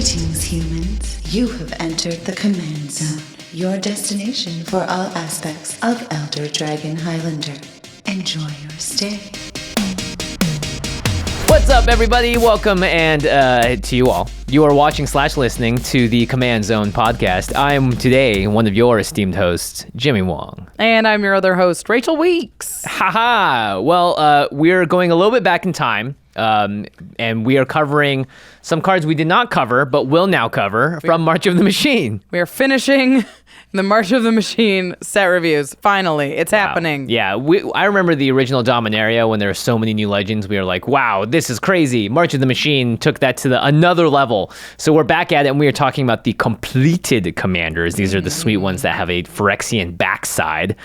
Greetings, humans. You have entered the Command Zone, your destination for all aspects of Elder Dragon Highlander. Enjoy your stay. What's up, everybody? Welcome and to you all. You are watching / listening to the Command Zone podcast. I'm today one of your esteemed hosts, Jimmy Wong. And I'm your other host, Rachel Weeks. Haha. Well, we're going a little bit back in time. And we are covering some cards we did not cover, but will now cover from March of the Machine. We are finishing the March of the Machine set reviews. Finally, it's happening. Yeah, I remember the original Dominaria when there were so many new legends. We were like, wow, this is crazy. March of the Machine took that to another level. So we're back at it, and we are talking about the completed commanders. These are the sweet ones that have a Phyrexian backside.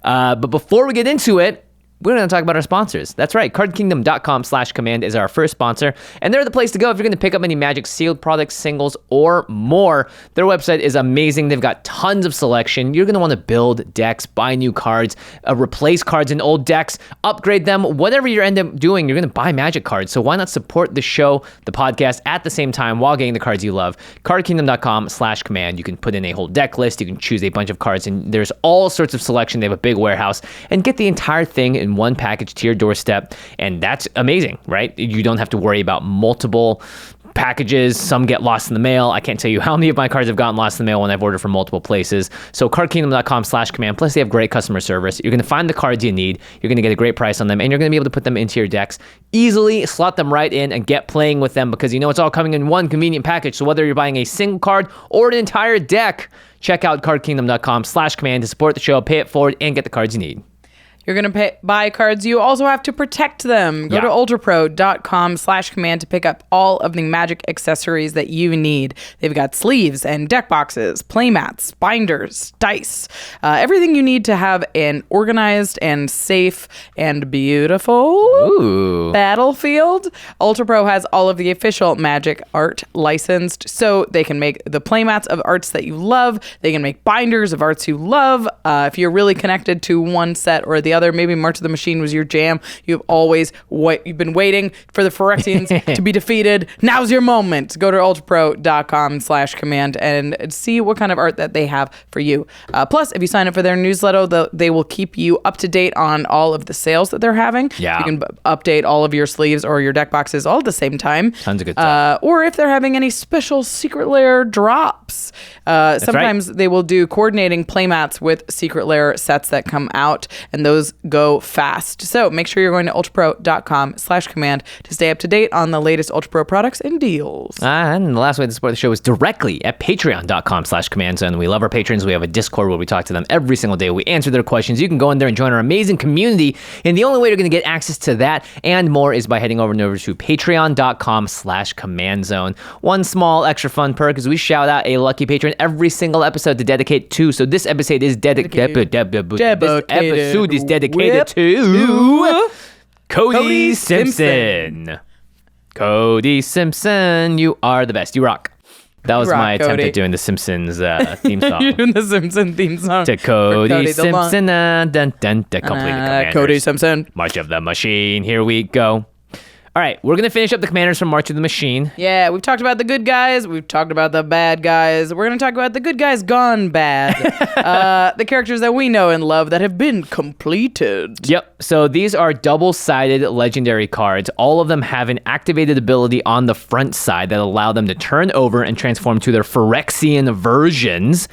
But before we get into it, we're going to talk about our sponsors. That's right. CardKingdom.com/command is our first sponsor, and they're the place to go if you're going to pick up any Magic sealed products, singles, or more. Their website is amazing. They've got tons of selection. You're going to want to build decks, buy new cards, replace cards in old decks, upgrade them. Whatever you end up doing, you're going to buy Magic cards. So why not support the show, the podcast, at the same time while getting the cards you love? CardKingdom.com/command. You can put in a whole deck list. You can choose a bunch of cards, and there's all sorts of selection. They have a big warehouse, and get the entire thing in one package to your doorstep, and that's amazing, right? You don't have to worry about multiple packages. Some get lost in the mail. I can't tell you how many of my cards have gotten lost in the mail when I've ordered from multiple places. So cardkingdom.com/command. Plus, they have great customer service. You're going to find the cards you need. You're going to get a great price on them, and you're going to be able to put them into your decks easily, slot them right in, and get playing with them because you know it's all coming in one convenient package. So whether you're buying a single card or an entire deck, check out cardkingdom.com/command to support the show, pay it forward, and get the cards you need. You're going to buy cards. You also have to protect them. Go to ULTRAPRO.com/command to pick up all of the Magic accessories that you need. They've got sleeves and deck boxes, playmats, binders, dice, everything you need to have an organized and safe and beautiful battlefield. ULTRAPRO has all of the official Magic art licensed, so they can make the playmats of arts that you love. They can make binders of arts you love. If you're really connected to one set or the other, maybe March of the Machine was your jam. You've been waiting for the Phyrexians to be defeated. Now's your moment. Go to ultrapro.com/command and see what kind of art that they have for you. Plus, if you sign up for their newsletter, they will keep you up to date on all of the sales that they're having. Yeah. You can update all of your sleeves or your deck boxes all at the same time. Tons of good stuff. Or if they're having any special Secret Lair drops. Sometimes they will do coordinating playmats with Secret Lair sets that come out, and those go fast. So make sure you're going to ultrapro.com/command to stay up to date on the latest UltraPro products and deals. And the last way to support the show is directly at patreon.com/command zone. We love our patrons. We have a Discord where we talk to them every single day. We answer their questions. You can go in there and join our amazing community. And the only way you're going to get access to that and more is by heading over to patreon.com/command zone. One small extra fun perk is we shout out a lucky patron every single episode to dedicate to. So this episode is dedicated to Cody Simpson. Cody Simpson, you are the best. You rock. That was my attempt at doing the Simpsons theme song. You're doing the Simpson theme song. To Cody Simpson, completed commanders. Cody Simpson. March of the Machine. Here we go. All right, we're going to finish up the commanders from March of the Machine. Yeah, we've talked about the good guys. We've talked about the bad guys. We're going to talk about the good guys gone bad. The characters that we know and love that have been completed. Yep, so these are double-sided legendary cards. All of them have an activated ability on the front side that allow them to turn over and transform to their Phyrexian versions.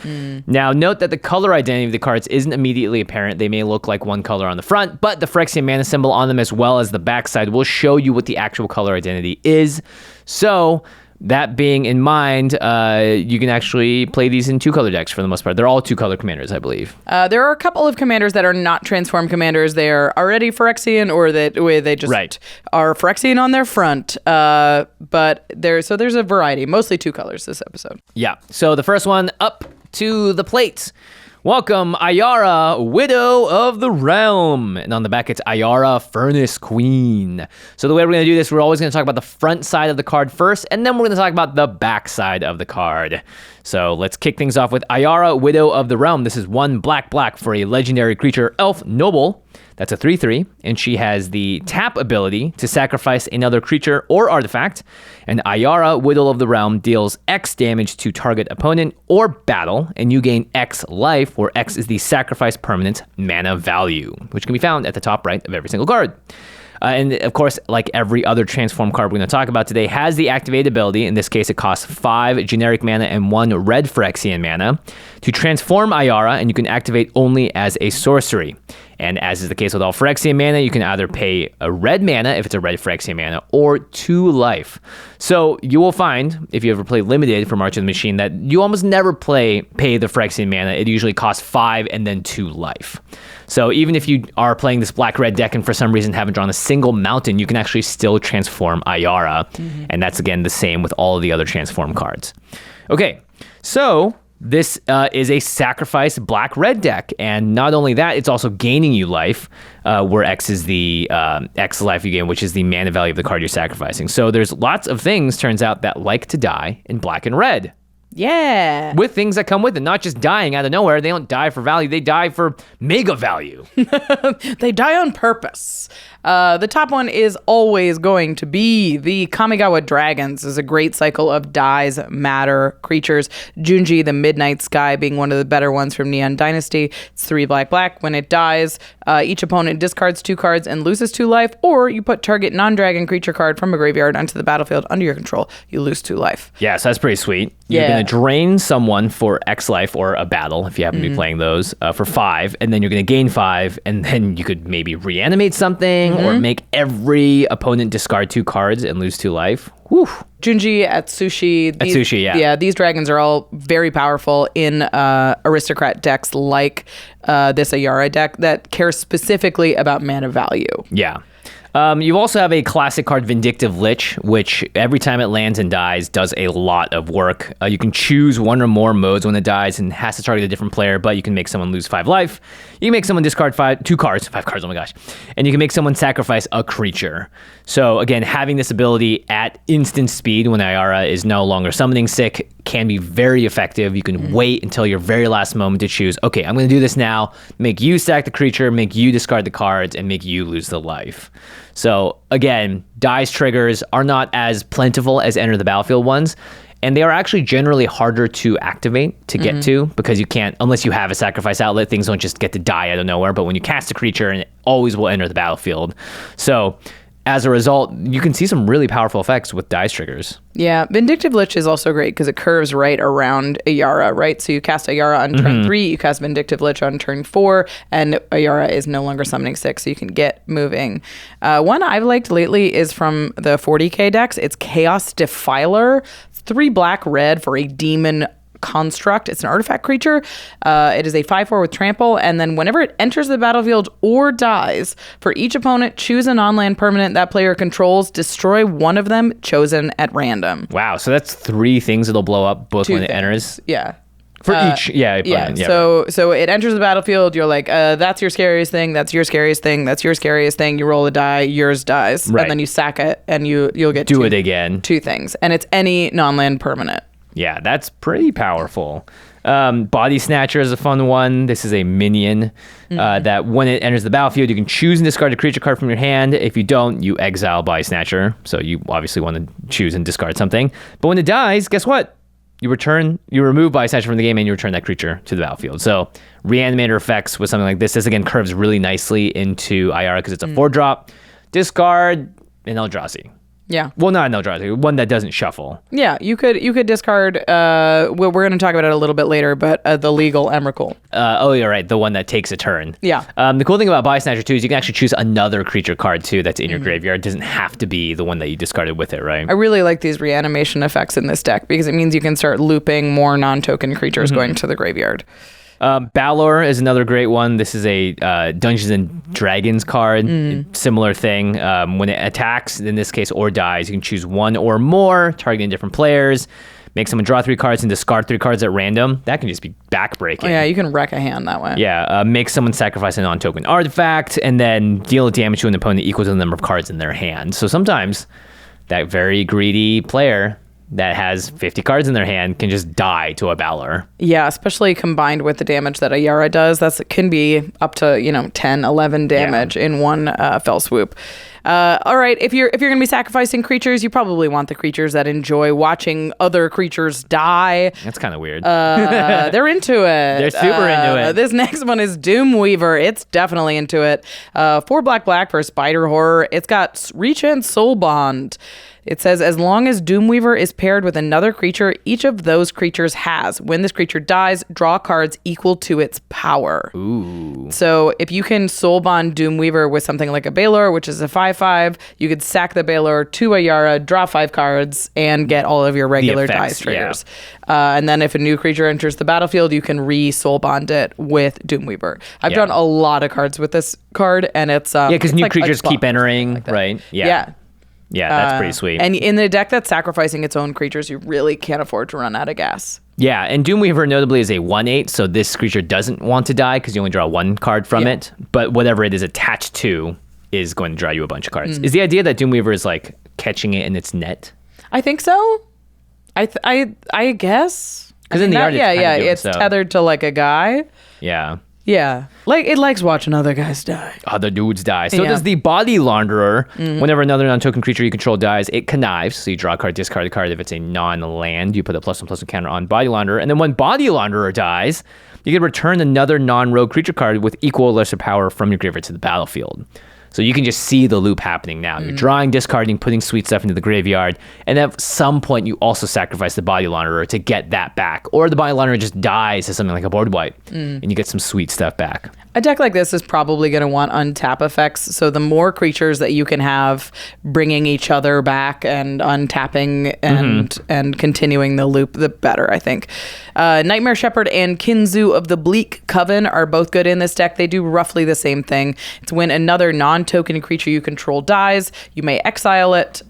Now, note that the color identity of the cards isn't immediately apparent. They may look like one color on the front, but the Phyrexian mana symbol on them as well as the backside will show you what the actual color identity is. So that being in mind, you can actually play these in two-color decks for the most part. They're all two-color commanders, I believe. There are a couple of commanders that are not transform commanders. They are already Phyrexian, or they just are Phyrexian on their front. But there's a variety, mostly two colors this episode. Yeah. So the first one up to the plate. Welcome, Ayara, Widow of the Realm. And on the back, it's Ayara, Furnace Queen. So the way we're going to do this, we're always going to talk about the front side of the card first, and then we're going to talk about the back side of the card. So let's kick things off with Ayara, Widow of the Realm. This is 1 black for a legendary creature, Elf Noble. That's a 3/3, and she has the tap ability to sacrifice another creature or artifact. And Ayara, Widow of the Realm, deals X damage to target opponent or battle, and you gain X life, where X is the sacrifice permanent mana value, which can be found at the top right of every single card. And of course, like every other transform card we're going to talk about today, has the activate ability. In this case, it costs 5 generic mana and 1 red Phyrexian mana to transform Ayara, and you can activate only as a sorcery. And as is the case with all Phyrexian mana, you can either pay a red mana if it's a red Phyrexian mana, or 2 life. So you will find, if you ever play Limited for March of the Machine, that you almost never pay the Phyrexian mana. It usually costs 5 and then 2 life. So even if you are playing this black-red deck and for some reason haven't drawn a single mountain, you can actually still transform Ayara. And that's, again, the same with all of the other transform cards. Okay, so this is a sacrifice black-red deck. And not only that, it's also gaining you life, where X is the X life you gain, which is the mana value of the card you're sacrificing. So there's lots of things, turns out, that like to die in black and red. Yeah. With things that come with it, not just dying out of nowhere. They don't die for value. They die for mega value. They die on purpose. The top one is always going to be the Kamigawa Dragons. Is a great cycle of dies matter creatures. Junji, the Midnight Sky, being one of the better ones from Neon Dynasty. It's 3 black. When it dies, each opponent discards 2 cards and loses 2 life, or you put target non-dragon creature card from a graveyard onto the battlefield under your control. You lose 2 life. Yeah, so that's pretty sweet. You're going to drain someone for X life or a battle, if you happen to be playing those, for 5, and then you're going to gain 5, and then you could maybe reanimate something or make every opponent discard 2 cards and lose 2 life. Whew. Junji, Atsushi. Yeah, these dragons are all very powerful in aristocrat decks like this Ayara deck that cares specifically about mana value. Yeah. You also have a classic card, Vindictive Lich, which every time it lands and dies does a lot of work. You can choose 1 or more modes when it dies and has to target a different player, but you can make someone lose 5 life. You can make someone discard 5 cards, oh my gosh. And you can make someone sacrifice a creature. So again, having this ability at instant speed when Ayara is no longer summoning sick can be very effective. You can wait until your very last moment to choose, okay, I'm going to do this now, make you sack the creature, make you discard the cards, and make you lose the life. So again, dies triggers are not as plentiful as Enter the Battlefield ones, and they are actually generally harder to activate to get to, because you can't, unless you have a sacrifice outlet, things don't just get to die out of nowhere. But when you cast a creature, and it always will enter the battlefield. So as a result, you can see some really powerful effects with dice triggers. Yeah, Vindictive Lich is also great because it curves right around Ayara, right? So you cast Ayara on turn 3, you cast Vindictive Lich on turn 4, and Ayara is no longer summoning 6, so you can get moving. One I've liked lately is from the 40k decks. It's Chaos Defiler. 3 black-red for a demon construct. It's an artifact creature. It is a 5/4 with trample, and then whenever it enters the battlefield or dies, for each opponent, choose a non-land permanent that player controls, destroy one of them chosen at random. Wow, so that's 3 things it'll blow up both 2 when things. it enters? Yeah. For each, opponent. So it enters the battlefield. You're like, that's your scariest thing. That's your scariest thing. That's your scariest thing. You roll a die. Yours dies, right. And then you sack it, and you'll get it again. 2 things, and it's any non-land permanent. Yeah, that's pretty powerful. Body Snatcher is a fun one. This is a minion that when it enters the battlefield, you can choose and discard a creature card from your hand. If you don't, you exile Body Snatcher. So you obviously want to choose and discard something. But when it dies, guess what? You remove Body Snatcher from the game and you return that creature to the battlefield. So Reanimator effects with something like this again curves really nicely into Ayara because it's a 4-drop. Discard an Eldrazi. Yeah. Well, not an Eldrazi, one that doesn't shuffle. Yeah, you could discard, we're going to talk about it a little bit later, but the legal Emrakul. You're right, the one that takes a turn. Yeah. The cool thing about Body Snatcher, too, is you can actually choose another creature card, too, that's in your graveyard. It doesn't have to be the one that you discarded with it, right? I really like these reanimation effects in this deck because it means you can start looping more non-token creatures going to the graveyard. Balor is another great one. This is a Dungeons and Dragons card. Similar thing. When it attacks, in this case, or dies, you can choose 1 or more, targeting different players. Make someone draw 3 cards and discard 3 cards at random. That can just be backbreaking. Oh, yeah, you can wreck a hand that way. Yeah, make someone sacrifice a non-token artifact, and then deal damage to an opponent equal to the number of cards in their hand. So sometimes that very greedy player that has 50 cards in their hand can just die to a Balor. Yeah, especially combined with the damage that Ayara does. That can be up to 10, 11 damage in one fell swoop. All right, if you're going to be sacrificing creatures, you probably want the creatures that enjoy watching other creatures die. That's kind of weird. They're into it. They're super into it. This next one is Doomweaver. It's definitely into it. 4 black for Spider Horror. It's got Reach and Soul Bond. It says, as long as Doomweaver is paired with another creature, each of those creatures has. When this creature dies, draw cards equal to its power. Ooh. So if you can Soul Bond Doomweaver with something like a Balor, which is a 5/5, you could sack the Balor to Ayara, draw 5 cards, and get all of your regular dice triggers. And then if a new creature enters the battlefield, you can re-Soul Bond it with Doomweaver. I've drawn a lot of cards with this card, and it's... because new creatures keep entering, like right? Yeah. Yeah, that's pretty sweet. And in the deck that's sacrificing its own creatures, you really can't afford to run out of gas. Yeah, and Doomweaver notably is a 1/8, so this creature doesn't want to die because you only draw 1 card from it. But whatever it is attached to is going to draw you a bunch of cards. Is the idea that Doomweaver is like catching it in its net? I think so. I guess. Because in the art, it's tethered to like a guy. Yeah. Yeah. Like, it likes watching other guys die. Other dudes die. So does the Body Launderer. Whenever another non-token creature you control dies, it connives. So you draw a card, discard a card. If it's a non-land, you put a +1/+1 counter on Body Launderer. And then when Body Launderer dies, you can return another non-rogue creature card with equal or lesser power from your graveyard to the battlefield. So you can just see the loop happening now. You're drawing, discarding, putting sweet stuff into the graveyard, and at some point you also sacrifice the Body Launderer to get that back. Or the Body Launderer just dies as something like a board wipe, and you get some sweet stuff back. A deck like this is probably going to want untap effects, so the more creatures that you can have bringing each other back and untapping and continuing the loop, the better, I think. Nightmare Shepherd and Kinzu of the Bleak Coven are both good in this deck. They do roughly the same thing. It's when another non-token creature you control dies, you may exile it,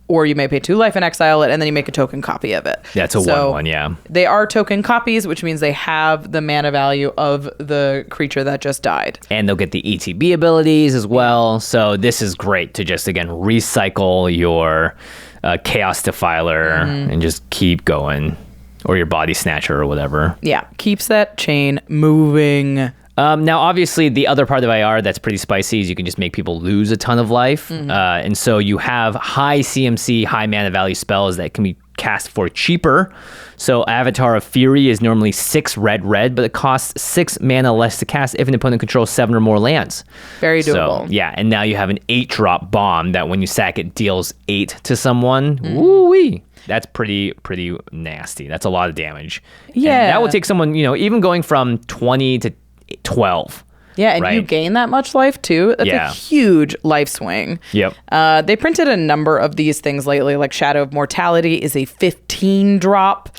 or you may pay 2 life and exile it, and then you make a token copy of it. That's a 1/1, yeah. They are token copies, which means they have the mana value of the creature that just died. And they'll get the ETB abilities as well. So this is great to just, again, recycle your Chaos Defiler and just keep going. Or your Body Snatcher or whatever. Yeah, keeps that chain moving. Now, obviously, the other part of IR that's pretty spicy is you can just make people lose a ton of life. And so you have high CMC, high mana value spells that can be cast for cheaper. So Avatar of Fury is normally 6 red, but it costs 6 mana less to cast if an opponent controls 7 or more lands. Very doable. So, yeah, and now you have an 8-drop bomb that when you sack it deals 8 to someone. Woo-wee. That's pretty nasty. That's a lot of damage. Yeah. And that will take someone, even going from 20 to 12. Yeah, and you gain that much life too. That's a huge life swing. Yep. They printed a number of these things lately, like Shadow of Mortality is a 15 drop.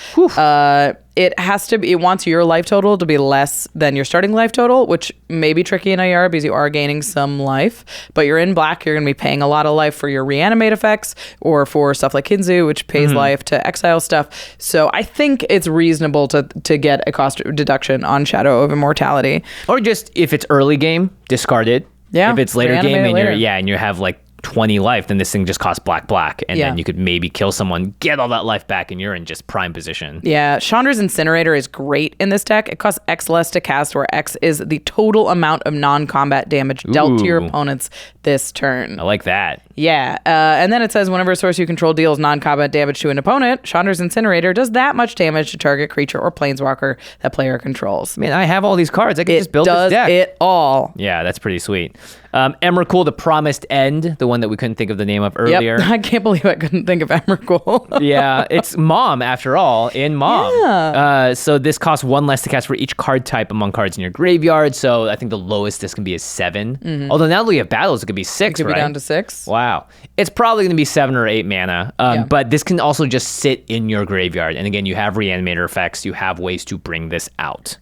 It wants your life total to be less than your starting life total, which may be tricky in IR because you are gaining some life, but you're in black, you're going to be paying a lot of life for your reanimate effects or for stuff like Kinzu, which pays life to exile stuff. So I think it's reasonable to get a cost deduction on Shadow of Immortality. Or just if it's early game, discard it. Yeah. If it's later game and you have like 20 life, then this thing just costs black, and then you could maybe kill someone, get all that life back, and you're in just prime position. Yeah, Chandra's Incinerator is great in this deck. It costs X less to cast, where X is the total amount of non-combat damage dealt to your opponents this turn. I like that. Yeah, and then it says whenever a source you control deals non-combat damage to an opponent, Chandra's Incinerator does that much damage to target creature or planeswalker that player controls. Man, I have all these cards. I can just build this deck. It all. Yeah, that's pretty sweet. Emrakul, the Promised End, the one that we couldn't think of the name of earlier. Yep. I can't believe I couldn't think of Emrakul. Yeah, it's Mom, after all, in Mom. Yeah. So this costs 1 less to cast for each card type among cards in your graveyard. So I think the lowest this can be is 7. Although now that we have battles, it could be 6, it could right? be down to 6. Wow. It's probably going to be 7 or 8 mana. But this can also just sit in your graveyard. And again, you have Reanimator effects. You have ways to bring this out.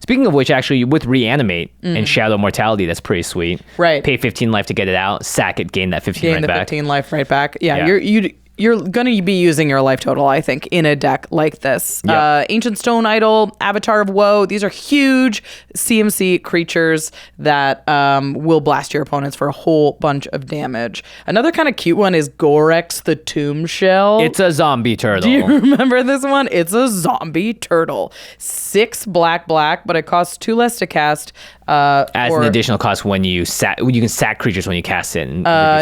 Speaking of which, actually, with Reanimate and Shadow Mortality, that's pretty sweet. Right. Pay 15 life to get it out, sack it, gain that 15 right back. Gain the 15 life right back. Yeah. you're going to be using your life total, I think, in a deck like this. Yep. Ancient Stone Idol, Avatar of Woe, these are huge CMC creatures that will blast your opponents for a whole bunch of damage. Another kind of cute one is Gorex the Tomb Shell. It's a zombie turtle. Do you remember this one? It's a zombie turtle. 6 black, but it costs 2 less to cast. As an additional cost when you can sack creatures when you cast it.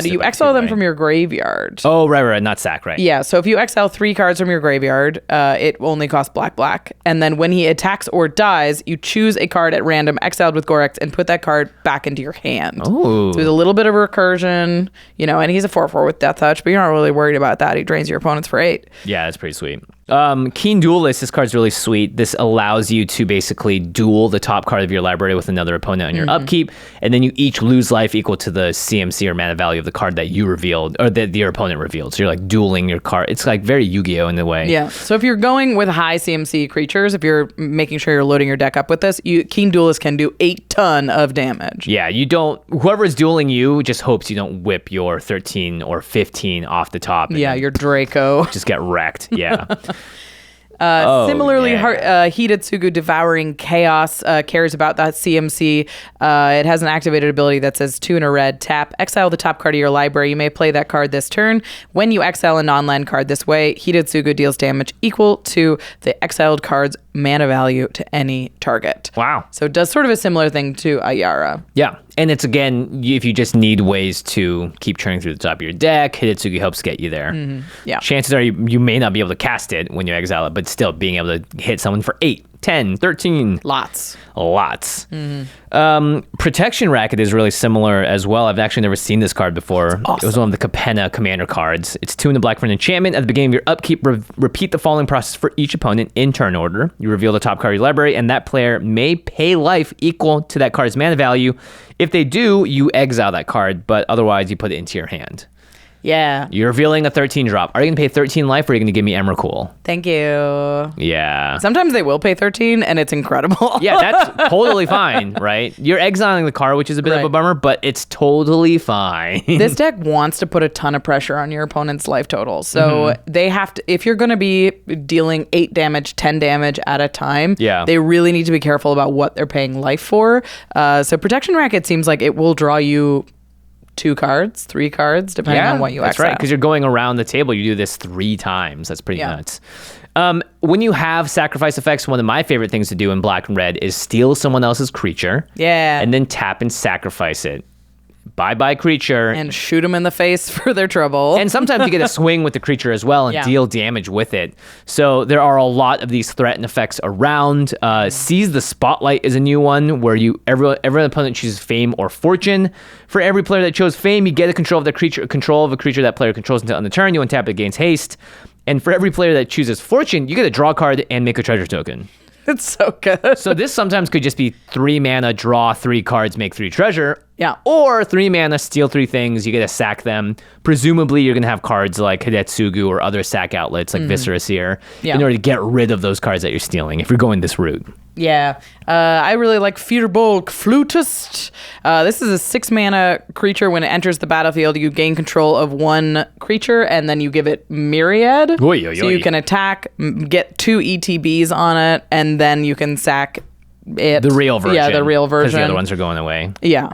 Do you exile them from your graveyard? Oh, right, not sack, right? Yeah, so if you exile 3 cards from your graveyard, it only costs black. And then when he attacks or dies, you choose a card at random exiled with Gorex and put that card back into your hand. Oh. So there's a little bit of recursion, and he's a 4/4 with Death Touch, but you're not really worried about that. He drains your opponents for 8. Yeah, that's pretty sweet. Keen Duelist, this card's really sweet. This allows you to basically duel the top card of your library with another opponent on your upkeep, and then you each lose life equal to the CMC or mana value of the card that you revealed, or that your opponent revealed. So you're like dueling your card. It's like very Yu-Gi-Oh! In a way. Yeah. So if you're going with high CMC creatures, if you're making sure you're loading your deck up with this, Keen Duelist can do 8 ton of damage. Yeah, whoever is dueling you just hopes you don't whip your 13 or 15 off the top. Yeah, your Draco. Just get wrecked. Yeah. Similarly, Hidetsugu Devouring Chaos cares about that CMC. It has an activated ability that says 2 and a red, tap, exile the top card of your library. You may play that card this turn. When you exile a non-land card this way, Hidetsugu deals damage equal to the exiled card's mana value to any target. Wow. So it does sort of a similar thing to Ayara. Yeah. And it's, again, if you just need ways to keep churning through the top of your deck, Hidetsugu helps get you there. Yeah. Chances are you may not be able to cast it when you exile it, but still being able to hit someone for 8, 10, 13. Lots. Protection Racket is really similar as well. I've actually never seen this card before. Awesome. It was one of the Capenna commander cards. It's 2 and a black for an enchantment. At the beginning of your upkeep, repeat the following process for each opponent in turn order. You reveal the top card of your library, and that player may pay life equal to that card's mana value. If they do, you exile that card, but otherwise you put it into your hand. Yeah. You're revealing a 13 drop. Are you going to pay 13 life, or are you going to give me Emrakul? Thank you. Yeah. Sometimes they will pay 13, and it's incredible. Yeah, that's totally fine, right? You're exiling the card, which is a bit of a bummer, but it's totally fine. This deck wants to put a ton of pressure on your opponent's life total. So they have to, if you're going to be dealing 8 damage, 10 damage at a time, they really need to be careful about what they're paying life for. So Protection Racket seems like it will draw you 2 cards, 3 cards, depending on what you exile. That's right, because you're going around the table. You do this 3 times. That's pretty nuts. When you have sacrifice effects, one of my favorite things to do in black and red is steal someone else's creature. Yeah. And then tap and sacrifice it. Bye-bye creature. And shoot them in the face for their trouble. And sometimes you get a swing with the creature as well and deal damage with it. So there are a lot of these threat and effects around. Seize the Spotlight is a new one where every opponent chooses Fame or Fortune. For every player that chose Fame, you get control of a creature that player controls until on the turn. You untap it, gains haste. And for every player that chooses Fortune, you get a draw card and make a treasure token. It's so good. So this sometimes could just be 3 mana, draw 3 cards, make 3 treasure. Yeah. Or 3 mana, steal 3 things, you get to sack them. Presumably, you're going to have cards like Hidetsugu or other sack outlets like Viscera Seer in order to get rid of those cards that you're stealing if you're going this route. Yeah. I really like Firbolg Flutist. This is a 6 mana creature. When it enters the battlefield, you gain control of 1 creature, and then you give it Myriad. Oy, oy, so oy. you can attack, get 2 ETBs on it, and then you can sack it. The real version. Yeah, the real version. Because the other ones are going away. Yeah.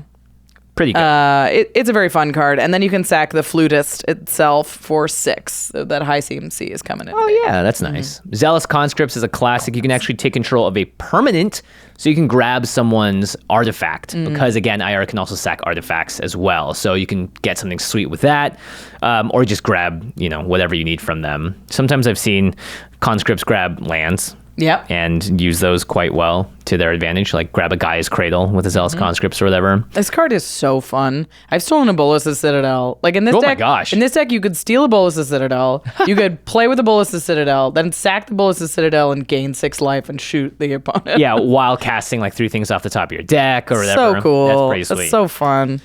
Pretty good. It's a very fun card. And then you can sack the Flutist itself for 6. So that high CMC is coming in. Oh, yeah, that's nice. Zealous Conscripts is a classic. You can actually take control of a permanent, so you can grab someone's artifact. Because, again, Ayara can also sack artifacts as well. So you can get something sweet with that, or just grab, whatever you need from them. Sometimes I've seen conscripts grab lands. Yep. And use those quite well to their advantage, like grab a Gaia's Cradle with a Zealous Conscripts or whatever. This card is so fun. I've stolen a Bolus's Citadel. Like in this deck, my gosh. In this deck, you could steal a Bolus's Citadel. You could play with a Bolus's Citadel, then sack the Bolus's Citadel and gain 6 life and shoot the opponent. Yeah, while casting like 3 things off the top of your deck or whatever. So cool. That's pretty sweet. That's so fun.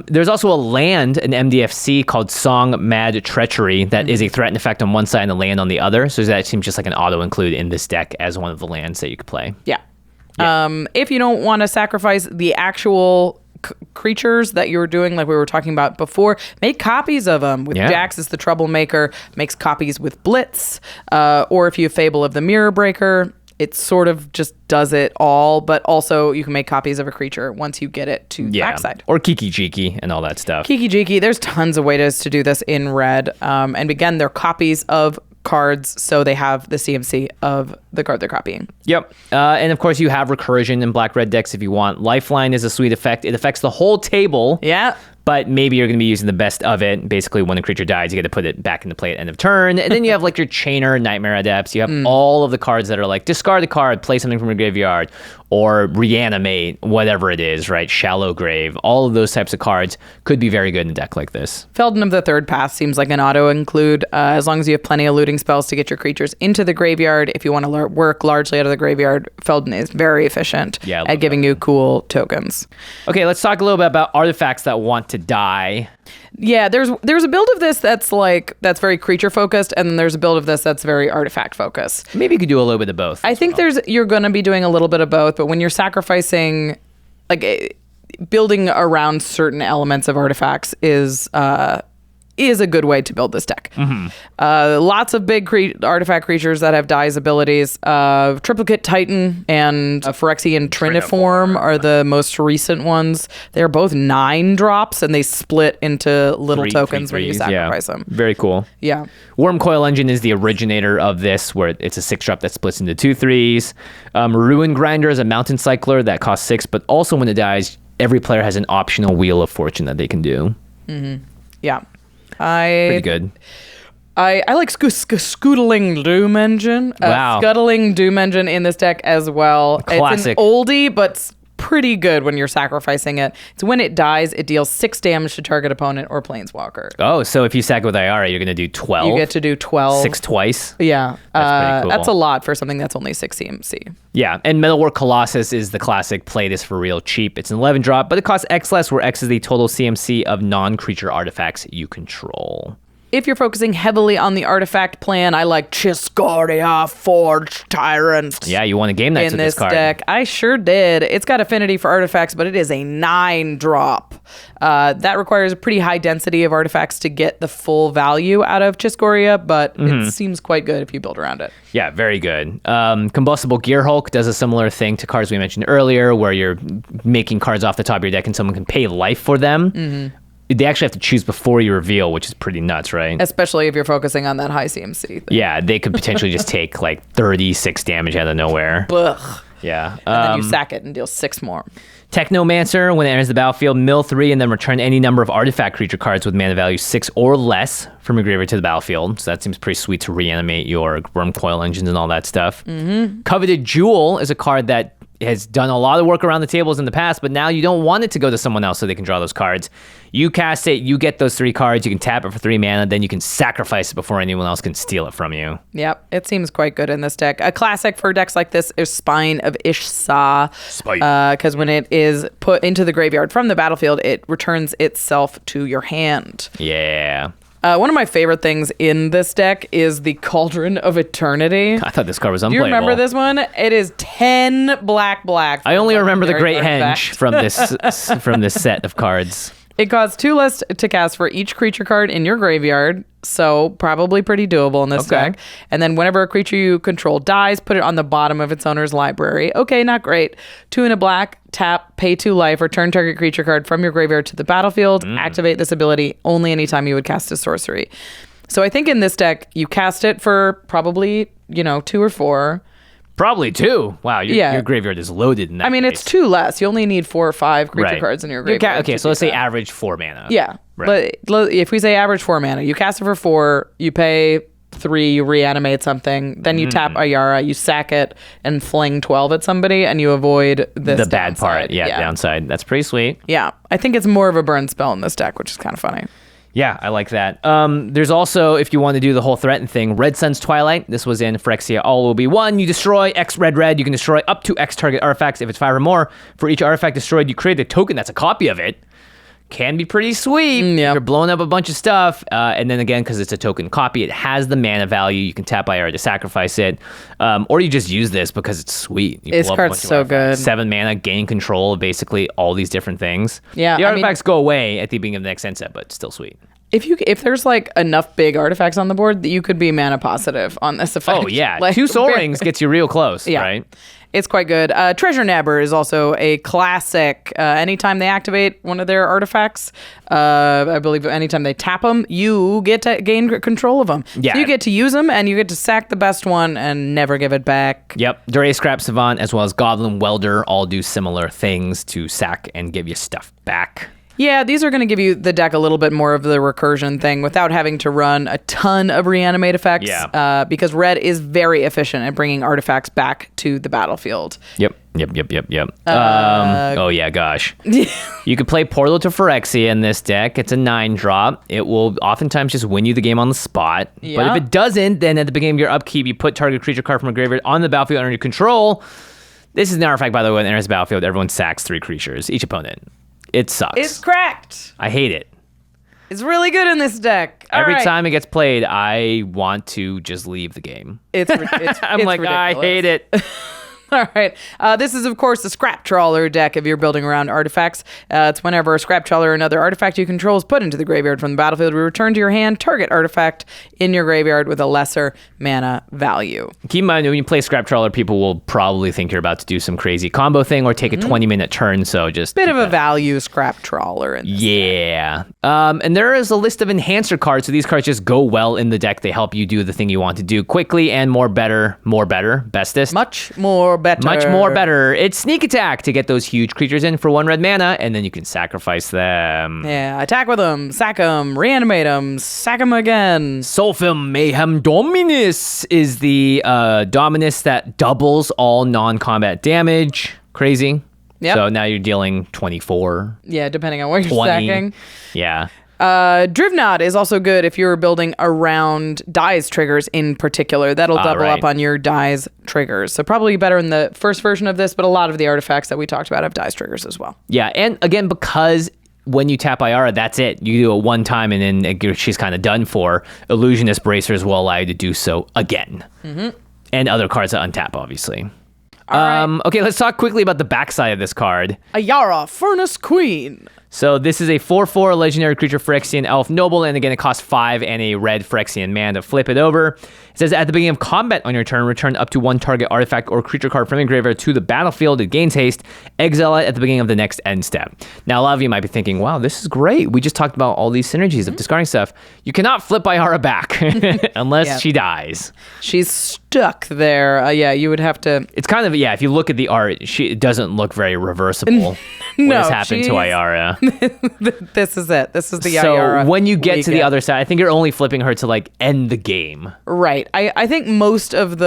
There's also a land, an MDFC called Song Mad Treachery that is a threat and effect on one side and a land on the other. So that seems just like an auto include in this deck as one of the lands that you could play. Yeah. If you don't want to sacrifice the actual creatures that you're doing, like we were talking about before, make copies of them. With Jax as the Troublemaker, makes copies with Blitz, or if you have Fable of the Mirror Breaker, it sort of just does it all, but also you can make copies of a creature once you get it to the backside. Or Kiki Jiki and all that stuff. Kiki Jiki, there's tons of ways to do this in red. And again, they're copies of cards, so they have the CMC of the card they're copying. Yep. And of course, you have recursion in black-red decks if you want. Lifeline is a sweet effect. It affects the whole table. Yeah. But maybe you're going to be using the best of it. Basically, when a creature dies, you get to put it back into play at end of turn. And then you have like your Chainer, Nightmare Adepts. You have all of the cards that are like discard a card, play something from your graveyard, or reanimate, whatever it is, right? Shallow Grave. All of those types of cards could be very good in a deck like this. Felden of the Third Path seems like an auto-include, as long as you have plenty of looting spells to get your creatures into the graveyard. If you want to work largely out of the graveyard, Felden is very efficient at giving you cool tokens. Okay, let's talk a little bit about artifacts that want to die. Yeah, there's a build of this that's very creature focused, and then there's a build of this that's very artifact focused. Maybe you could do a little bit of both. I think you're going to be doing a little bit of both, but when you're sacrificing, like building around certain elements of artifacts is a good way to build this deck. Lots of big artifact creatures that have Dye's abilities. Triplicate Titan and Phyrexian Triniform are the most recent ones. They're both 9 drops, and they split into little tokens when you sacrifice them. Very cool. Yeah. Wormcoil Engine is the originator of this, where it's a 6-drop that splits into 2/3s. Ruin Grinder is a Mountain Cycler that costs 6, but also when it dies, every player has an optional Wheel of Fortune that they can do. Yeah. Pretty good. I like Scuttling Doom Engine. Wow. Scuttling Doom Engine in this deck as well. Classic. It's an oldie, but pretty good when you're sacrificing it. It's when it dies, it deals 6 damage to target opponent or planeswalker. Oh, so if you sack it with Ayara, you're going to do 12? You get to do 12. 6 twice? Yeah. That's pretty cool. That's a lot for something that's only 6 CMC. Yeah, and Metalwork Colossus is the classic play this for real cheap. It's an 11-drop, but it costs X less, where X is the total CMC of non-creature artifacts you control. If you're focusing heavily on the artifact plan, I like Chiscoria Forge Tyrant. Yeah, you won a game nights with this card. deck. I sure did. It's got affinity for artifacts, but it is a 9-drop. That requires a pretty high density of artifacts to get the full value out of Chiscoria, but it seems quite good if you build around it. Yeah, very good. Combustible Gear Hulk does a similar thing to cards we mentioned earlier, where you're making cards off the top of your deck and someone can pay life for them. They actually have to choose before you reveal, which is pretty nuts, right? Especially if you're focusing on that high CMC thing. Yeah, they could potentially just take like 36 damage out of nowhere. Ugh. Yeah. And then you sack it and deal 6 more. Technomancer, when it enters the battlefield, mill 3 and then return any number of artifact creature cards with mana value 6 or less from your graveyard to the battlefield. So that seems pretty sweet to reanimate your Wormcoil Engines and all that stuff. Coveted Jewel is a card that has done a lot of work around the tables in the past, but now you don't want it to go to someone else so they can draw those cards. You cast it, you get those 3 cards, you can tap it for 3 mana, then you can sacrifice it before anyone else can steal it from you. Yep, it seems quite good in this deck. A classic for decks like this is Spine of Ishsa. Because when it is put into the graveyard from the battlefield, it returns itself to your hand. Yeah. One of my favorite things in this deck is the Cauldron of Eternity. I thought this card was Do unplayable. you remember this one? It is 10 black. I only remember the Great Henge from this set of cards. It costs 2 less to cast for each creature card in your graveyard, so probably pretty doable in this deck. And then whenever a creature you control dies, put it on the bottom of its owner's library. Okay, not great. 2 and a black, tap, pay 2 life, return target creature card from your graveyard to the battlefield. Activate this ability only anytime you would cast a sorcery. So I think in this deck, you cast it for probably, 2 or 4. Probably 2. Wow, your graveyard is loaded in that case. It's 2 less. You only need 4 or 5 creature cards in your graveyard. Okay, so let's say average 4 mana. Yeah. Right. But if we say average 4 mana, you cast it for 4, you pay 3, you reanimate something, then you tap Ayara, you sack it, and fling 12 at somebody, and you avoid the bad downside. part. Yeah, downside. That's pretty sweet. Yeah. I think it's more of a burn spell in this deck, which is kind of funny. Yeah, I like that. There's also, if you want to do the whole threaten thing, Red Sun's Twilight. This was in Phyrexia. All will be 1. You destroy X red. You can destroy up to X target artifacts if it's 5 or more. For each artifact destroyed, you create a token that's a copy of it. can be pretty sweet. Yep. You're blowing up a bunch of stuff. And then again, because it's a token copy, it has the mana value. You can tap Ayara to sacrifice it. Or you just use this because it's sweet. You This blow up a card's bunch of so artifacts. good. 7 mana, gain control of basically all these different things. Yeah, The I mean- artifacts go away at the beginning of the next end step, but still sweet. If there's like enough big artifacts on the board, that you could be mana positive on this effect. Oh, yeah. Like, 2 Soul Rings gets you real close, right? It's quite good. Treasure Nabber is also a classic. Anytime they activate one of their artifacts, I believe anytime they tap them, you get to gain control of them. Yeah. So you get to use them, and you get to sack the best one and never give it back. Yep. Dure Scrap Savant as well as Goblin Welder all do similar things to sack and give you stuff back. Yeah, these are going to give you the deck a little bit more of the recursion thing without having to run a ton of reanimate effects. Yeah. Because red is very efficient at bringing artifacts back to the battlefield. Yep. Oh yeah, gosh. You could play Portal to Phyrexia in this deck. It's a 9-drop. It will oftentimes just win you the game on the spot. But Yeah. if it doesn't, then at the beginning of your upkeep, you put target creature card from a graveyard on the battlefield under your control. This is an artifact, by the way, when it enters the battlefield, everyone sacks 3 creatures, each opponent. It sucks. It's cracked. I hate it. It's really good in this deck. Every All right. time it gets played, I want to just leave the game. I'm I'm like, I hate it. All right. This is, of course, the Scrap Trawler deck if you're building around artifacts. It's whenever a Scrap Trawler or another artifact you control is put into the graveyard from the battlefield, we return to your hand target artifact in your graveyard with a lesser mana value. Keep in mind, when you play Scrap Trawler, people will probably think you're about to do some crazy combo thing or take a 20-minute turn, so just... Bit of a value Scrap Trawler in this. Yeah. And there is a list of enhancer cards, so these cards just go well in the deck. They help you do the thing you want to do quickly and more better, bestest. Much more better. Much more better. It's Sneak Attack to get those huge creatures in for 1 red mana, and then you can sacrifice them. Yeah, attack with them, sack them, reanimate them, sack them again. Soulfilm Mayhem Dominus is the Dominus that doubles all non-combat damage. Crazy. Yep. So now you're dealing 24. Yeah, depending on what you're 20. stacking. Yeah. Drivnod is also good if you're building around Dies triggers in particular. That'll double right. up on your Dies triggers. So probably better in the first version of this, but a lot of the artifacts that we talked about have Dies triggers as well. Yeah, and again, because when you tap Ayara, that's it. You do it one time and then she's kind of done for. Illusionist Bracers will allow you to do so again. Mm-hmm. And other cards that untap, obviously. Okay, let's talk quickly about the backside of this card. Ayara, Furnace Queen. So this is a 4/4 legendary creature Phyrexian Elf Noble, and again, it costs 5 and a red Phyrexian mana to flip it over. It says at the beginning of combat on your turn, return up to 1 target artifact or creature card from your graveyard to the battlefield. It gains haste. Exile it at the beginning of the next end step. Now, a lot of you might be thinking, wow, this is great. We just talked about all these synergies of discarding stuff. You cannot flip Ayara back unless she dies. She's stuck there. Yeah, you would have to... It's kind of, if you look at the art, it doesn't look very reversible. What has happened to Ayara. This is it. This is the so Ayara. when you get to the other side, I think you're only flipping her to like end the game. Right. I think most of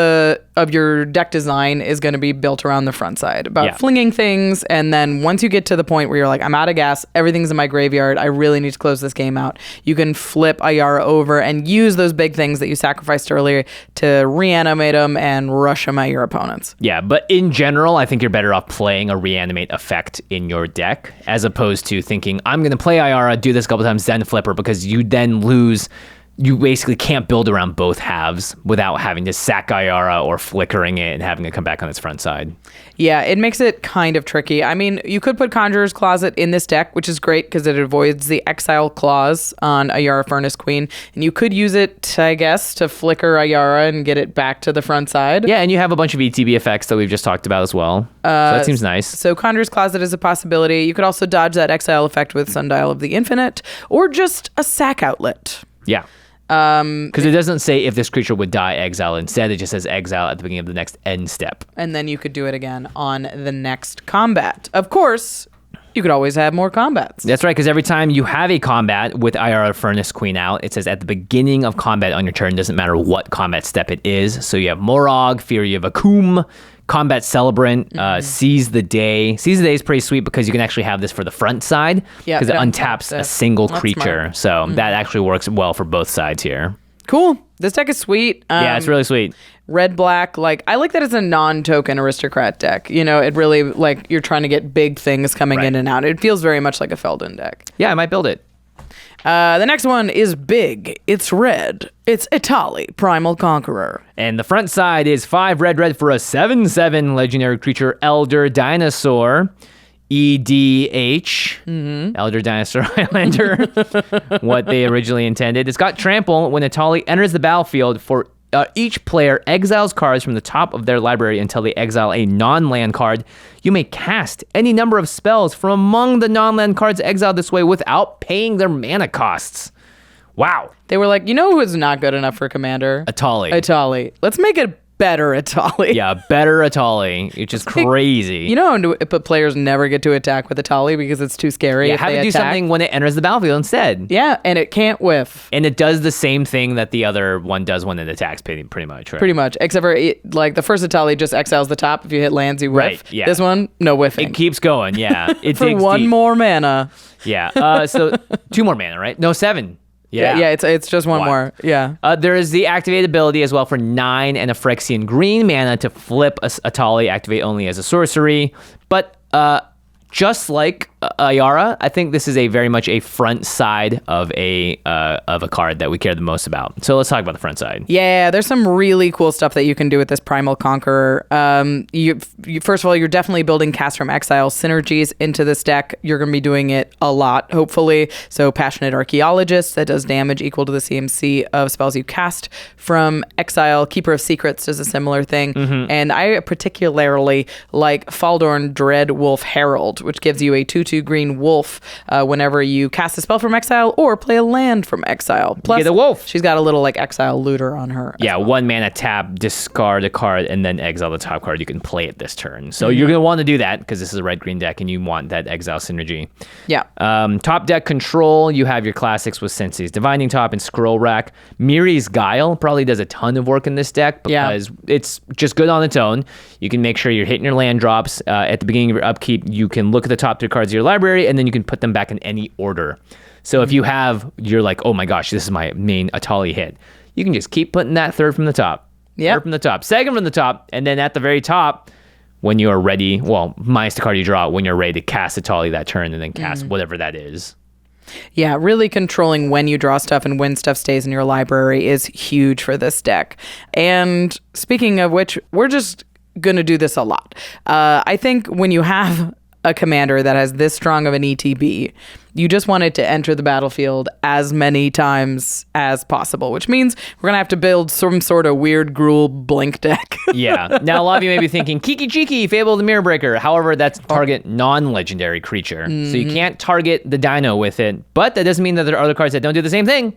your deck design is going to be built around the front side about flinging things, and then once you get to the point where you're like, I'm out of gas, everything's in my graveyard, I really need to close this game out, you can flip Ayara over and use those big things that you sacrificed earlier to reanimate them and rush them at your opponents. Yeah, but in general, I think you're better off playing a reanimate effect in your deck as opposed to thinking, I'm going to play Ayara, do this a couple times, then flip her, because you then lose. You basically can't build around both halves without having to sack Ayara or flickering it and having it come back on its front side. Yeah, it makes it kind of tricky. I mean, you could put Conjurer's Closet in this deck, which is great because it avoids the exile clause on Ayara Furnace Queen. And you could use it, I guess, to flicker Ayara and get it back to the front side. Yeah, and you have a bunch of ETB effects that we've just talked about as well. So that seems nice. So Conjurer's Closet is a possibility. You could also dodge that exile effect with Sundial of the Infinite or just a sack outlet. Yeah. Because it doesn't say if this creature would die, exile. Instead, it just says exile at the beginning of the next end step. And then you could do it again on the next combat. Of course, you could always have more combats. That's right, because every time you have a combat with Ayara Furnace Queen out, it says at the beginning of combat on your turn, doesn't matter what combat step it is. So you have Morog, Fury of Akum, Combat Celebrant, Seize the Day. Seize the Day is pretty sweet because you can actually have this for the front side because it untaps a single creature. So that actually works well for both sides here. Cool. This deck is sweet. Yeah, it's really sweet. red black. Like, I like that it's a non-token aristocrat deck. You know, it really, like, you're trying to get big things coming in and out. It feels very much like a Feldon deck. Yeah, I might build it. The next one is big. It's red. It's Etali, Primal Conqueror. And the front side is 5 red for a 7/7 legendary creature, Elder Dinosaur. EDH, Elder Dinosaur Highlander, what they originally intended. It's got trample. When Etali enters the battlefield, for each player exiles cards from the top of their library until they exile a non-land card. You may cast any number of spells from among the non-land cards exiled this way without paying their mana costs. Wow. They were like, you know who's not good enough for Commander? Etali. Let's make it better Etali. Yeah, better Etali, which is crazy. You know, but players never get to attack with Etali because it's too scary. Yeah, have it do something when it enters the battlefield instead. Yeah, and it can't whiff. And it does the same thing that the other one does when it attacks, pretty much, right? Pretty much, except for like the first Etali just exiles the top. If you hit lands, you whiff. Right, yeah. This one, no whiffing. It keeps going, yeah. It for digs one deep. more mana. Yeah, so 2 more mana, right? No, 7. Yeah, it's just one more. Yeah. There is the activate ability as well for 9 and a Phyrexian green mana to flip a Etali, activate only as a sorcery. But just like Ayara, I think this is very much a front side of a card that we care the most about. So let's talk about the front side. Yeah, there's some really cool stuff that you can do with this Primal Conqueror. You first of all, you're definitely building Cast from Exile synergies into this deck. You're going to be doing it a lot, hopefully. So Passionate Archaeologist, that does damage equal to the CMC of spells you cast from Exile. Keeper of Secrets does a similar thing. And I particularly like Faldorn Dread Wolf Herald, which gives you a 2/2 green wolf whenever you cast a spell from exile or play a land from exile. Plus, you get a wolf. She's got a little like exile looter on her. Yeah, 1 mana tap, discard a card, and then exile the top card. You can play it this turn. So you're going to want to do that because this is a red-green deck and you want that exile synergy. Yeah. Top deck control, you have your classics with Sensei's Divining Top and Scroll Rack. Miri's Guile probably does a ton of work in this deck because it's just good on its own. You can make sure you're hitting your land drops. At the beginning of your upkeep, you can look at the top 3 cards of your library and then you can put them back in any order. So if you're like, oh my gosh, this is my main Etali hit, you can just keep putting that third from the top. Third from the top, second from the top, and then at the very top, when you are ready, minus the card you draw, when you're ready to cast Etali that turn and then cast whatever that is. Yeah, really controlling when you draw stuff and when stuff stays in your library is huge for this deck. And speaking of which, we're just going to do this a lot. I think when you have a commander that has this strong of an ETB, you just want it to enter the battlefield as many times as possible, which means we're going to have to build some sort of weird Gruul blink deck. Yeah. Now, a lot of you may be thinking, Kiki Chiki, Fable of the Mirror Breaker. However, that's target non-legendary creature. So you can't target the dino with it. But that doesn't mean that there are other cards that don't do the same thing.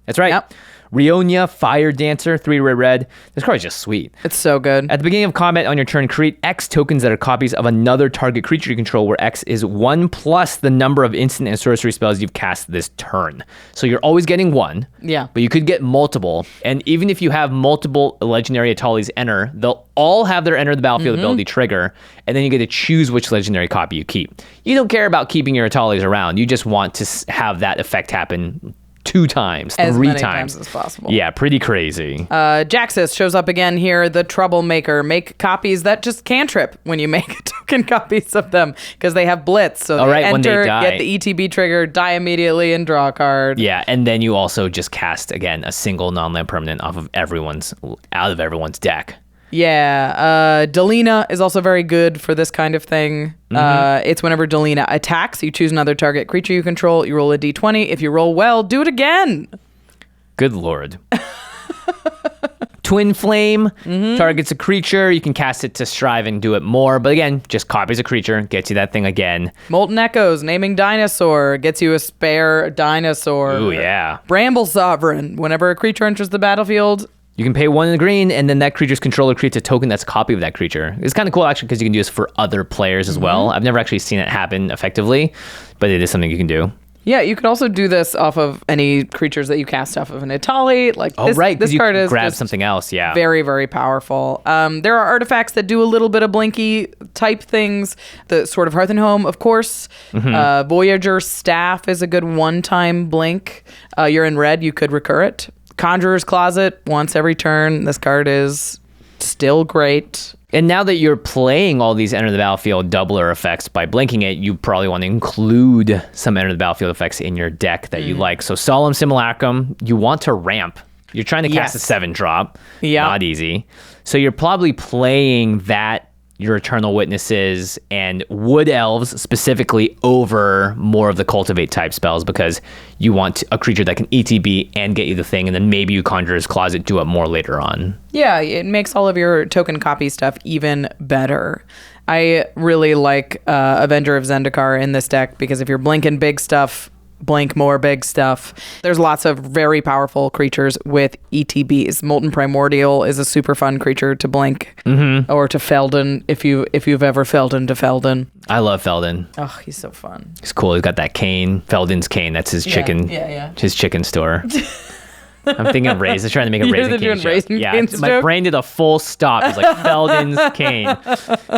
That's right. Yep. Rionia, Fire Dancer, 3 red. This card is just sweet. It's so good. At the beginning of combat on your turn, create X tokens that are copies of another target creature you control, where X is 1 plus the number of instant and sorcery spells you've cast this turn. So you're always getting 1. Yeah. But you could get multiple. And even if you have multiple legendary Etalis enter, they'll all have their enter the battlefield ability trigger, and then you get to choose which legendary copy you keep. You don't care about keeping your Etalis around. You just want to have that effect happen 2 times, 3 as many times as possible. Yeah, pretty crazy. Jaxus shows up again here, the Troublemaker. Make copies that just cantrip when you make token copies of them because they have Blitz. So they when they enter, die. get the ETB trigger, die immediately, and draw a card. Yeah, and then you also just cast, again, a single non-land permanent out of everyone's deck. Yeah, Delina is also very good for this kind of thing. It's whenever Delina attacks, you choose another target creature you control, you roll a d20. If you roll well, do it again. Good lord. Twin Flame targets a creature. You can cast it to strive and do it more. But again, just copies a creature, gets you that thing again. Molten Echoes, naming dinosaur, gets you a spare dinosaur. Ooh, yeah. Bramble Sovereign, whenever a creature enters the battlefield, you can pay 1 in the green, and then that creature's controller creates a token that's a copy of that creature. It's kind of cool, actually, because you can do this for other players as well. I've never actually seen it happen effectively, but it is something you can do. Yeah, you could also do this off of any creatures that you cast off of an Etali. Like this card is grab something else. Yeah, very, very powerful. There are artifacts that do a little bit of blinky type things. The Sword of Hearth and Home, of course. Voyager Staff is a good one-time blink. You're in red, you could recur it. Conjurer's Closet, once every turn. This card is still great. And now that you're playing all these enter the battlefield doubler effects by blinking it, you probably want to include some enter the battlefield effects in your deck that you like. So Solemn Simulacrum, you want to ramp. You're trying to cast a 7-drop. Yeah. Not easy. So you're probably playing that, your Eternal Witnesses and Wood Elves specifically over more of the Cultivate type spells because you want a creature that can ETB and get you the thing, and then maybe you Conjurer's Closet, do it more later on. Yeah, it makes all of your token copy stuff even better. I really like Avenger of Zendikar in this deck because if you're blinking big stuff, blink more big stuff. There's lots of very powerful creatures with ETBs. Molten Primordial is a super fun creature to blink, or to Feldon if you've ever Feldon to Feldon. I love Feldon. Oh, he's so fun. He's cool. He's got that cane, Feldon's cane. That's his chicken. Yeah. His chicken store. I'm thinking of Raisins. Trying to make a Raisin Cane joke. My brain did a full stop. It's like Feldon's cane.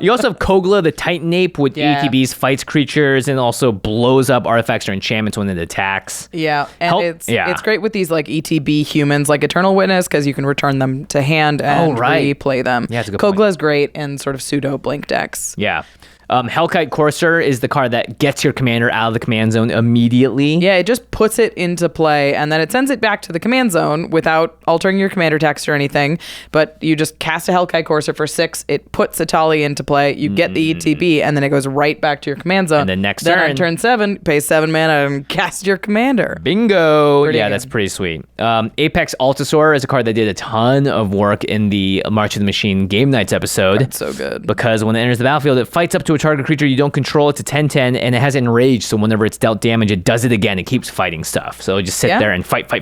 You also have Kogla, the Titan Ape, with ETBs, fights creatures, and also blows up artifacts or enchantments when it attacks. Yeah, and it's great with these like ETB humans, like Eternal Witness, because you can return them to hand and replay them. Yeah, that's a good point. Kogla is great in sort of pseudo blink decks. Yeah. Hellkite Courser is the card that gets your commander out of the command zone immediately. Yeah, it just puts it into play, and then it sends it back to the command zone without altering your commander text or anything. But you just cast a Hellkite Courser for 6, it puts Etali into play, you get the ETB, and then it goes right back to your command zone. And then next turn, turn, on turn 7, pay 7 mana and cast your commander. Bingo! Pretty good. That's pretty sweet. Apex Altasaur is a card that did a ton of work in the March of the Machine Game Nights episode. That's so good. Because when it enters the battlefield, it fights up to a target creature you don't control. It's a 10/10, and it has Enraged, so whenever it's dealt damage, it does it again. It keeps fighting stuff. So it'll just sit there and fight,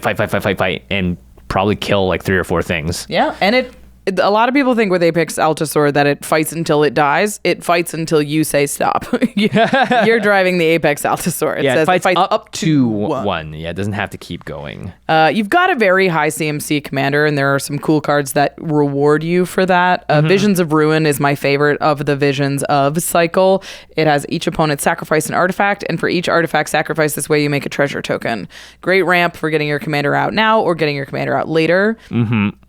and probably kill like 3 or 4 things. Yeah, and a lot of people think with Apex Altasaur that it fights until it dies. It fights until you say stop. You're driving the Apex Altasaur. It fights up to 1. Yeah, it doesn't have to keep going. You've got a very high CMC commander, and there are some cool cards that reward you for that. Visions of Ruin is my favorite of the Visions of cycle. It has each opponent sacrifice an artifact, and for each artifact sacrifice this way, you make a treasure token. Great ramp for getting your commander out now or getting your commander out later.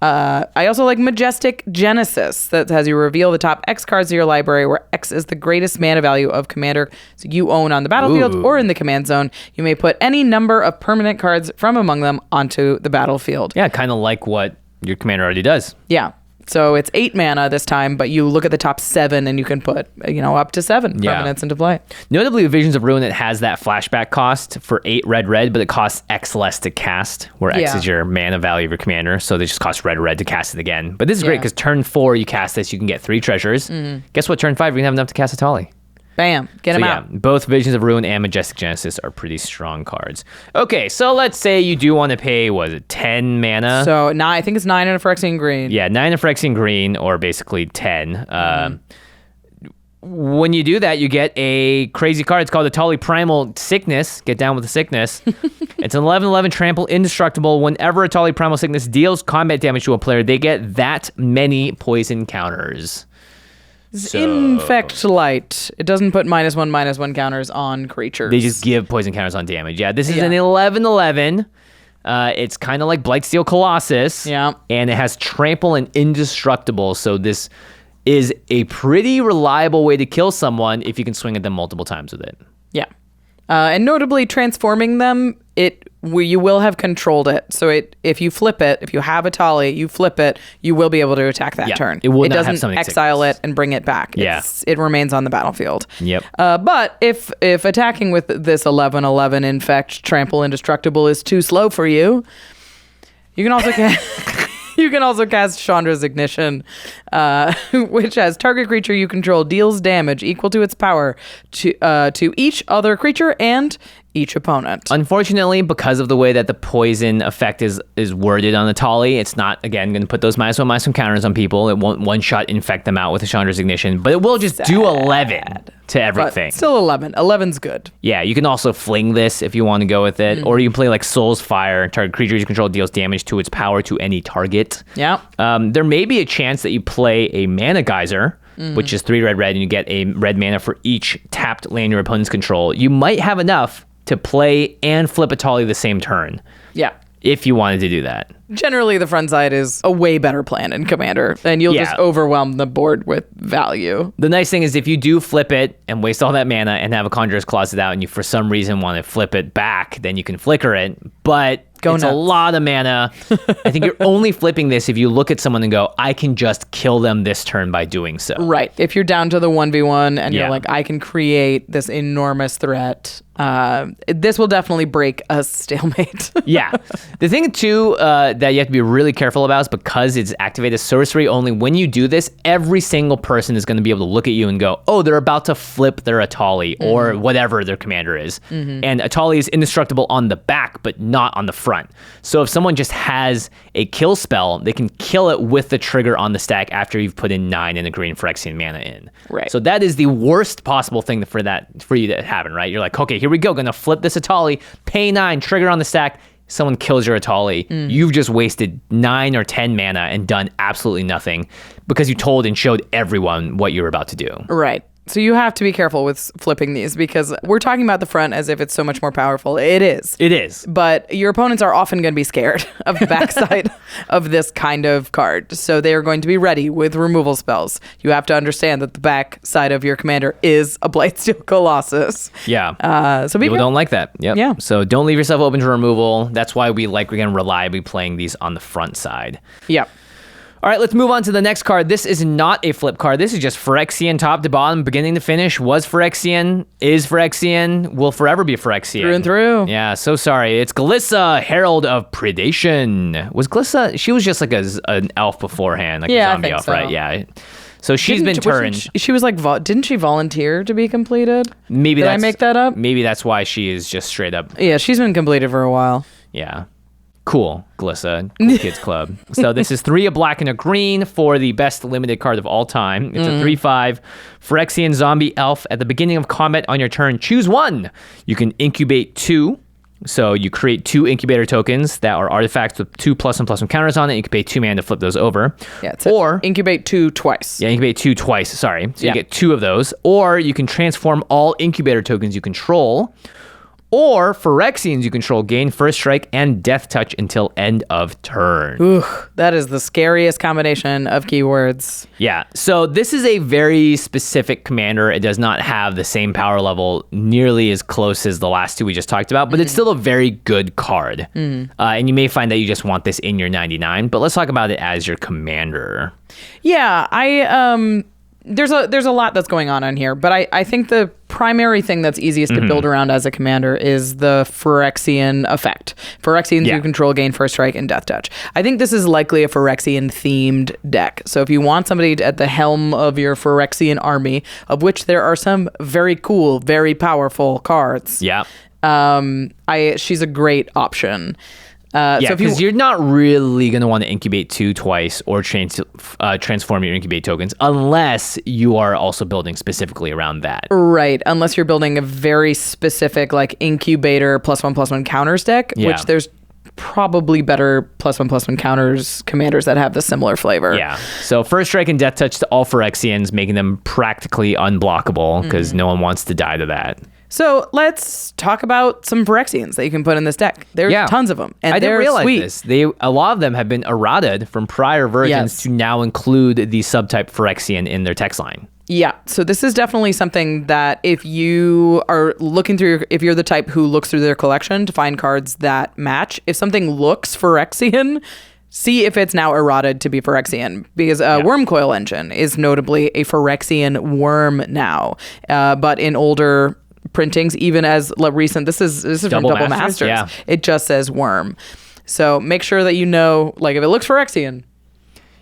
I also like Majestic Genesis that has you reveal the top X cards of your library, where X is the greatest mana value of commander so you own on the battlefield or in the command zone. You may put any number of permanent cards from among them onto the battlefield. Yeah, kind of like what your commander already does. Yeah. So it's 8 mana this time, but you look at the top 7 and you can put, up to 7 permanents into play. Notably, with Visions of Ruin, it has that flashback cost for 8 red, but it costs X less to cast, where X is your mana value of your commander. So they just cost red to cast it again. But this is great because turn 4, you cast this, you can get 3 treasures. Guess what? Turn 5, you're going to have enough to cast Etali. Bam. Get them out. Both Visions of Ruin and Majestic Genesis are pretty strong cards. Okay, so let's say you do want to pay, 10 mana? So I think it's 9 in a Phyrexian green. Yeah, 9 in Phyrexian green, or basically 10. When you do that, you get a crazy card. It's called Etali Primal Sickness. Get down with the sickness. It's an 11/11 trample indestructible. Whenever Etali Primal Sickness deals combat damage to a player, they get that many poison counters. Infect Light. It doesn't put -1/-1 counters on creatures. They just give poison counters on damage. Yeah, this is an 11/11. It's kind of like Blightsteel Colossus. Yeah. And it has trample and indestructible. So this is a pretty reliable way to kill someone if you can swing at them multiple times with it. Yeah. And notably, transforming them, you will have controlled it. So if you flip it, if you have Etali, you flip it, you will be able to attack that turn. It will not doesn't have something exile it and bring it back. Yeah. It remains on the battlefield. Yep. But if attacking with this 11/11 Infect Trample Indestructible is too slow for you, you can also You can also cast Chandra's Ignition, which has target creature you control deals damage equal to its power to each other creature and each opponent. Unfortunately, because of the way that the poison effect is worded on Etali, it's not, again, going to put those -1/-1 counters on people. It won't one-shot infect them out with a Chandra's Ignition, but it will just do 11 to everything. But still 11. 11's good. Yeah, you can also fling this if you want to go with it, or you can play like Soul's Fire. Target creature you control deals damage to its power to any target. Yeah. There may be a chance that you play a Mana Geyser, which is 3 red, and you get a red mana for each tapped land your opponents control. You might have enough to play and flip Etali the same turn. Yeah. if you wanted to do that. Generally, the front side is a way better plan in Commander, and you'll just overwhelm the board with value. The nice thing is if you do flip it and waste all that mana and have a Conjurer's Closet out and you for some reason want to flip it back, then you can flicker it. But it's a lot of mana. I think you're only flipping this if you look at someone and go, I can just kill them this turn by doing so. Right. If you're down to the 1v1 and you're like, I can create this enormous threat, this will definitely break a stalemate. Yeah. The thing, too, that you have to be really careful about is because it's activated sorcery only, when you do this, every single person is going to be able to look at you and go, oh, they're about to flip their Etali or whatever their commander is. And Etali is indestructible on the back, but not on the front. So if someone just has a kill spell, they can kill it with the trigger on the stack after you've put in 9 and a green Phyrexian mana in. Right. So that is the worst possible thing for you to happen, right? You're like, okay, here we go, gonna flip this Etali, pay 9, trigger on the stack, someone kills your Etali. You've just wasted 9 or 10 mana and done absolutely nothing because you told and showed everyone what you were about to do. Right. So you have to be careful with flipping these because we're talking about the front as if it's so much more powerful. It is. It is. But your opponents are often going to be scared of the backside of this kind of card. So they are going to be ready with removal spells. You have to understand that the back side of your commander is a Blightsteel Colossus. Yeah. So people don't like that. Yep. Yeah. So don't leave yourself open to removal. That's why we're going to reliably playing these on the front side. Yeah. All right, let's move on to the next card. This is not a flip card. This is just Phyrexian top to bottom, beginning to finish. Was Phyrexian, is Phyrexian, will forever be Phyrexian. Through and through. Yeah, so sorry. It's Glissa, Herald of Predation. Was Glissa, she was just like an elf beforehand, like a zombie elf, right? Yeah. So she's been turned. She was like, didn't she volunteer to be completed? Maybe Did I make that up? Maybe that's why she is just straight up. Yeah, she's been completed for a while. Yeah. Cool, Glissa, cool kids club. So this is 3 a black and a green for the best limited card of all time. It's a 3/5 Phyrexian zombie elf. At the beginning of combat on your turn, choose 1. You can incubate 2. So you create 2 incubator tokens that are artifacts with 2+1/+1 counters on it. You can pay 2 mana to flip those over. Yeah, or incubate 2 twice. Yeah, incubate 2 twice. Sorry. So you get 2 of those. Or you can transform all incubator tokens you control. Or Phyrexians you control gain first strike and death touch until end of turn. Ooh, that is the scariest combination of keywords. Yeah, so this is a very specific commander. It does not have the same power level nearly as close as the last 2 we just talked about, but it's still a very good card. And you may find that you just want this in your 99, but let's talk about it as your commander. Yeah, there's a lot that's going on here, but I think the primary thing that's easiest to build around as a commander is the Phyrexian effect. Phyrexians you control gain first strike and death touch. I think this is likely a Phyrexian themed deck. So if you want somebody at the helm of your Phyrexian army, of which there are some very cool, very powerful cards. Yeah. She's a great option. Yeah, because you're not really going to want to incubate 2 twice or transform your incubate tokens unless you are also building specifically around that. Right, unless you're building a very specific like incubator +1/+1 counters deck, which there's probably better +1/+1 counters commanders that have the similar flavor. Yeah, so first strike and death touch to all Phyrexians, making them practically unblockable because no one wants to die to that. So let's talk about some Phyrexians that you can put in this deck. There's tons of them, and I didn't realize sweet. this. A lot of them have been errated from prior versions to now include the subtype Phyrexian in their text line. Yeah, so this is definitely something that if you are looking through, if you're the type who looks through their collection to find cards that match, if something looks Phyrexian, see if it's now errated to be Phyrexian, because Wormcoil Engine is notably a Phyrexian worm now, but in older printings, even as recent, this is from Double Masters. Yeah. It just says worm. So make sure that you know, like if it looks Phyrexian.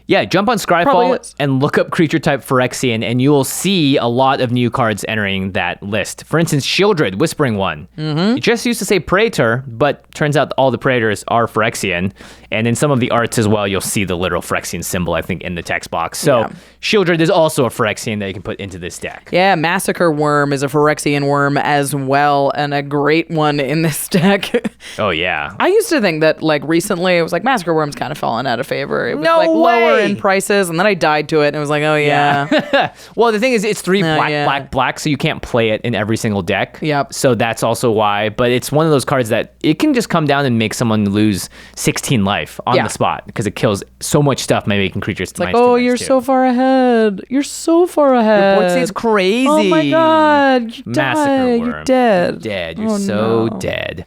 Yeah, jump on Scryfall and look up creature type Phyrexian, and you will see a lot of new cards entering that list. For instance, Shieldred, Whispering One. It just used to say Praetor, but turns out all the Praetors are Phyrexian. And in some of the arts as well, you'll see the literal Phyrexian symbol, I think, in the text box. So Shieldred is also a Phyrexian that you can put into this deck. Yeah, Massacre Worm is a Phyrexian worm as well, and a great one in this deck. Oh, yeah. I used to think that, like, recently, it was like Massacre Worm's kind of fallen out of favor. It was No like way. lower lower in prices, and then I died to it, and it was like, oh yeah. Well, the thing is, it's 3 black, yeah. black, black, so you can't play it in every single deck. Yep. So that's also why. But it's one of those cards that it can just come down and make someone lose 16 life on the spot because it kills so much stuff by making creatures. It's like, oh, you're so far ahead. You're so far ahead. Your board state's crazy. Oh my god, you Massacre died. worm. You're dead. Dead. You're dead.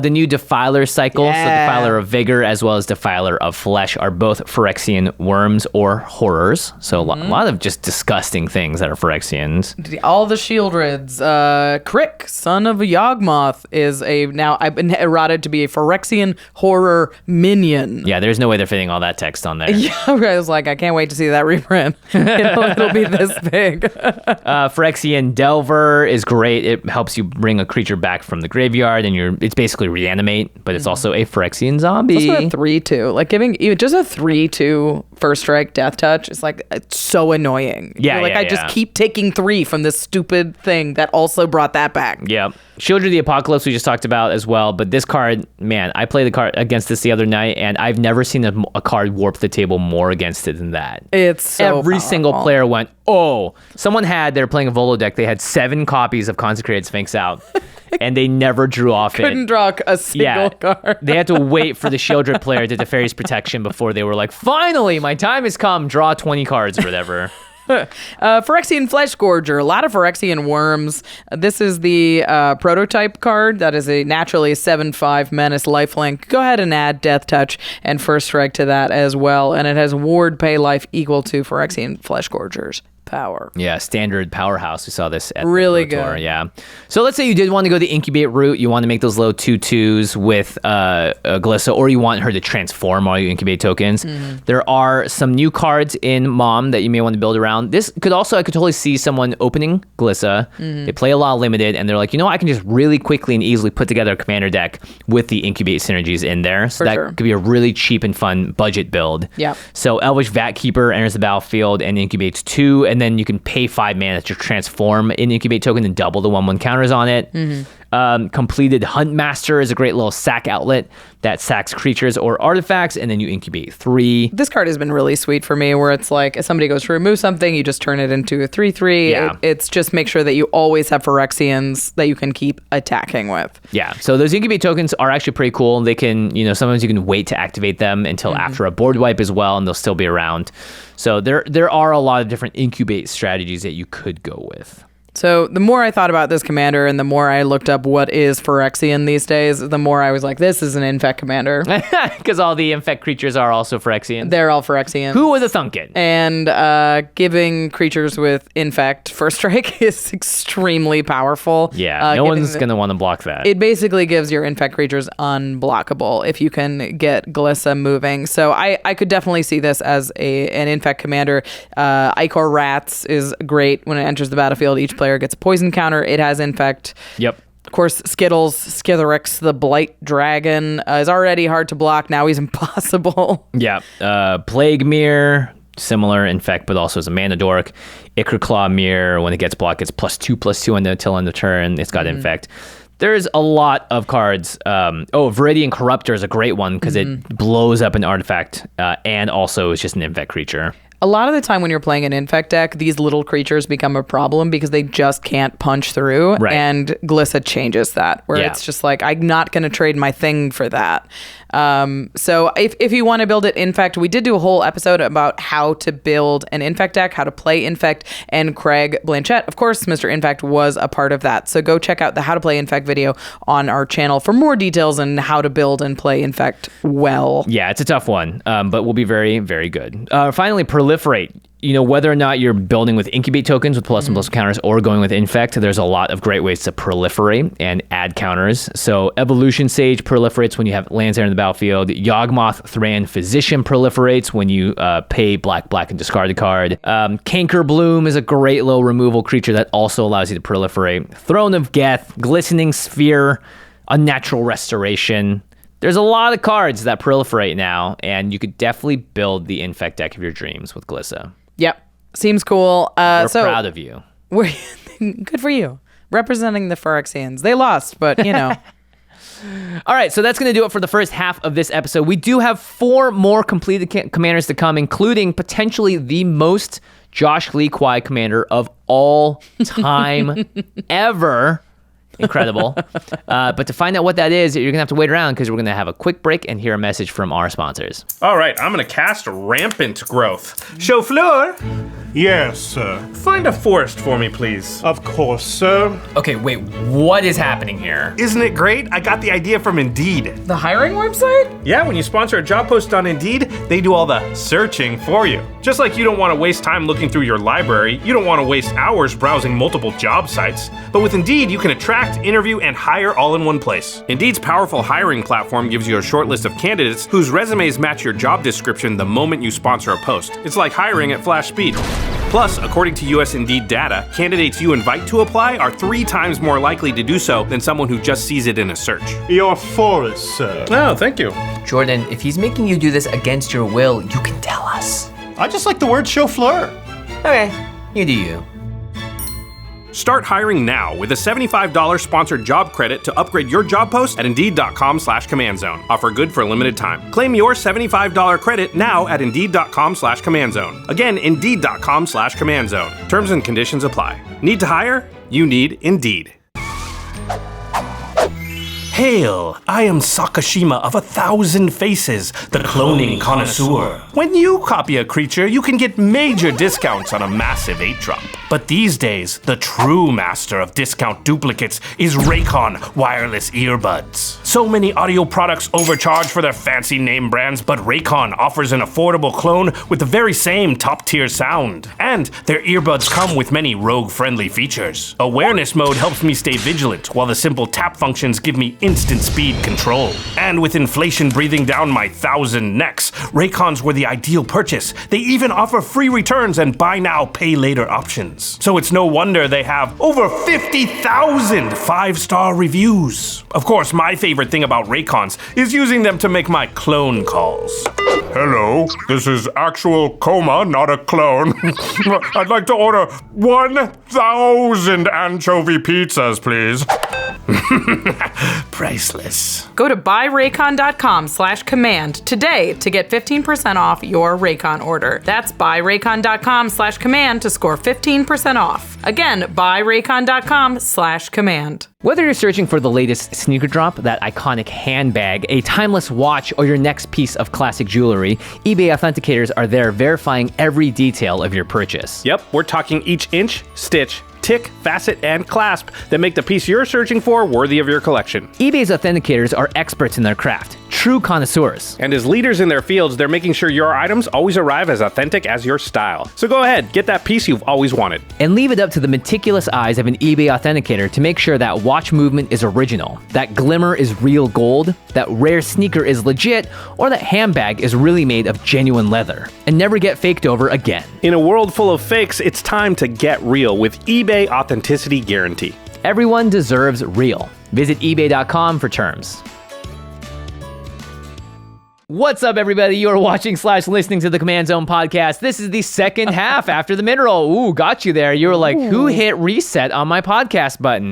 The new Defiler cycle, so Defiler of Vigor as well as Defiler of Flesh are both Phyrexian worms or horrors. So a lot of just disgusting things that are Phyrexians. All the Shieldreds. Crick, son of a Yawgmoth, is now I've been errated to be a Phyrexian horror minion. Yeah, there's no way they're fitting all that text on there. Yeah, I was like, I can't wait to see that reprint. It'll be this big. Phyrexian Delver is great. It helps you bring a creature back from the graveyard, and it's basically reanimate, but it's also a Phyrexian zombie. It's also a 3/2. Like giving even just a 3/2 first strike death touch is like it's so annoying. Yeah, I just keep taking 3 from this stupid thing that also brought that back. Yeah. Shield of the Apocalypse we just talked about as well, but this card, man, I played the card against this the other night, and I've never seen a card warp the table more against it than that. It's so Every powerful. single player went, oh. They were playing a Volo deck. They had 7 copies of Consecrated Sphinx out, and they never drew off Couldn't draw a single card. They had to wait for the Shieldred player to Teferi's Protection before they were like, finally, my time has come. Draw 20 cards or whatever. Phyrexian Flesh Gorger, a lot of Phyrexian worms. This is the prototype card that is a naturally 7/5 menace lifelink. Go ahead and add Death Touch and First Strike to that as well, and it has ward pay life equal to Phyrexian Flesh Gorger's power. Yeah, standard powerhouse. We saw this at really the Pro Tour. good. Yeah. So let's say you did want to go the incubate route. You want to make those low 2/2s with Glissa, or you want her to transform all your incubate tokens. There are some new cards in Mom that you may want to build around. This could also, I could totally see someone opening Glissa. They play a lot of limited, and they're like, you know what? I can just really quickly and easily put together a commander deck with the incubate synergies in there. So could be a really cheap and fun budget build. Yeah. So Elvish Vat Keeper enters the battlefield and incubates 2, and then you can pay 5 mana to transform an incubate token and double the 1/1 counters on it. Completed Huntmaster is a great little sack outlet that sacks creatures or artifacts, and then you incubate 3. This card has been really sweet for me, where it's like if somebody goes to remove something, you just turn it into a 3/3. Yeah. It's just make sure that you always have Phyrexians that you can keep attacking with. Yeah, so those incubate tokens are actually pretty cool. They can, sometimes you can wait to activate them until after a board wipe as well, and they'll still be around. So there are a lot of different incubate strategies that you could go with. So the more I thought about this commander and the more I looked up what is Phyrexian these days, the more I was like, this is an Infect commander. Because all the Infect creatures are also Phyrexian. They're all Phyrexian. Who would have thunk it? And giving creatures with Infect First Strike is extremely powerful. Yeah, no one's going to want to block that. It basically gives your Infect creatures unblockable if you can get Glissa moving. So I could definitely see this as an Infect commander. Ichor Rats is great when it enters the battlefield. Each player gets a poison counter. It has Infect. Yep. Of course, Skittles, Skitherix, the Blight Dragon, is already hard to block. Now he's impossible. Yeah. Plague Mirror, similar Infect, but also as a mana dork. Ichor Claw Mirror, when it gets blocked, it's +2/+2 until end of turn. It's got Infect. There's a lot of cards. Viridian Corruptor is a great one because it blows up an artifact and also is just an Infect creature. A lot of the time when you're playing an Infect deck, these little creatures become a problem because they just can't punch through. Right. And Glissa changes that, where it's just like, I'm not going to trade my thing for that. So if you want to build it Infect, we did do a whole episode about how to build an Infect deck, how to play Infect, and Craig Blanchett, of course, Mr. Infect, was a part of that. So go check out the How to Play Infect video on our channel for more details on how to build and play Infect well. Yeah, it's a tough one, but will be very, very good. Finally, Proliferate. Whether or not you're building with incubate tokens with plus and plus counters or going with Infect, there's a lot of great ways to proliferate and add counters. So Evolution Sage proliferates when you have lands there in the battlefield. Yawgmoth Thran Physician proliferates when you pay black and discard a card. Canker Bloom is a great low removal creature that also allows you to proliferate. Throne of Geth, Glistening Sphere, Unnatural Restoration. There's a lot of cards that proliferate now, and you could definitely build the Infect deck of your dreams with Glissa. Yep. Seems cool. We're proud of you. Good for you. Representing the Phyrexians. They lost, but All right, so that's going to do it for the first half of this episode. We do have 4 more completed commanders to come, including potentially the most Josh Lee Kwai commander of all time ever. Incredible. But to find out what that is, you're going to have to wait around because we're going to have a quick break and hear a message from our sponsors. All right, I'm going to cast Rampant Growth. Chauffeur, Yes, sir. find a forest for me, please. Of course, sir. Okay, wait, what is happening here? Isn't it great? I got the idea from Indeed. The hiring website? Yeah, when you sponsor a job post on Indeed, they do all the searching for you. Just like you don't want to waste time looking through your library, you don't want to waste hours browsing multiple job sites. But with Indeed, you can attract, interview, and hire all in one place. Indeed's powerful hiring platform gives you a short list of candidates whose resumes match your job description the moment you sponsor a post. It's like hiring at flash speed. Plus, according to US Indeed data, candidates you invite to apply are 3 times more likely to do so than someone who just sees it in a search. Your forest, sir. Oh, thank you. Jordan, if he's making you do this against your will, you can tell us. I just like the word chauffeur. Okay, you do you. Start hiring now with a $75 sponsored job credit to upgrade your job post at Indeed.com/CommandZone. Offer good for a limited time. Claim your $75 credit now at Indeed.com/CommandZone. Again, Indeed.com/CommandZone. Terms and conditions apply. Need to hire? You need Indeed. Hail! I am Sakashima of 1,000 Faces, the cloning connoisseur. When you copy a creature, you can get major discounts on a massive 8-drop. But these days, the true master of discount duplicates is RAYCON wireless earbuds. So many audio products overcharge for their fancy name brands, but RAYCON offers an affordable clone with the very same top-tier sound. And their earbuds come with many rogue-friendly features. Awareness mode helps me stay vigilant, while the simple tap functions give me instant speed control. And with inflation breathing down my 1,000 necks, RAYCONs were the ideal purchase. They even offer free returns and buy now, pay later options. So it's no wonder they have over 50,000 5-star reviews. Of course, my favorite thing about RAYCONs is using them to make my clone calls. Hello, this is actual coma, not a clone. I'd like to order 1,000 anchovy pizzas, please. Priceless. Go to buyraycon.com/command today to get 15% off your Raycon order. That's buyraycon.com/command to score 15% off. Again, buyraycon.com/command. Whether you're searching for the latest sneaker drop, that iconic handbag, a timeless watch, or your next piece of classic jewelry, eBay authenticators are there verifying every detail of your purchase. Yep, we're talking each inch, stitch, tick, facet, and clasp that make the piece you're searching for worthy of your collection. eBay's authenticators are experts in their craft, true connoisseurs. And as leaders in their fields, they're making sure your items always arrive as authentic as your style. So go ahead, get that piece you've always wanted. And leave it up to the meticulous eyes of an eBay authenticator to make sure that watch movement is original, that glimmer is real gold, that rare sneaker is legit, or that handbag is really made of genuine leather, and never get faked over again. In a world full of fakes, it's time to get real with eBay Authenticity Guarantee. Everyone deserves real. Visit ebay.com for terms. What's up, everybody? You are watching / listening to the Command Zone podcast. This is the second half after the mid-roll. Ooh, got you there. You were like, who hit reset on my podcast button?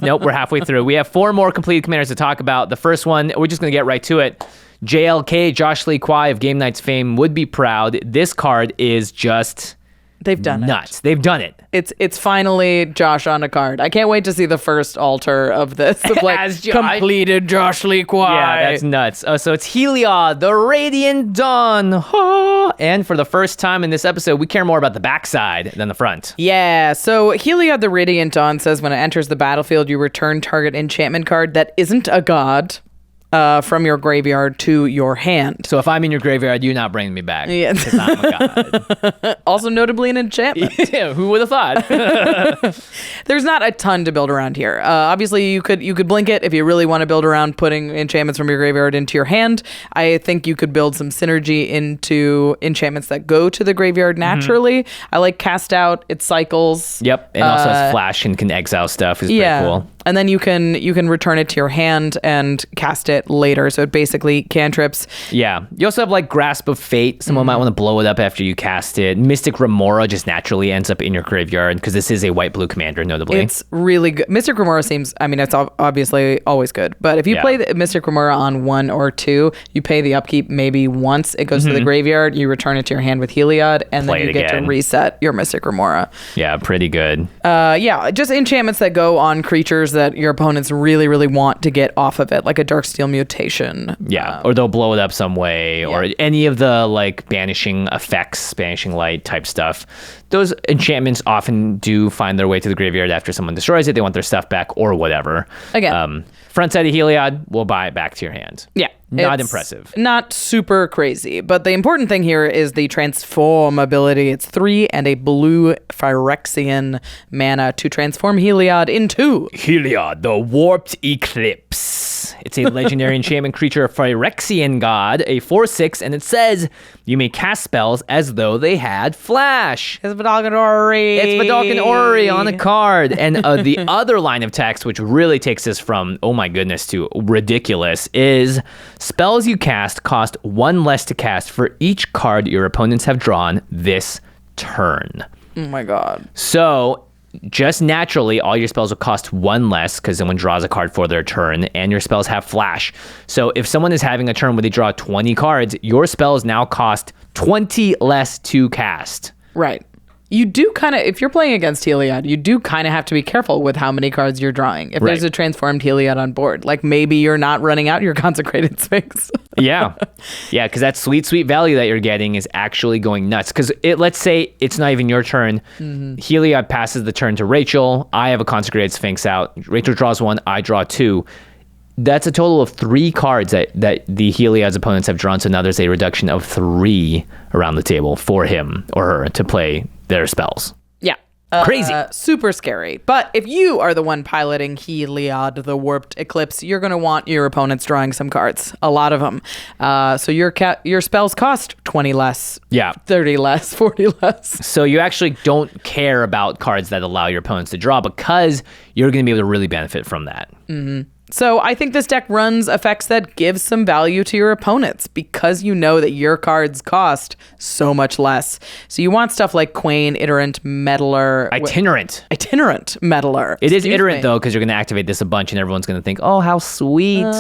Nope, we're halfway through. We have 4 more completed commanders to talk about. The first one, we're just going to get right to it. JLK, Josh Lee Kwai of Game Nights fame, would be proud. This card is just... They've done nuts. They've done it. It's finally Josh on a card. I can't wait to see the first altar of this. Of like completed Josh Lee Kwai. Yeah, that's nuts. So it's Heliod, the Radiant Dawn. And for the first time in this episode, we care more about the backside than the front. Yeah, so Heliod, the Radiant Dawn says when it enters the battlefield, you return target enchantment card that isn't a god from your graveyard to your hand. So if I'm in your graveyard, you're not bringing me back. Yeah. Because I'm a god. Also notably an enchantment. Yeah, who would have thought? There's not a ton to build around here. Obviously, you could blink it if you really want to build around putting enchantments from your graveyard into your hand. I think you could build some synergy into enchantments that go to the graveyard naturally. I like Cast Out. It cycles. Yep, and also has flash and can exile stuff. Is pretty cool. And then you can return it to your hand and cast it later. So it basically cantrips. Yeah. You also have like Grasp of Fate. Someone might want to blow it up after you cast it. Mystic Remora just naturally ends up in your graveyard because this is a white-blue commander, notably. It's really good. Mystic Remora seems, I mean, it's obviously always good. But if you play the Mystic Remora on 1 or 2, you pay the upkeep maybe once. It goes to the graveyard. You return it to your hand with Heliod, and then you get to reset your Mystic Remora. Yeah, pretty good. Just enchantments that go on creatures that your opponents really, really want to get off of it, like a Darksteel Mutation. Yeah, or they'll blow it up some way, or any of the like banishing effects, banishing light type stuff. Those enchantments often do find their way to the graveyard after someone destroys it. They want their stuff back or whatever. Again. Front side of Heliod, we'll buy it back to your hand. Yeah. Not impressive. Not super crazy. But the important thing here is the transform ability. It's 3 and a blue Phyrexian mana to transform Heliod into Heliod, the Warped Eclipse. It's a legendary enchantment creature, a Phyrexian god, a 4/6, and it says you may cast spells as though they had flash. It's Vidalcan Orrery. It's Vidalcan Orrery on a card. And the other line of text, which really takes us from, oh my goodness, to ridiculous, is spells you cast cost 1 less to cast for each card your opponents have drawn this turn. Oh my god. So just naturally, all your spells will cost 1 less because someone draws a card for their turn, and your spells have flash. So if someone is having a turn where they draw 20 cards, your spells now cost 20 less to cast. Right. You do kind of, if you're playing against Heliod, you do kind of have to be careful with how many cards you're drawing. If there's a transformed Heliod on board, like maybe you're not running out your Consecrated Sphinx. Yeah, because that sweet, sweet value that you're getting is actually going nuts. Because let's say it's not even your turn. Heliod passes the turn to Rachel. I have a Consecrated Sphinx out. Rachel draws 1. I draw 2. That's a total of 3 cards that the Heliod's opponents have drawn. So now there's a reduction of 3 around the table for him or her to play their spells. Yeah. Crazy. Super scary. But if you are the one piloting Heliod, the Warped Eclipse, you're going to want your opponents drawing some cards. A lot of them. So your spells cost 20 less. Yeah. 30 less, 40 less. So you actually don't care about cards that allow your opponents to draw because you're going to be able to really benefit from that. Mm-hmm. So I think this deck runs effects that give some value to your opponents because you know that your cards cost so much less. So you want stuff like Quain, Iterant, Meddler. Itinerant Meddler. It is Iterant, though, because you're going to activate this a bunch and everyone's going to think, oh, how sweet.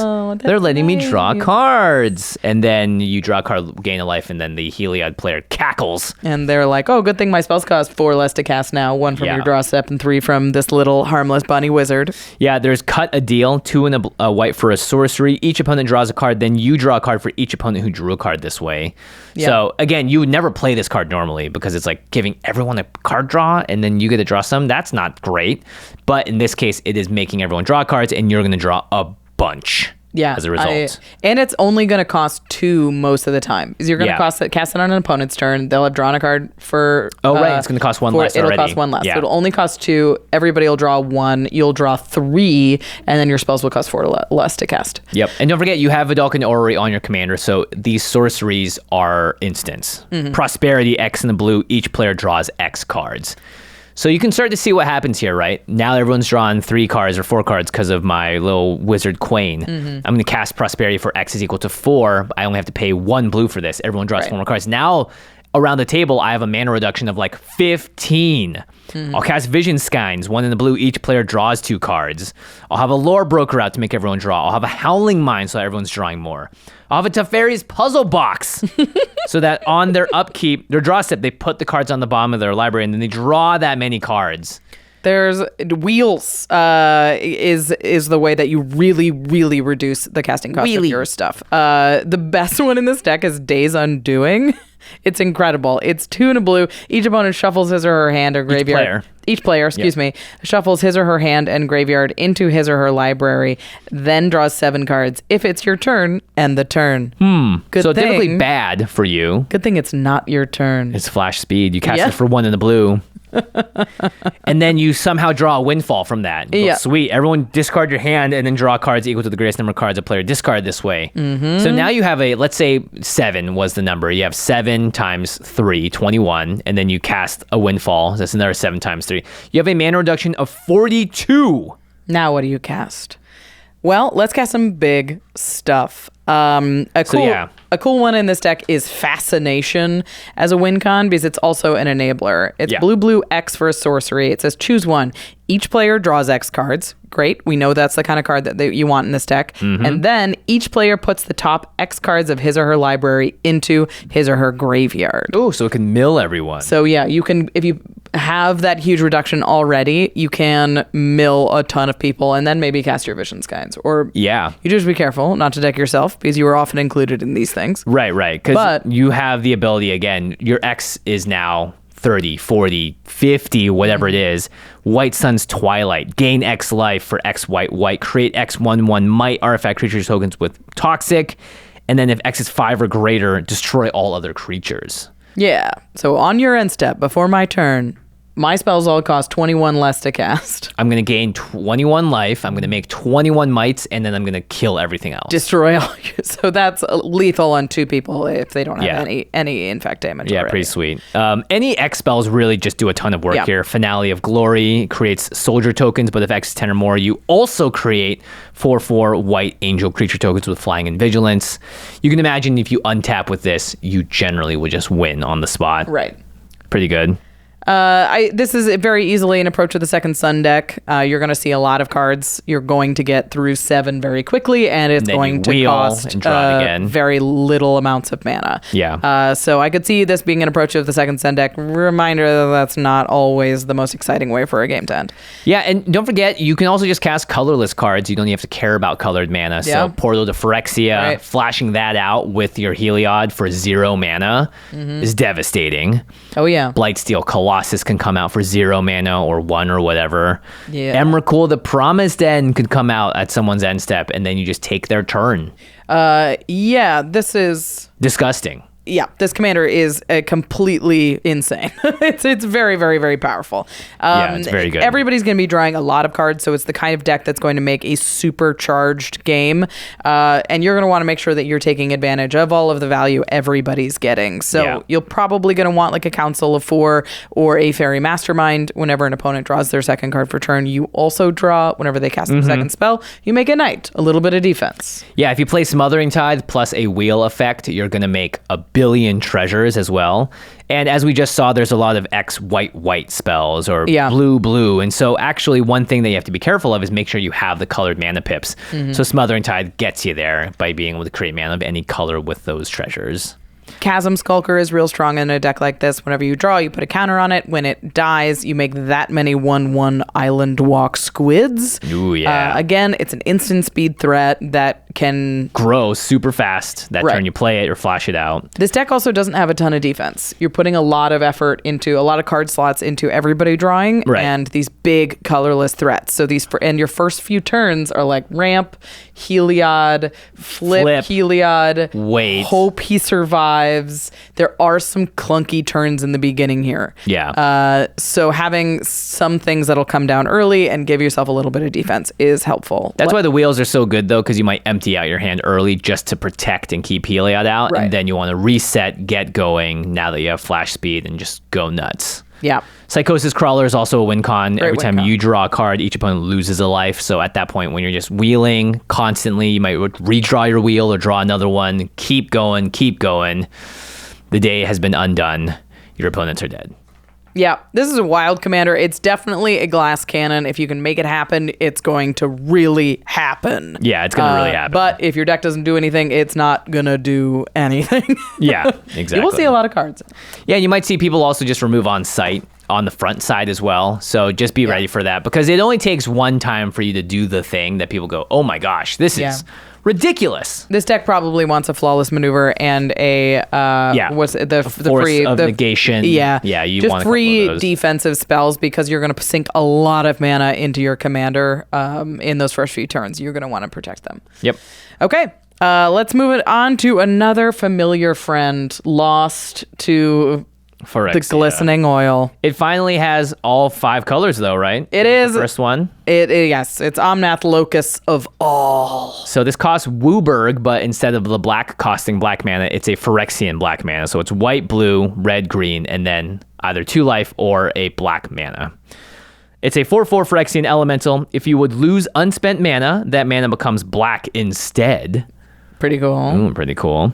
They're letting me draw cards. And then you draw a card, gain a life, and then the Heliod player cackles. And they're like, oh, good thing my spells cost 4 less to cast now. 1 from your draw step and 3 from this little harmless bunny wizard. Yeah, there's Cut a Deal, 2 and a white for a sorcery. Each opponent draws a card, then you draw a card for each opponent who drew a card this way. Yeah. So again, you would never play this card normally because it's like giving everyone a card draw and then you get to draw some. That's not great. But in this case, it is making everyone draw cards and you're going to draw a bunch. Yeah, as a result. And it's only going to cost 2 most of the time. You're going to cast it on an opponent's turn. They'll have drawn a card for... Oh, right. It's going to cost 1 less already. It'll cost 1 less. Yeah. So it'll only cost 2. Everybody will draw 1. You'll draw 3. And then your spells will cost 4 less to cast. Yep. And don't forget, you have Vidalcan Orrery on your commander. So these sorceries are instants. Mm-hmm. Prosperity, X in the blue. Each player draws X cards. So you can start to see what happens here, right? Now everyone's drawn 3 cards or 4 cards because of my little wizard Quain. Mm-hmm. I'm going to cast Prosperity for X is equal to 4. I only have to pay 1 blue for this. Everyone draws 4 more cards. Now, around the table, I have a mana reduction of like 15. Mm-hmm. I'll cast Vision Skynes, 1 in the blue. Each player draws 2 cards. I'll have a Lore Broker out to make everyone draw. I'll have a Howling Mine so that everyone's drawing more. I'll have a Teferi's Puzzle Box so that on their upkeep, their draw step, they put the cards on the bottom of their library and then they draw that many cards. There's Wheels is the way that you really, really reduce the casting cost of your stuff. The best one in this deck is Days Undoing. It's incredible. It's 2 and a blue. Each opponent shuffles his or her hand or graveyard. Each player, shuffles his or her hand and graveyard into his or her library, then draws 7 cards if it's your turn and the turn. Good so thing, typically bad for you. Good thing it's not your turn. It's flash speed. You cast it for 1 in the blue. And then you somehow draw a windfall from that. Sweet. Everyone discard your hand and then draw cards equal to the greatest number of cards a player discard this way. Mm-hmm. So now you have let's say 7 was the number. You have 7 times 3, 21, and then you cast a windfall. That's another 7 times 3. You have a mana reduction of 42. Now what do you cast? Well, let's cast some big stuff. A cool one in this deck is Fascination as a win con because it's also an enabler. It's blue X for a sorcery. It says choose one. Each player draws X cards. Great. We know that's the kind of card that you want in this deck. And then each player puts the top X cards of his or her library into his or her graveyard. Oh, so it can mill everyone. So yeah, you can, if you have that huge reduction already, you can mill a ton of people and then maybe cast your Vision Skies. Or you just be careful not to deck yourself because you are often included in these things. Right. Because you have the ability, again, your X is now 30, 40, 50, whatever it is. White Sun's Twilight. Gain X life for X white. Create X/1/1 might artifact creature tokens with Toxic. And then if X is 5 or greater, destroy all other creatures. Yeah. So on your end step, before my turn, my spells all cost 21 less to cast. I'm going to gain 21 life. I'm going to make 21 mites, and then I'm going to kill everything else. Destroy all. So that's lethal on 2 people if they don't have any infect damage. Yeah, already. pretty sweet. Any X spells really just do a ton of work here. Finale of Glory creates soldier tokens, but if X is 10 or more, you also create 4/4 white angel creature tokens with flying and vigilance. You can imagine if you untap with this, you generally would just win on the spot. Right. Pretty good. This is very easily an approach to the Second Sun deck. You're going to see a lot of cards. You're going to get through 7 very quickly, and it's going to cost and draw it again. Very little amounts of mana. Yeah. So I could see this being an approach of the Second Sun deck. Reminder that that's not always the most exciting way for a game to end. Yeah, and don't forget, you can also just cast colorless cards. You don't even have to care about colored mana. So Portal to Phyrexia, flashing that out with your Heliod for 0 mana is devastating. Oh, yeah. Blightsteel Colossus can come out for 0 mana or 1 or whatever. Yeah. Emrakul, the Promised End, could come out at someone's end step, and then you just take their turn. This is disgusting. Yeah, this commander is completely insane. It's very, very, very powerful. It's very good. Everybody's going to be drawing a lot of cards, so it's the kind of deck that's going to make a supercharged game. And you're going to want to make sure that you're taking advantage of all of the value everybody's getting. So you're probably going to want like a Council of 4 or a Fairy Mastermind. Whenever an opponent draws their second card for turn, you also draw. Whenever they cast their second spell, you make a Knight, a little bit of defense. Yeah, if you play Smothering Tithe plus a wheel effect, you're going to make a billion treasures as well. And as we just saw, there's a lot of X white spells or blue. And so actually one thing that you have to be careful of is make sure you have the colored mana pips. So Smothering Tithe gets you there by being able to create mana of any color with those treasures. Chasm Skulker is real strong in a deck like this. Whenever you draw, you put a counter on it. When it dies, you make that many 1/1 Island Walk Squids. Ooh, yeah. Again, it's an instant speed threat that can grow super fast that turn you play it or flash it out. This deck also doesn't have a ton of defense. You're putting a lot of effort into a lot of card slots into everybody drawing and these big colorless threats. So and your first few turns are like ramp, Heliod, flip Heliod, wait, hope he survives. There are some clunky turns in the beginning here. Yeah. So having some things that'll come down early and give yourself a little bit of defense is helpful. That's why the wheels are so good though, because you might empty out your hand early just to protect and keep Heliod out, and then you want to reset, get going now that you have flash speed and just go nuts. Yeah. Psychosis Crawler is also a win con. Great Every time you draw a card, each opponent loses a life. So at that point, when you're just wheeling constantly, you might redraw your wheel or draw another one. Keep going. The day has been undone. Your opponents are dead. Yeah, this is a wild commander. It's definitely a glass cannon. If you can make it happen, it's going to really happen. Yeah, it's going to really happen. But if your deck doesn't do anything, it's not going to do anything. Yeah, exactly. You will see a lot of cards. Yeah, you might see people also just remove on site on the front side as well. So just be ready for that, because it only takes one time for you to do the thing that people go, oh my gosh, this is ridiculous. This deck probably wants a flawless maneuver and a what's it, the force free of negation. Yeah, you just want free defensive spells, because you're going to sink a lot of mana into your commander in those first few turns. You're going to want to protect them. Yep. Okay. Let's move it on to another familiar friend lost to Phyrexia. The glistening oil. It finally has all 5 colors though, right? It is. The first one. Yes, it's Omnath, Locus of All. So this costs Wooburg, but instead of the black costing black mana, it's a Phyrexian black mana. So it's white, blue, red, green, and then either 2 life or a black mana. It's a 4/4 Phyrexian elemental. If you would lose unspent mana, that mana becomes black instead. Pretty cool. Ooh, pretty cool.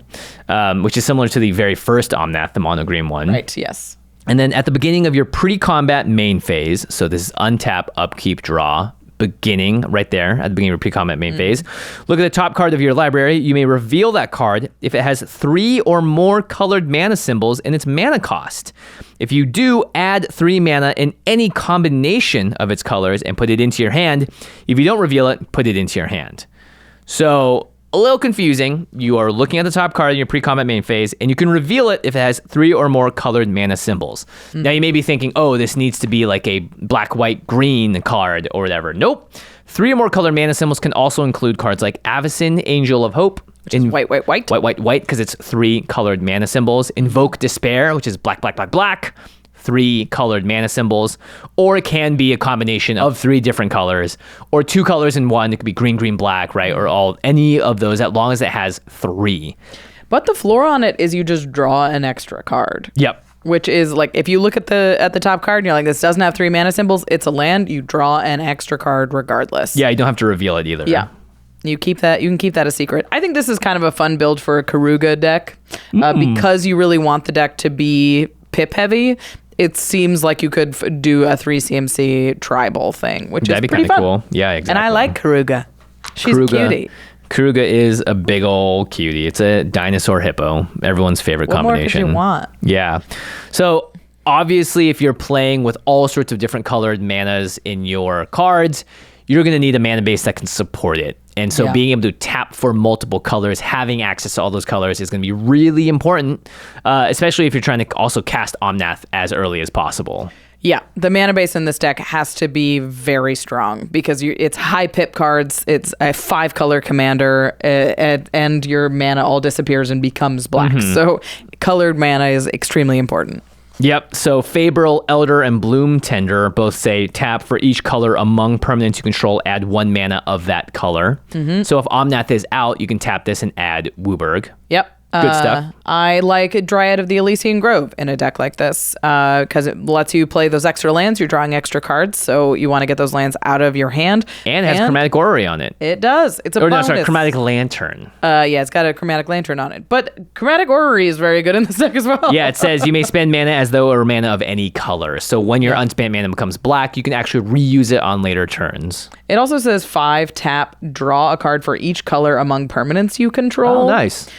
Which is similar to the very first Omnath, the mono green one. Right, yes. And then at the beginning of your pre-combat main phase, so this is untap, upkeep, draw, beginning right there at the beginning of your pre-combat main phase, look at the top card of your library. You may reveal that card if it has 3 or more colored mana symbols in its mana cost. If you do, add 3 mana in any combination of its colors and put it into your hand. If you don't reveal it, put it into your hand. So a little confusing. You are looking at the top card in your pre-combat main phase, and you can reveal it if it has 3 or more colored mana symbols. Now you may be thinking, oh, this needs to be like a black, white, green card or whatever. Nope. 3 or more colored mana symbols can also include cards like Avacyn, Angel of Hope. Which is white. White, because it's 3 colored mana symbols. Invoke Despair, which is black. 3 colored mana symbols, or it can be a combination of 3 different colors, or 2 colors in one. It could be green, black, right? Or any of those, as long as it has 3. But the floor on it is you just draw an extra card. Yep. Which is like, if you look at the top card and you're like, this doesn't have 3 mana symbols, it's a land, you draw an extra card regardless. Yeah, you don't have to reveal it either. Yeah. You keep that. You can keep that a secret. I think this is kind of a fun build for a Karuga deck because you really want the deck to be pip heavy. It seems like you could do a 3 CMC tribal thing, which That'd is be pretty fun. Cool. Yeah, exactly. And I like Karuga. She's a cutie. Karuga is a big old cutie. It's a dinosaur hippo. Everyone's favorite combination. What more could you want? Yeah. So obviously, if you're playing with all sorts of different colored manas in your cards, you're going to need a mana base that can support it. And so being able to tap for multiple colors, having access to all those colors is going to be really important, especially if you're trying to also cast Omnath as early as possible. Yeah, the mana base in this deck has to be very strong because it's high pip cards, it's a 5-color commander, and your mana all disappears and becomes black. So colored mana is extremely important. Yep, so Fabral, Elder, and Bloom Tender both say tap for each color among permanents you control, add 1 mana of that color. So if Omnath is out, you can tap this and add Wooburg. Yep. Good stuff. I like Dryad of the Elysian Grove in a deck like this because it lets you play those extra lands. You're drawing extra cards, so you want to get those lands out of your hand. And it has Chromatic Orrery on it. It does. It's a bonus. No, sorry, Chromatic Lantern. Yeah, it's got a Chromatic Lantern on it. But Chromatic Orrery is very good in this deck as well. Yeah, it says you may spend mana as though it were mana of any color. So when your unspent mana becomes black, you can actually reuse it on later turns. It also says 5 tap, draw a card for each color among permanents you control. Oh, nice.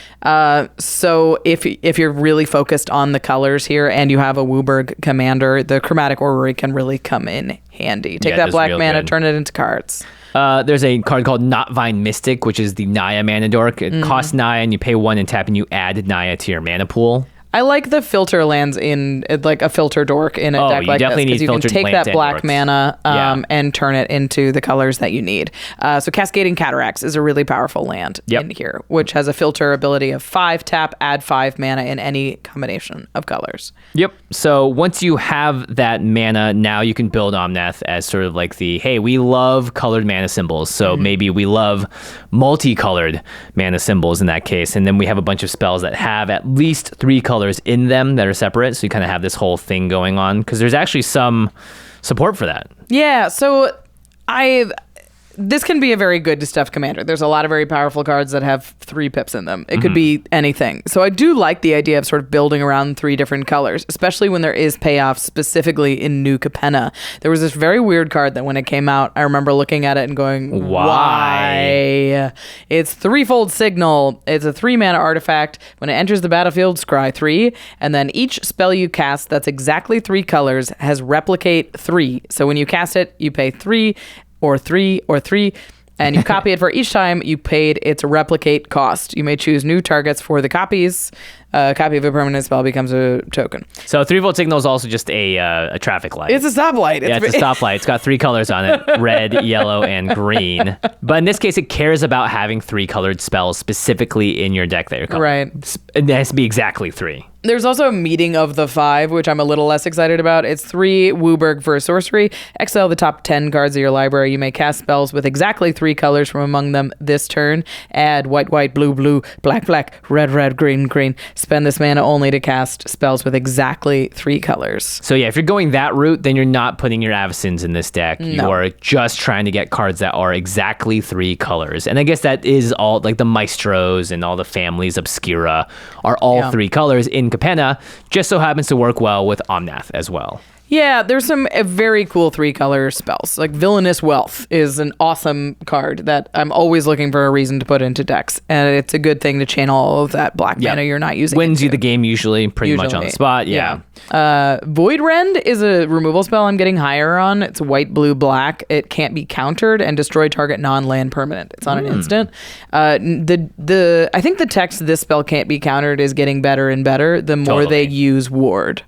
So if you're really focused on the colors here and you have a Wooburg commander, the Chromatic Orrery can really come in handy. Take that black mana, turn it into cards. There's a card called Knotvine Mystic, which is the Naya mana dork. It costs Naya, and you pay 1 and tap, and you add Naya to your mana pool. I like the filter lands in like a filter dork in a deck like this because you can take that black mana and turn it into the colors that you need. So Cascading Cataracts is a really powerful land in here, which has a filter ability of 5 tap, add 5 mana in any combination of colors. Yep. So once you have that mana, now you can build Omnath as sort of like the, hey, we love colored mana symbols. So maybe we love multicolored mana symbols in that case. And then we have a bunch of spells that have at least 3 colors in them that are separate, so you kind of have this whole thing going on because there's actually some support for that. Yeah, so this can be a very good stuffed commander. There's a lot of very powerful cards that have 3 pips in them. It could be anything. So I do like the idea of sort of building around 3 different colors, especially when there is payoff specifically in New Capenna. There was this very weird card that when it came out, I remember looking at it and going, why? It's Threefold Signal. It's a 3-mana artifact. When it enters the battlefield, scry 3, and then each spell you cast that's exactly 3 colors has replicate 3. So when you cast it, you pay 3, or 3, and you copy it for each time you paid its replicate cost. You may choose new targets for the copies. A copy of a permanent spell becomes a token. So 3-volt signal is also just a traffic light. It's a stoplight. It's a stoplight. It's got 3 colors on it, red, yellow, and green. But in this case, it cares about having 3 colored spells specifically in your deck that you're calling. Right. It has to be exactly 3. There's also a meeting of the 5, which I'm a little less excited about. It's 3 Wooburg for a sorcery. Exile the top 10 cards of your library. You may cast spells with exactly 3 colors from among them this turn. Add white, white, blue, blue, black, black, red, red, green, green. Spend this mana only to cast spells with exactly 3 colors. So yeah, if you're going that route, then you're not putting your Avacins in this deck. No. You are just trying to get cards that are exactly 3 colors. And I guess that is all, like the Maestros and all the families Obscura are all 3 colors in Capenna. Just so happens to work well with Omnath as well. Yeah, there's some very cool 3-color spells. Like Villainous Wealth is an awesome card that I'm always looking for a reason to put into decks. And it's a good thing to channel all of that black mana you're not using. Wins you the game usually, pretty much on the spot. Yeah. Void Rend is a removal spell I'm getting higher on. It's white, blue, black. It can't be countered and destroy target non-land permanent. It's on an instant. I think the text this spell can't be countered is getting better and better the more they use Ward.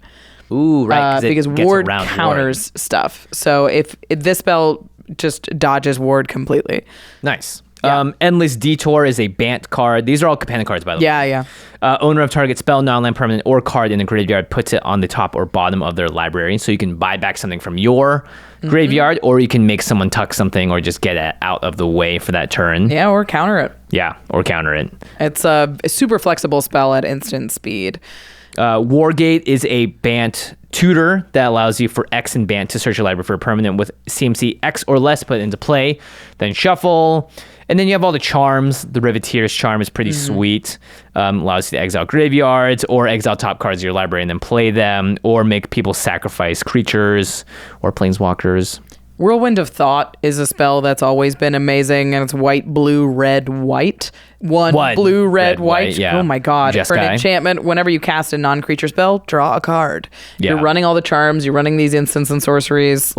Ooh, right. Because Ward counters stuff. So if this spell just dodges Ward completely. Nice. Yeah. Endless Detour is a Bant card. These are all Capenna cards, by the way. Yeah. Owner of target spell, non-land permanent, or card in the graveyard puts it on the top or bottom of their library. So you can buy back something from your graveyard, or you can make someone tuck something or just get it out of the way for that turn. Yeah, or counter it. Yeah, or counter it. It's a super flexible spell at instant speed. Wargate is a Bant tutor that allows you for X and Bant to search your library for a permanent with CMC X or less put into play, then shuffle. And then you have all the charms. The Riveteer's charm is pretty sweet. Allows you to exile graveyards or exile top cards of your library and then play them, or make people sacrifice creatures or planeswalkers. Whirlwind of Thought is a spell that's always been amazing, and it's white, blue, red, white. One blue, red, white. Yeah. Oh my god. For an enchantment, whenever you cast a non-creature spell, draw a card. Yeah. You're running all the charms, you're running these instants and sorceries,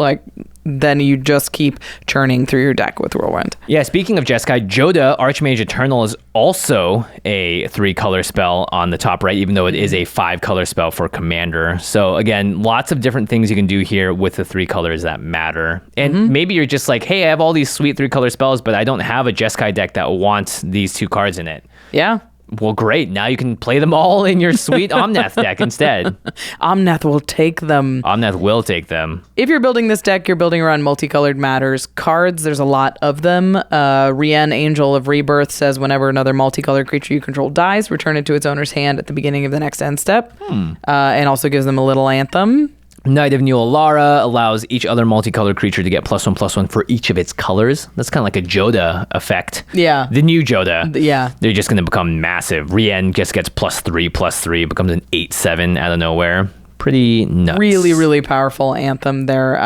then you just keep churning through your deck with Whirlwind. Yeah, speaking of Jeskai, Joda, Archmage Eternal, is also a 3-color spell on the top right, even though it is a 5-color spell for Commander. So again, lots of different things you can do here with the 3 colors that matter. And maybe you're just like, hey, I have all these sweet 3-color spells, but I don't have a Jeskai deck that wants these 2 cards in it. Yeah. Well, great. Now you can play them all in your sweet Omnath deck instead. Omnath will take them. Omnath will take them. If you're building this deck, you're building around multicolored matters. Cards, there's a lot of them. Rien, Angel of Rebirth, says whenever another multicolored creature you control dies, return it to its owner's hand at the beginning of the next end step. And also gives them a little anthem. Knight of New Alara allows each other multicolored creature to get +1/+1 for each of its colors. That's kind of like a Joda effect. Yeah. The new Joda. Yeah. They're just going to become massive. Rien just gets +3/+3, becomes an 8/7 out of nowhere. Pretty nuts. Really, really powerful anthem there.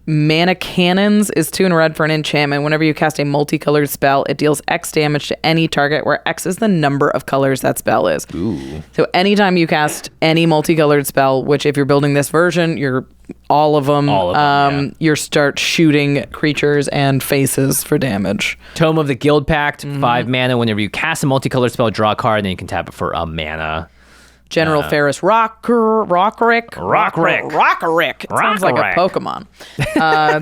Mana Cannons is 2 and red for an enchantment. Whenever you cast a multicolored spell, it deals X damage to any target where X is the number of colors that spell is. Ooh. So anytime you cast any multicolored spell, which if you're building this version, you're all of them. You start shooting creatures and faces for damage. Tome of the Guild Pact, 5 mana. Whenever you cast a multicolored spell, draw a card, and you can tap it for a mana. General Ferris Rockrick. It sounds like a Pokemon.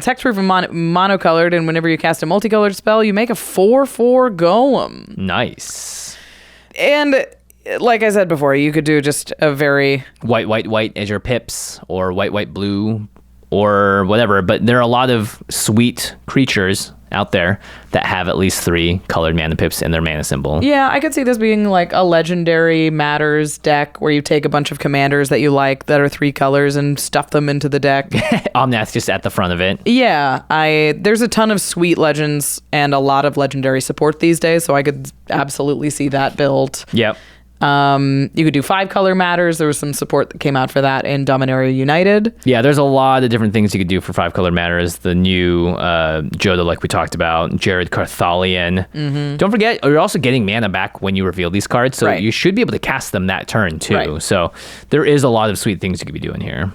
Text-proof and monocolored, and whenever you cast a multicolored spell, you make a 4/4 golem. Nice. And like I said before, you could do just a very... White as your pips, or white, blue, or whatever. But there are a lot of sweet creatures out there that have at least 3 colored mana pips in their mana symbol. Yeah, I could see this being like a legendary matters deck where you take a bunch of commanders that you like that are 3 colors and stuff them into the deck. Omnath just at the front of it. Yeah, there's a ton of sweet legends and a lot of legendary support these days, so I could absolutely see that build. Yep. You could do 5-color matters. There was some support that came out for that in Dominaria United. Yeah, there's a lot of different things you could do for 5-color matters. The new Joda, like we talked about, Jared Carthalion. Don't forget, you're also getting mana back when you reveal these cards, so you should be able to cast them that turn too. Right. So there is a lot of sweet things you could be doing here.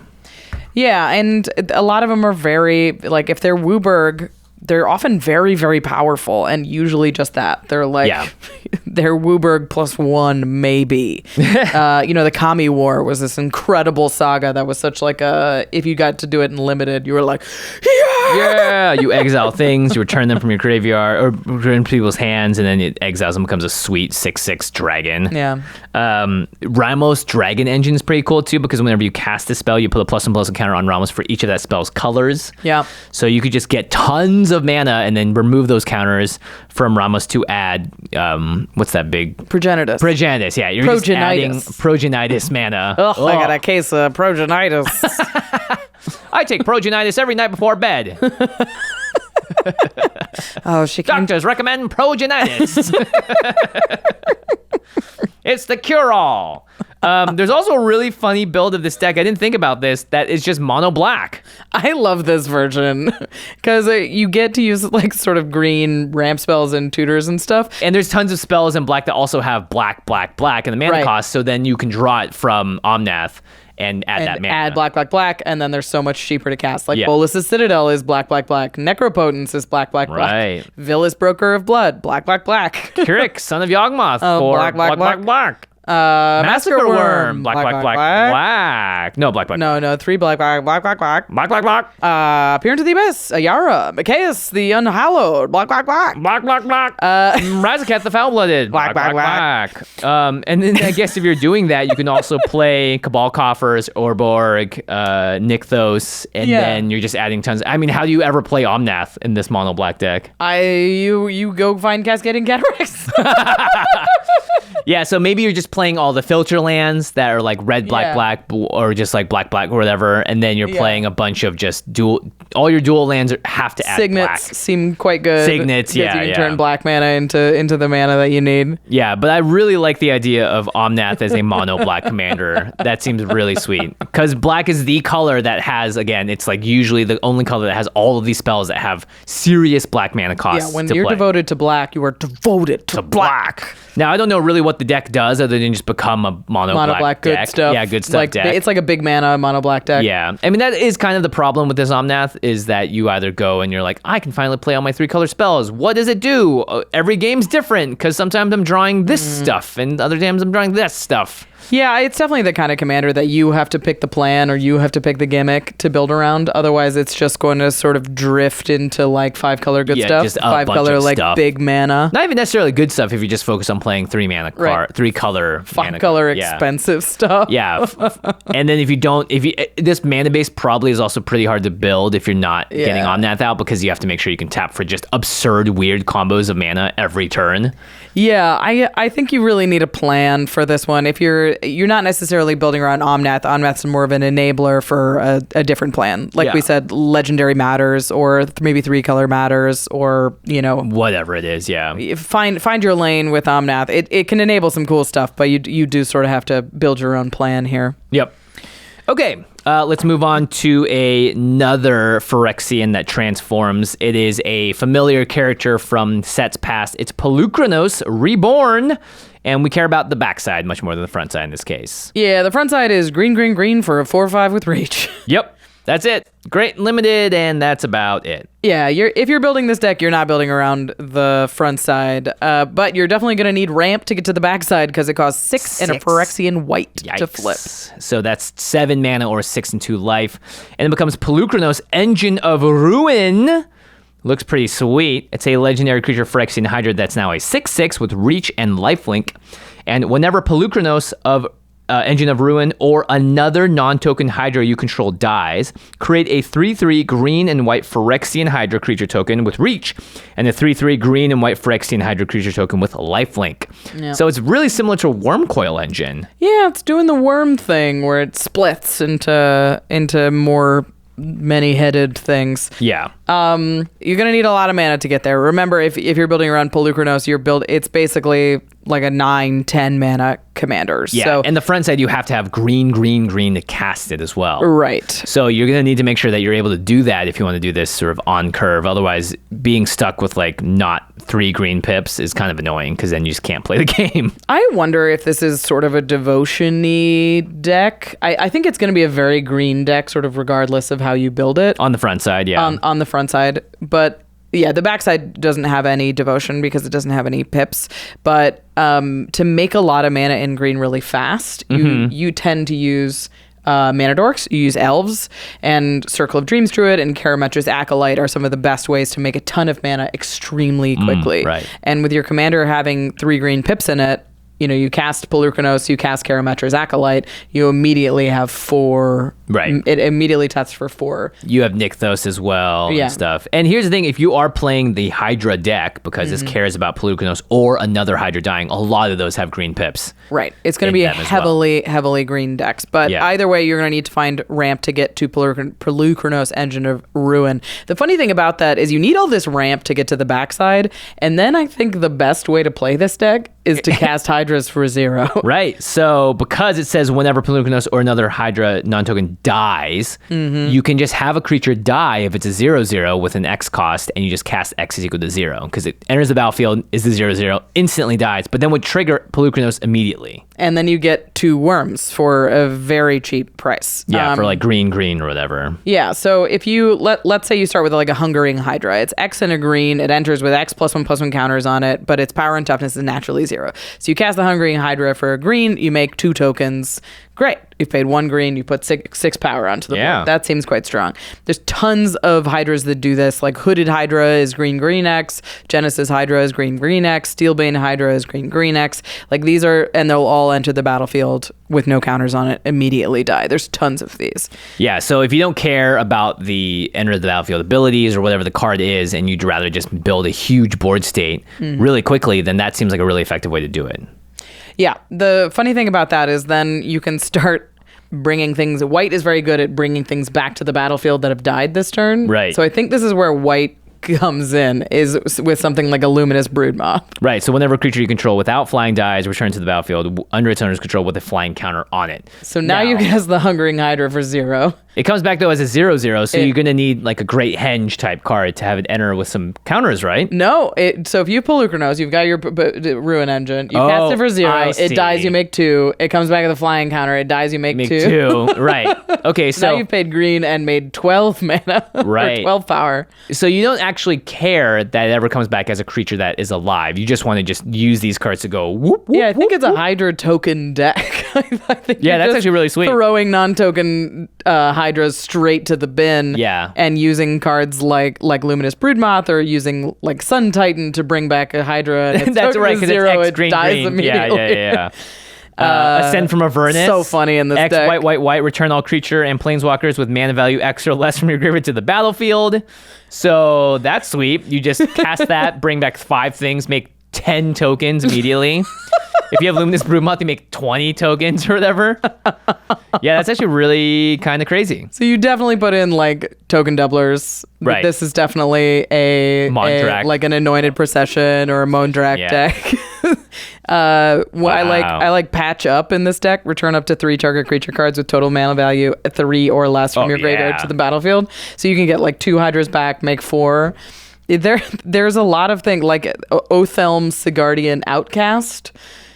Yeah, and a lot of them are very, like if they're Wooburg, they're often very, very powerful, and usually just that. They're like, they're Wooburg +1, maybe. The Kami War was this incredible saga that was such like a, if you got to do it in limited, you were like, Yeah, you exile things, you return them from your graveyard or return people's hands, and then it exiles them, becomes a sweet 6/6 dragon. Yeah. Ramos Dragon Engine is pretty cool too, because whenever you cast a spell, you put a +1/+1 counter on Ramos for each of that spell's colors. Yeah. So you could just get tons of mana and then remove those counters from Ramos to add what's that big Progenitus, yeah. You're just adding Progenitus mana. I got a case of Progenitus. I take Progenitus every night before bed. She can. Doctors recommend Progenitus. It's the cure-all. There's also a really funny build of this deck. I didn't think about this. That is just mono black. I love this version because you get to use like sort of green ramp spells and tutors and stuff. And there's tons of spells in black that also have black, black, black in the mana cost. So then you can draw it from Omnath and add that mana. Add black, black, black, and then they're so much cheaper to cast. Like Bolus's Citadel is black, black, black. Necropotence is black, black, black. Right. Villas Broker of Blood, black, black, black. Kirik, Son of Yawgmoth, for black, black, black, black, black. Massacre Worm, black, black, black, black. No, black, black. No, 3 black, black, black, black, black. Black, black, black. Peer into the Abyss, Ayara, Machias, the Unhallowed, black, black, black. Black, black, black. Razaketh, the Foul-Blooded, black, black, black. And then I guess if you're doing that, you can also play Cabal Coffers, Orborg, Nykthos, and then you're just adding tons. I mean, how do you ever play Omnath in this mono black deck? You go find Cascading Cataracts. Yeah, so maybe you're just playing all the filter lands that are like red, black, black, or just like black, black, or whatever, and then you're playing a bunch of just all your dual lands have to add Signets black. Seem quite good. Signets, you can turn black mana into the mana that you need. Yeah, but I really like the idea of Omnath as a mono black commander. That seems really sweet, because black is the color that has, again, it's like usually the only color that has all of these spells that have serious black mana costs. Yeah, when you're devoted to black, you are devoted to black. Now, I don't know really what the deck does other than just become a mono black good deck. stuff. Yeah, good stuff like, deck. It's like a big mana mono black deck. Yeah. I mean, that is kind of the problem with this Omnath, is that you either go and you're like, I can finally play all my 3-color spells. What does it do? Every game's different, because sometimes I'm drawing this stuff and other times I'm drawing this stuff. Yeah, it's definitely the kind of commander that you have to pick the plan or you have to pick the gimmick to build around. Otherwise, it's just going to sort of drift into like 5-color good stuff. Just a 5-color like stuff. big mana. Not even necessarily good stuff if you just focus on playing 3-color 5-color expensive stuff. Yeah. And then this mana base probably is also pretty hard to build if you're not getting Omnath out, because you have to make sure you can tap for just absurd weird combos of mana every turn. Yeah, I think you really need a plan for this one. If you're not necessarily building around Omnath. Omnath's more of an enabler for a different plan. Like we said, legendary matters, or maybe 3-color matters, or whatever it is. Yeah. Find your lane with Omnath. It can enable some cool stuff, but you do sort of have to build your own plan here. Yep. Okay, let's move on to another Phyrexian that transforms. It is a familiar character from sets past. It's Polukranos, Reborn, and we care about the backside much more than the front side in this case. Yeah, the front side is green, green, green for a 4/5 with reach. Yep, that's it. Great and limited, and that's about it. Yeah, if you're building this deck, you're not building around the front side, but you're definitely going to need ramp to get to the back side, because it costs 6 and a Phyrexian white to flip. So that's 7 mana or 6 and 2 life, and it becomes Polukranos, Engine of Ruin. Looks pretty sweet. It's a legendary creature Phyrexian Hydra that's now a 6/6 with reach and lifelink, and whenever Polukranos of Engine of Ruin or another non-token Hydra you control dies, create a 3/3 green and white Phyrexian Hydra creature token with reach, and a 3/3 green and white Phyrexian Hydra creature token with lifelink. Yeah. So it's really similar to Wormcoil Engine. Yeah, it's doing the worm thing where it splits into more many-headed things. Yeah. You're gonna need a lot of mana to get there. Remember, if you're building around Polukranos, it's basically like a 9-10 mana commander. Yeah, so, and the front side, you have to have green, green, green to cast it as well. Right. So you're going to need to make sure that you're able to do that if you want to do this sort of on curve. Otherwise, being stuck with like not 3 green pips is kind of annoying, because then you just can't play the game. I wonder if this is sort of a devotion-y deck. I think it's going to be a very green deck, sort of regardless of how you build it. On the front side, yeah. On the front side. But yeah, the backside doesn't have any devotion because it doesn't have any pips. But to make a lot of mana in green really fast, you tend to use mana dorks. You use elves, and Circle of Dreams Druid and Karametra's Acolyte are some of the best ways to make a ton of mana extremely quickly. Right. And with your commander having 3 green pips in it, you cast Polukranos, you cast Karametra's Acolyte, you immediately have 4. Right. It immediately tests for 4. You have Nykthos as well and stuff. And here's the thing, if you are playing the Hydra deck, because this cares about Polukranos or another Hydra dying, a lot of those have green pips. Right. It's going to be heavily green decks. But either way, you're going to need to find ramp to get to Polukranos Engine of Ruin. The funny thing about that is you need all this ramp to get to the backside. And then I think the best way to play this deck is to cast Hydras for 0. Right. So because it says whenever Polukranos or another Hydra non-token dies, you can just have a creature die if it's a 0/0 with an X cost, and you just cast X is equal to 0 because it enters the battlefield, is the 0/0, instantly dies, but then would trigger Polukranos immediately. And then you get 2 worms for a very cheap price. Yeah, for like green or whatever. Yeah, so if you, let's say you start with like a Hungering Hydra. It's X and a green. It enters with X +1/+1 counters on it, but its power and toughness is naturally 0. So you cast the Hungering Hydra for a green, you make 2 tokens. Great. You've paid 1 green, you put 6 power onto the board. That seems quite strong. There's tons of Hydras that do this, like Hooded Hydra is green X, Genesis Hydra is green X, Steelbane Hydra is green X. Like these are, and they'll all enter the battlefield with no counters on it, immediately die. There's tons of these. Yeah, so if you don't care about the enter the battlefield abilities or whatever the card is, and you'd rather just build a huge board state really quickly, then that seems like a really effective way to do it. Yeah, the funny thing about that is then you can start bringing things. White is very good at bringing things back to the battlefield that have died this turn. Right. So I think this is where white comes in, is with something like a Luminous Broodmoth. Right, so whenever a creature you control without flying dies returns to the battlefield under its owner's control with a flying counter on it. So now you cast the Hungering Hydra for 0. It comes back though as a 0/0, so you're gonna need like a Great Henge type card to have it enter with some counters, right? No, so if you Polukranos, you've got your Ruin Engine, you cast it for 0, it dies, you make 2, it comes back with a flying counter, it dies, you make 2. Right. Okay, so now you've paid green and made 12 mana, right. or 12 power. So you don't actually care that it ever comes back as a creature that is alive. You just want to just use these cards to go whoop, whoop. Yeah, I think it's a Hydra token deck. I think that's actually really sweet. Throwing non-token Hydras straight to the bin. Yeah. And using cards like Luminous Broodmoth or using like Sun Titan to bring back a Hydra. And it's that's right, because it's X it green. dies immediately. Yeah. Ascend from Avernus. So funny in this X, deck. white, return all creature and planeswalkers with mana value X or less from your graveyard to the battlefield. So that's sweet. You just cast that, bring back 5 things, make 10 tokens immediately. If you have Luminous Broodmoth, you make 20 tokens or whatever. Yeah, that's actually really kind of crazy. So you definitely put in like token doublers. Right. This is definitely like an Anointed Procession or a Mondrak deck. I like Patch Up in this deck. Return up to 3 target creature cards with total mana value 3 or less from your graveyard to the battlefield. So you can get like 2 Hydras back, make 4. There's a lot of things like Othelm's Sigardian Outcast.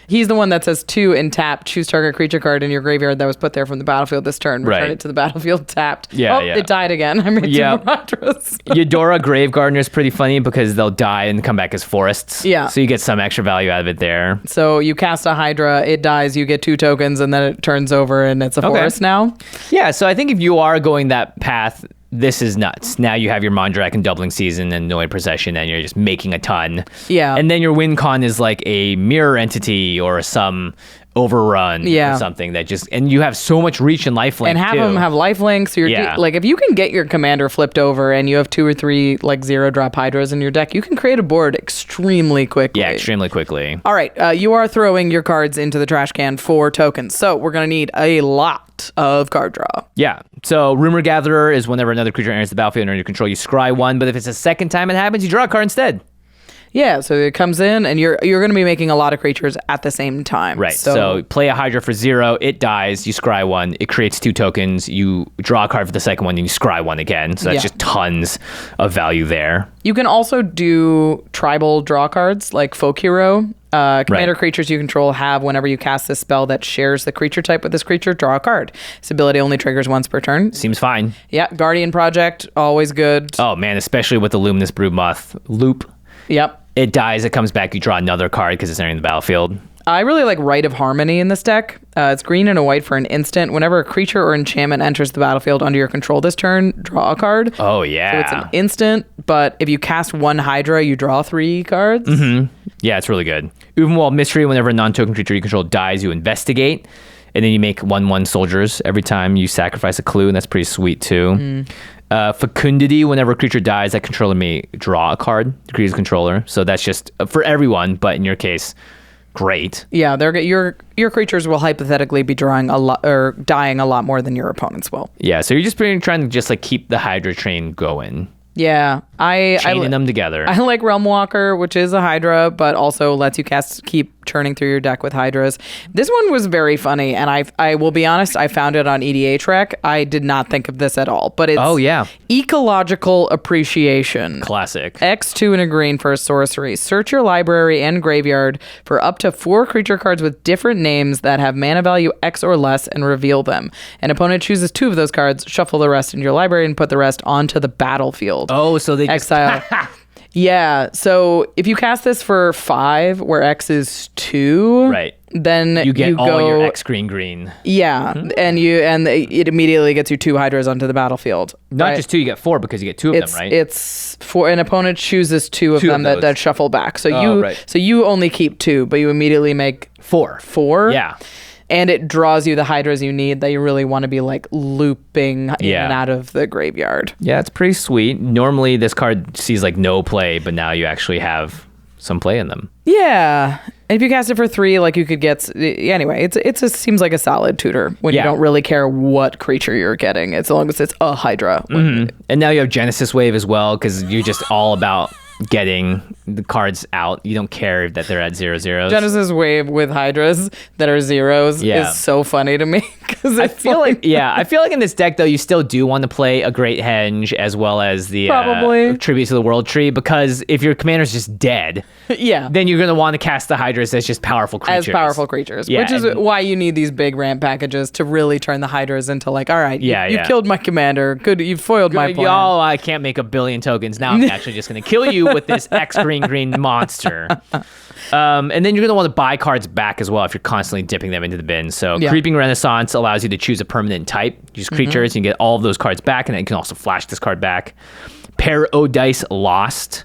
He's the one that says 2 and tap, choose target creature card in your graveyard that was put there from the battlefield this turn. Return it to the battlefield tapped. It died again. I made 2 more Hydras. Eudora Grave Gardener is pretty funny because they'll die and come back as forests. Yeah. So you get some extra value out of it there. So you cast a Hydra, it dies, you get 2 tokens, and then it turns over and it's a forest now. Yeah, so I think if you are going that path, this is nuts. Now you have your Mondrak and Doubling Season and Noid Procession, and you're just making a ton. Yeah. And then your win con is like a mirror entity or some overrun or something that just, and you have so much reach and lifelink and half of them have lifelink, so you're like, if you can get your commander flipped over and you have 2 or 3 like 0-drop Hydras in your deck, you can create a board extremely quickly. Yeah, extremely quickly. All right, you are throwing your cards into the trash can for tokens, so we're gonna need a lot of card draw. Yeah, so Rumor Gatherer is whenever another creature enters the battlefield under your control, you scry 1, but if it's the second time it happens, you draw a card instead. Yeah, so it comes in, and you're going to be making a lot of creatures at the same time. Right, so play a Hydra for 0, it dies, you scry 1, it creates 2 tokens, you draw a card for the second one, and you scry 1 again. So that's just tons of value there. You can also do tribal draw cards, like Folk Hero. Commander creatures you control have, whenever you cast this spell that shares the creature type with this creature, draw a card. This ability only triggers once per turn. Seems fine. Yeah, Guardian Project, always good. Oh man, especially with the Luminous Broodmoth loop. Yep. It dies, it comes back, you draw another card because it's entering the battlefield. I really like Rite of Harmony in this deck. It's green and a white for an instant. Whenever a creature or enchantment enters the battlefield under your control this turn, draw a card. Oh, yeah. So it's an instant, but if you cast one Hydra, you draw 3 cards. Mm-hmm. Yeah, it's really good. Uvenwald Mystery, whenever a non-token creature you control dies, you investigate. And then you make 1/1 soldiers every time you sacrifice a clue, and that's pretty sweet too. Fecundity, whenever a creature dies, that controller may draw a card, the creature's controller. So that's just for everyone, but in your case, great. Yeah, your creatures will hypothetically be drawing a lot or dying a lot more than your opponents will. Yeah, so you're just trying to just like keep the Hydra train going. Yeah, chaining them together. I like Realm Walker, which is a Hydra, but also lets you keep churning through your deck with Hydras. This one was very funny, and I will be honest, I found it on EDHREC. I did not think of this at all, but it's Ecological Appreciation. Classic. X2 and a green for a sorcery. Search your library and graveyard for up to 4 creature cards with different names that have mana value X or less and reveal them. An opponent chooses 2 of those cards, shuffle the rest into your library, and put the rest onto the battlefield. Oh, so they exile. Yeah, so if you cast this for 5, where X is 2, right, then you get all your X green. Yeah, and it immediately gets you 2 Hydras onto the battlefield. Not just 2, you get 4 because you get 2 of them, right? It's 4. An opponent chooses 2 of them that shuffle back. So you only keep 2, but you immediately make 4. Yeah. And it draws you the Hydras you need that you really want to be like looping in and out of the graveyard. Yeah, it's pretty sweet. Normally this card sees like no play, but now you actually have some play in them. Yeah. And if you cast it for 3, like you could get... Anyway, it seems like a solid tutor when you don't really care what creature you're getting, as long as it's a Hydra. Mm-hmm. And now you have Genesis Wave as well, because you're just all about getting the cards out. You don't care that they're at 0/0s. Genesis Wave with Hydras that are 0s is so funny to me. I feel like in this deck though, you still do want to play a Great Henge as well as the Tribute to the World Tree, because if your commander's just dead, then you're going to want to cast the Hydras as just powerful creatures. Which is why you need these big ramp packages to really turn the Hydras into like, all right, you've killed my commander. Good, you've foiled my plan. Oh, I can't make 1 billion tokens. Now I'm actually just going to kill you with this X green monster. And then you're going to want to buy cards back as well if you're constantly dipping them into the bin. So Creeping Renaissance allows you to choose a permanent type. Use creatures, you can get all of those cards back, and then you can also flash this card back. Paradise Lost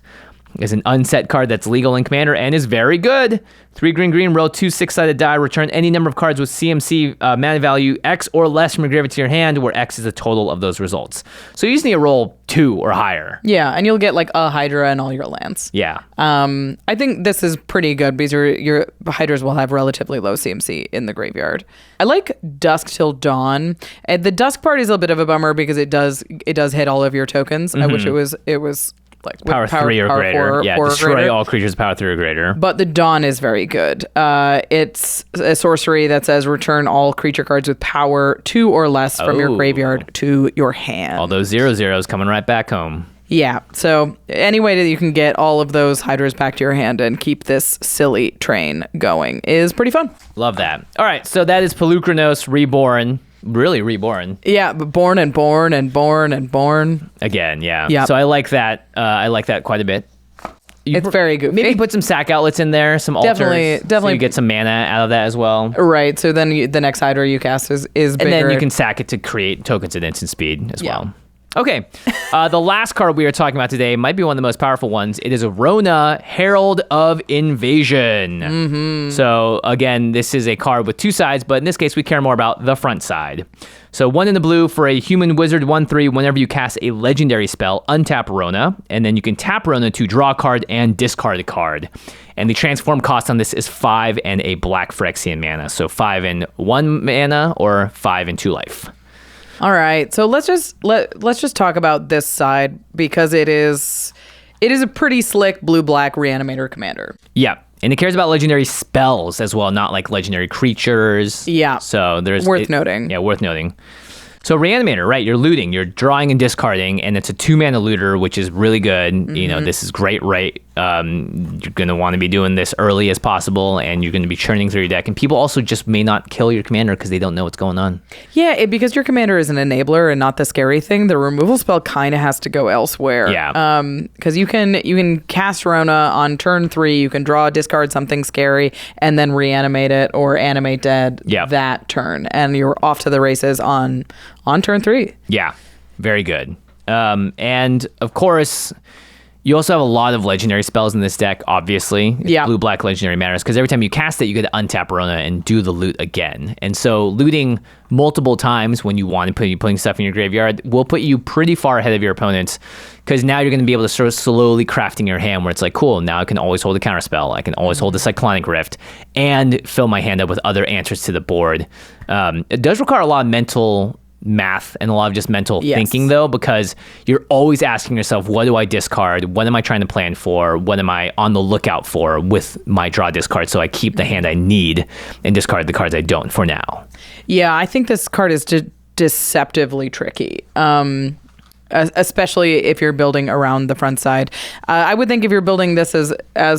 is an unset card that's legal in Commander and is very good. 3 green, roll 2 6-sided die, return any number of cards with CMC mana value X or less from your graveyard to your hand, where X is the total of those results. So you just need to roll 2 or higher. Yeah, and you'll get like a Hydra and all your lands. Yeah. I think this is pretty good because your Hydras will have relatively low CMC in the graveyard. I like Dusk Till Dawn. And the Dusk part is a bit of a bummer because it does hit all of your tokens. I wish it was like power 3 or greater. Destroy greater. all creatures power 3 or greater. But the Dawn is very good. It's a sorcery that says return all creature cards with power 2 or less from your graveyard to your hand. All those 0/0s coming right back home. Yeah. So any way that you can get all of those Hydras back to your hand and keep this silly train going is pretty fun. Love that. All right. So that is Polukranos Reborn. Really reborn. Yeah, but born and born and born and born. Again, yeah. Yep. So I like that. I like that quite a bit. It's very goofy. Maybe put some sack outlets in there, some altars. Definitely. So you get some mana out of that as well. Right. So then the next Hydra you cast is bigger. And then you can sack it to create tokens at instant speed as well. Okay. The last card we are talking about today might be one of the most powerful ones. It is a Rona, Herald of Invasion. Mm-hmm. So again, this is a card with 2 sides, but in this case, we care more about the front side. So 1 in the blue for a human wizard 1/3. Whenever you cast a legendary spell, untap Rona, and then you can tap Rona to draw a card and discard a card. And the transform cost on this is 5 and a black Phyrexian mana. So 5 and 1 mana or 5 and 2 life. All right, so let's just talk about this side because it is a pretty slick blue-black reanimator commander. Yeah, and it cares about legendary spells as well, not like legendary creatures. Yeah, so there's worth noting. Yeah, worth noting. So Reanimator, right? You're looting, you're drawing and discarding, and it's a 2-mana looter, which is really good. You know, this is great, right? You're going to want to be doing this early as possible, and you're going to be churning through your deck. And people also just may not kill your commander because they don't know what's going on. Yeah, because your commander is an enabler and not the scary thing. The removal spell kind of has to go elsewhere. Yeah. Because you can cast Rona on turn 3. You can draw, discard something scary, and then reanimate it or animate dead that turn, and you're off to the races on turn 3. Yeah, very good. And of course, you also have a lot of legendary spells in this deck, obviously. Blue-black legendary matters, because every time you cast it, you get to untap Rona and do the loot again. And so looting multiple times when you want to be putting stuff in your graveyard will put you pretty far ahead of your opponents, because now you're going to be able to start slowly crafting your hand where it's like, cool, now I can always hold a counterspell. I can always hold a Cyclonic Rift and fill my hand up with other answers to the board. It does require a lot of mental math and a lot of just mental thinking, though, because you're always asking yourself, what do I discard? What am I trying to plan for? What am I on the lookout for with my draw discard? So I keep the hand I need and discard the cards I don't for now. Yeah, I think this card is deceptively tricky. Especially if you're building around the front side. I would think if you're building this as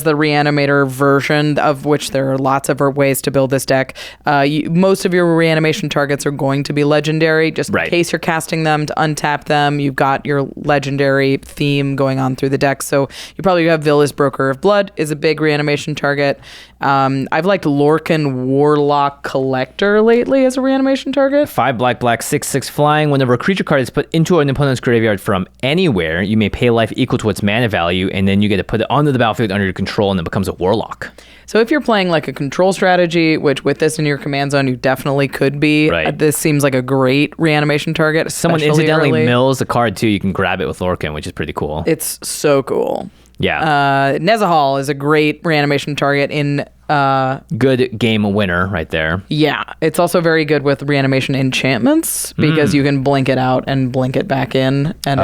the Reanimator version, of which there are lots of ways to build this deck, most of your reanimation targets are going to be legendary, just in case you're casting them to untap them. You've got your legendary theme going on through the deck. So you probably have Villas, Broker of Blood is a big reanimation target. I've liked Lorcan Warlock Collector lately as a reanimation target. 5 black, 6/6 flying. Whenever a creature card is put into an opponent's graveyard from anywhere, you may pay life equal to its mana value, and then you get to put it onto the battlefield under your control, and it becomes a Warlock. So if you're playing like a control strategy, which with this in your command zone, you definitely could be, this seems like a great reanimation target. Someone incidentally mills a card too. You can grab it with Lorcan, which is pretty cool. It's so cool. Yeah. Nezahal is a great reanimation target in... good game winner right there. Yeah. It's also very good with reanimation enchantments, because you can blink it out and blink it back in, and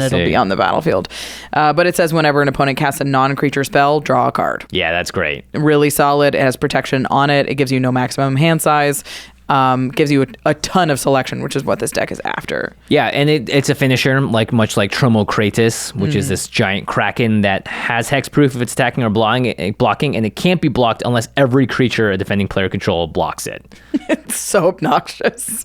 it'll be on the battlefield. But it says whenever an opponent casts a non-creature spell, draw a card. Yeah, that's great. Really solid. It has protection on it. It gives you no maximum hand size. Gives you a ton of selection, which is what this deck is after. Yeah, and it's a finisher, much like Tromokratis, which is this giant kraken that has hexproof if it's attacking or blocking, and it can't be blocked unless every creature a defending player control blocks it. It's so obnoxious.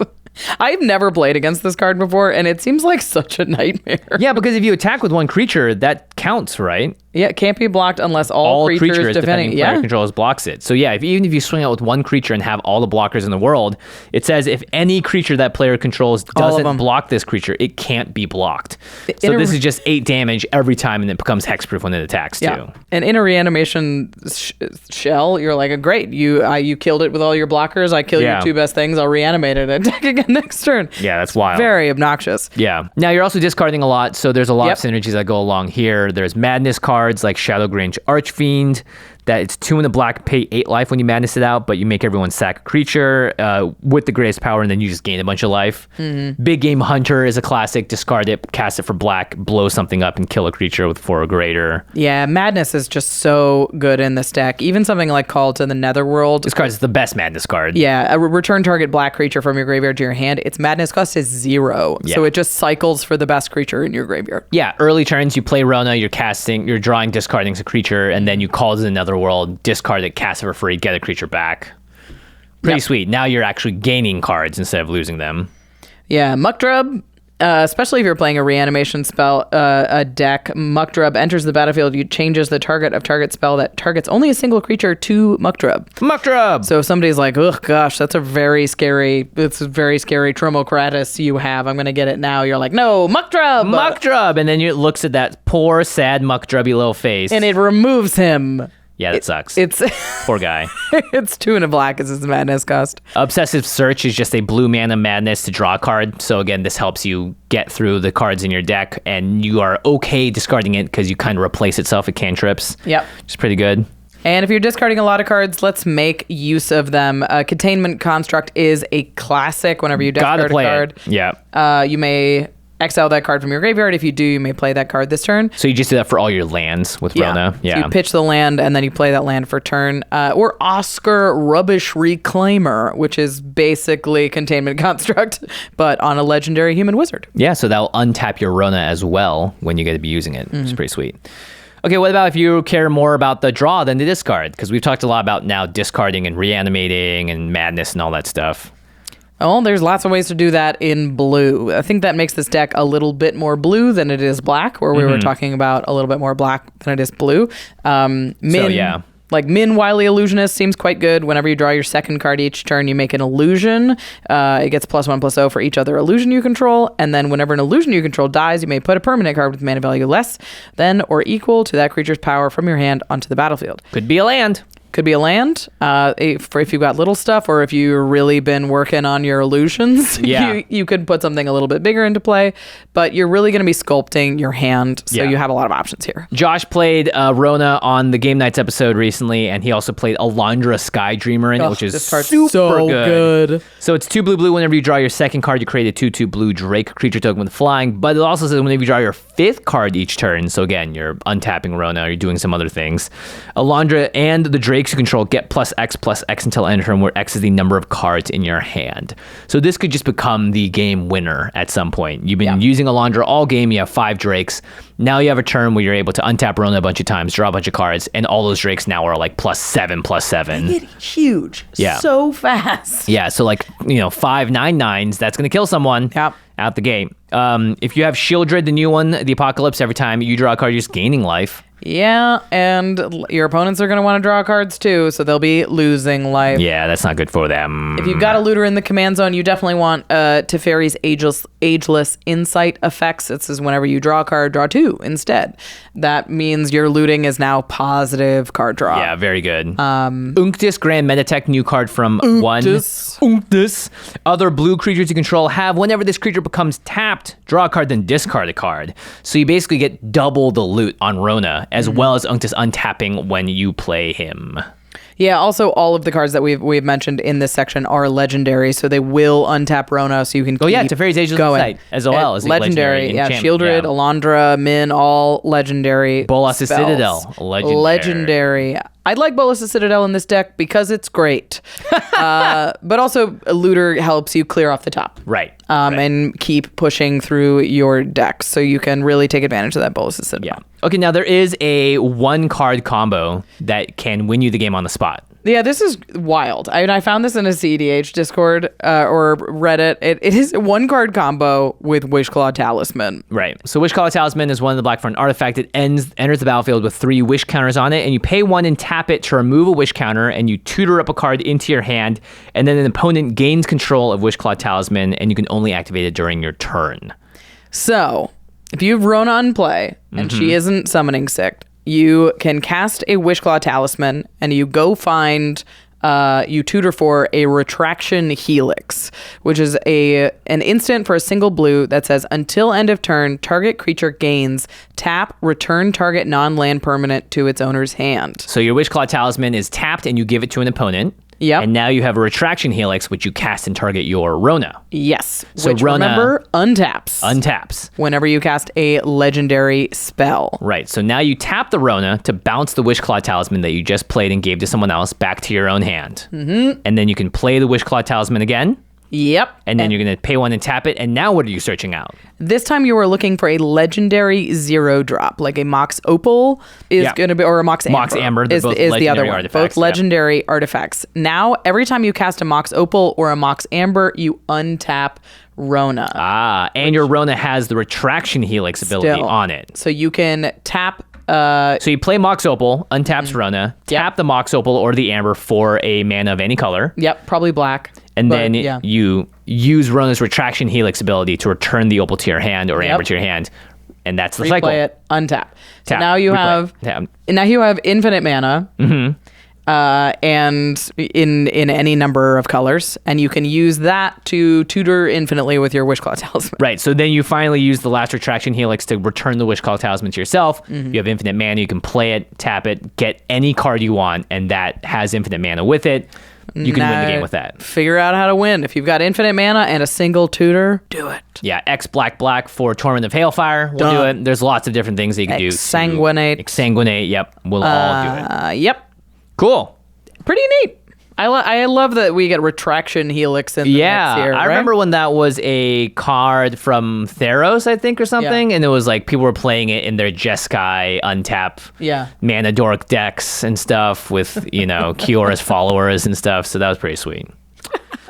I've never played against this card before, and it seems like such a nightmare. Yeah, because if you attack with one creature, that counts, right? Yeah, it can't be blocked unless all creatures defending player controls blocks it. So yeah, even if you swing out with one creature and have all the blockers in the world, it says if any creature that player controls doesn't block this creature, it can't be blocked. So this is just 8 damage every time, and it becomes hexproof when it attacks too. And in a reanimation shell, you're like, great, you killed it with all your blockers. I kill your 2 best things. I'll reanimate it and attack again next turn. Yeah, that's wild. Very obnoxious. Yeah. Now you're also discarding a lot, so there's a lot of synergies that go along here. There's madness cards like Shadowgrange Archfiend, that it's 2 in the black, pay 8 life when you madness it out, but you make everyone sack a creature with the greatest power, and then you just gain a bunch of life. Big Game Hunter is a classic. Discard it, cast it for black, blow something up, and kill a creature with 4 or greater. Yeah, Madness is just so good in this deck. Even something like Call to the Netherworld. This card is the best Madness card. Yeah, a return target black creature from your graveyard to your hand. Its Madness cost is 0, so it just cycles for the best creature in your graveyard. Yeah, early turns, you play Rona, you're drawing, discarding a creature, and then you Call to the Netherworld, discard it, cast it for free, get a creature back. Pretty sweet. Now you're actually gaining cards instead of losing them. Yeah, Muckdrub, especially if you're playing a reanimation spell, a deck, Muckdrub enters the battlefield, you changes the target of target spell that targets only a single creature to Muckdrub. Muckdrub! So if somebody's like, oh gosh, that's a very scary Tromokratis you have, I'm going to get it now. You're like, no, Muckdrub! Muckdrub! And then it looks at that poor, sad Muckdrubby little face. And it removes him. Yeah, that sucks. It's poor guy. It's 2 in a black is his madness cost. Obsessive Search is just a blue mana madness to draw a card. So again, this helps you get through the cards in your deck, and you are okay discarding it because you kind of replace itself with cantrips. Yep. Which is pretty good. And if you're discarding a lot of cards, let's make use of them. Containment Construct is a classic whenever you discard a card. Yeah. You may exile that card from your graveyard. If you do, you may play that card this turn. So you just do that for all your lands with Rona. So you pitch the land and then you play that land for turn. Or Oscar Rubbish Reclaimer, which is basically Containment Construct, but on a legendary human wizard. Yeah, so that'll untap your Rona as well when you get to be using it. It's pretty sweet. Okay, what about if you care more about the draw than the discard? Because we've talked a lot about now discarding and reanimating and madness and all that stuff. Oh, there's lots of ways to do that in blue. I think that makes this deck a little bit more blue than it is black, where we were talking about a little bit more black than it is blue. Min Wily Illusionist seems quite good. Whenever you draw your second card each turn, you make an illusion. It gets +1/+0 for each other illusion you control. And then whenever an illusion you control dies, you may put a permanent card with mana value less than or equal to that creature's power from your hand onto the battlefield. Could be a land. Could be a land, if you've got little stuff, or if you've really been working on your illusions, you could put something a little bit bigger into play, but you're really going to be sculpting your hand, so you have a lot of options here. Josh played Rona on the Game Nights episode recently, and he also played Alondra Sky Dreamer in it, which is super so good. So it's 2 blue. Whenever you draw your second card, you create a 2/2 blue Drake creature token with flying, but it also says whenever you draw your fifth card each turn, so again, you're untapping Rona, you're doing some other things. Alondra and the Drakes you control get +X until end of turn, where X is the number of cards in your hand. So this could just become the game winner at some point. You've been using Alondra all game, you have 5 Drakes. Now you have a turn where you're able to untap Rona a bunch of times, draw a bunch of cards, and all those Drakes now are like +7/+7. They get huge. So fast. Yeah, so 5 9/9s, that's going to kill someone out the gate. If you have Shieldred, the new one, the Apocalypse, every time you draw a card, you're just gaining life. Yeah, and your opponents are going to want to draw cards too, so they'll be losing life. Yeah, that's not good for them. If you've got a looter in the command zone, you definitely want Teferi's Ageless Insight effects. It says whenever you draw a card, draw 2 instead. That means your looting is now positive card draw. Yeah, very good. Unctus Grand Metatech, new card from Unctus. Other blue creatures you control have, whenever this creature becomes tapped, draw a card, then discard a card. So you basically get double the loot on Rona, as well as Unctus untapping when you play him. Yeah, also all of the cards that we've mentioned in this section are legendary, so they will untap Rona, so you can keep Teferi's Ageless Insight as well as legendary. Shieldred, Alondra, Min, all legendary. Bolas' Citadel, legendary. I'd like Bolas' Citadel in this deck because it's great. But also, a looter helps you clear off the top. Right. And keep pushing through your deck, so you can really take advantage of that Bolas' Citadel. Yeah. Okay, now there is a 1-card combo that can win you the game on the spot. Yeah, this is wild. I found this in a CEDH Discord or Reddit. It is a 1-card combo with Wishclaw Talisman. Right. So Wishclaw Talisman is one of the black for an artifact. It enters the battlefield with 3 wish counters on it, and you pay 1 and tap it to remove a wish counter, and you tutor up a card into your hand, and then an opponent gains control of Wishclaw Talisman, and you can only activate it during your turn. So, if you have Rona in play, and she isn't summoning sick, you can cast a Wishclaw Talisman, and you go find, you tutor for a Retraction Helix, which is an instant for a single blue that says, until end of turn, target creature gains, tap, return target non-land permanent to its owner's hand. So your Wishclaw Talisman is tapped, and you give it to an opponent. Yep. And now you have a Retraction Helix, which you cast and target your Rona. Yes. So which, Rona, remember, untaps. Whenever you cast a legendary spell. Right. So now you tap the Rona to bounce the Wishclaw Talisman that you just played and gave to someone else back to your own hand. Mm-hmm. And then you can play the Wishclaw Talisman again. Yep. And then you're going to pay 1 and tap it. And now what are you searching out? This time you are looking for a legendary 0-drop, like a Mox Opal is going to be, or a Mox Amber. Mox Amber is the other one. Both legendary artifacts. Now, every time you cast a Mox Opal or a Mox Amber, you untap Rona. And your Rona has the Retraction Helix ability on it. So you can tap. So you play Mox Opal, untaps Rona, tap the Mox Opal or the Amber for a mana of any color. Yep, probably black. And then you use Rona's Retraction Helix ability to return the Opal to your hand or Amber to your hand. And that's the cycle. Replay it, untap. So Tap, now you have infinite mana. Mm-hmm. and in any number of colors, and you can use that to tutor infinitely with your Wishclaw Talisman. Right, so then you finally use the last Retraction Helix to return the Wishclaw Talisman to yourself. You have infinite mana, you can play it, tap it, get any card you want, and that has infinite mana with it. You can win the game with that. Figure out how to win. If you've got infinite mana and a single tutor, do it. Yeah, X black for Torment of Hailfire. We'll do it. There's lots of different things that you can do. Exsanguinate. Yep. We'll all do it. Yep. Cool. Pretty neat. I love that we get Retraction Helix in the mix here, I right? remember when that was a card from Theros, I think, or something, and it was like people were playing it in their Jeskai untap mana dork decks and stuff with, Kiora's followers and stuff, so that was pretty sweet.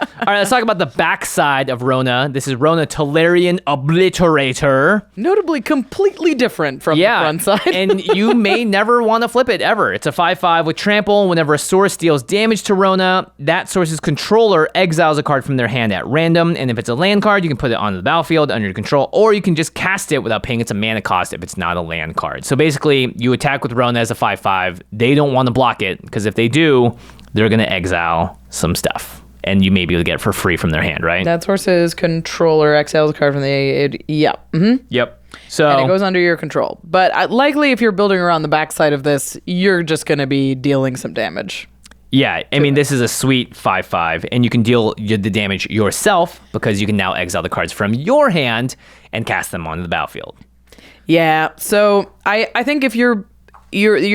All right, let's talk about the backside of Rona. This is Rona Tolarian Obliterator. Notably completely different from the front side. And you may never want to flip it, ever. It's a 5/5 with trample. Whenever a source deals damage to Rona, that source's controller exiles a card from their hand at random. And if it's a land card, you can put it onto the battlefield under your control, or you can just cast it without paying its a mana cost if it's not a land card. So basically, you attack with Rona as a 5/5. They don't want to block it, because if they do, they're going to exile some stuff. And you may be able to get it for free from their hand, right? That source's controller exiles a card from the... Yep. So, and it goes under your control. But likely if you're building around the backside of this, you're just going to be dealing some damage. Yeah, I mean, this is a sweet 5/5, and you can deal the damage yourself because you can now exile the cards from your hand and cast them onto the battlefield. Yeah, so I think if you're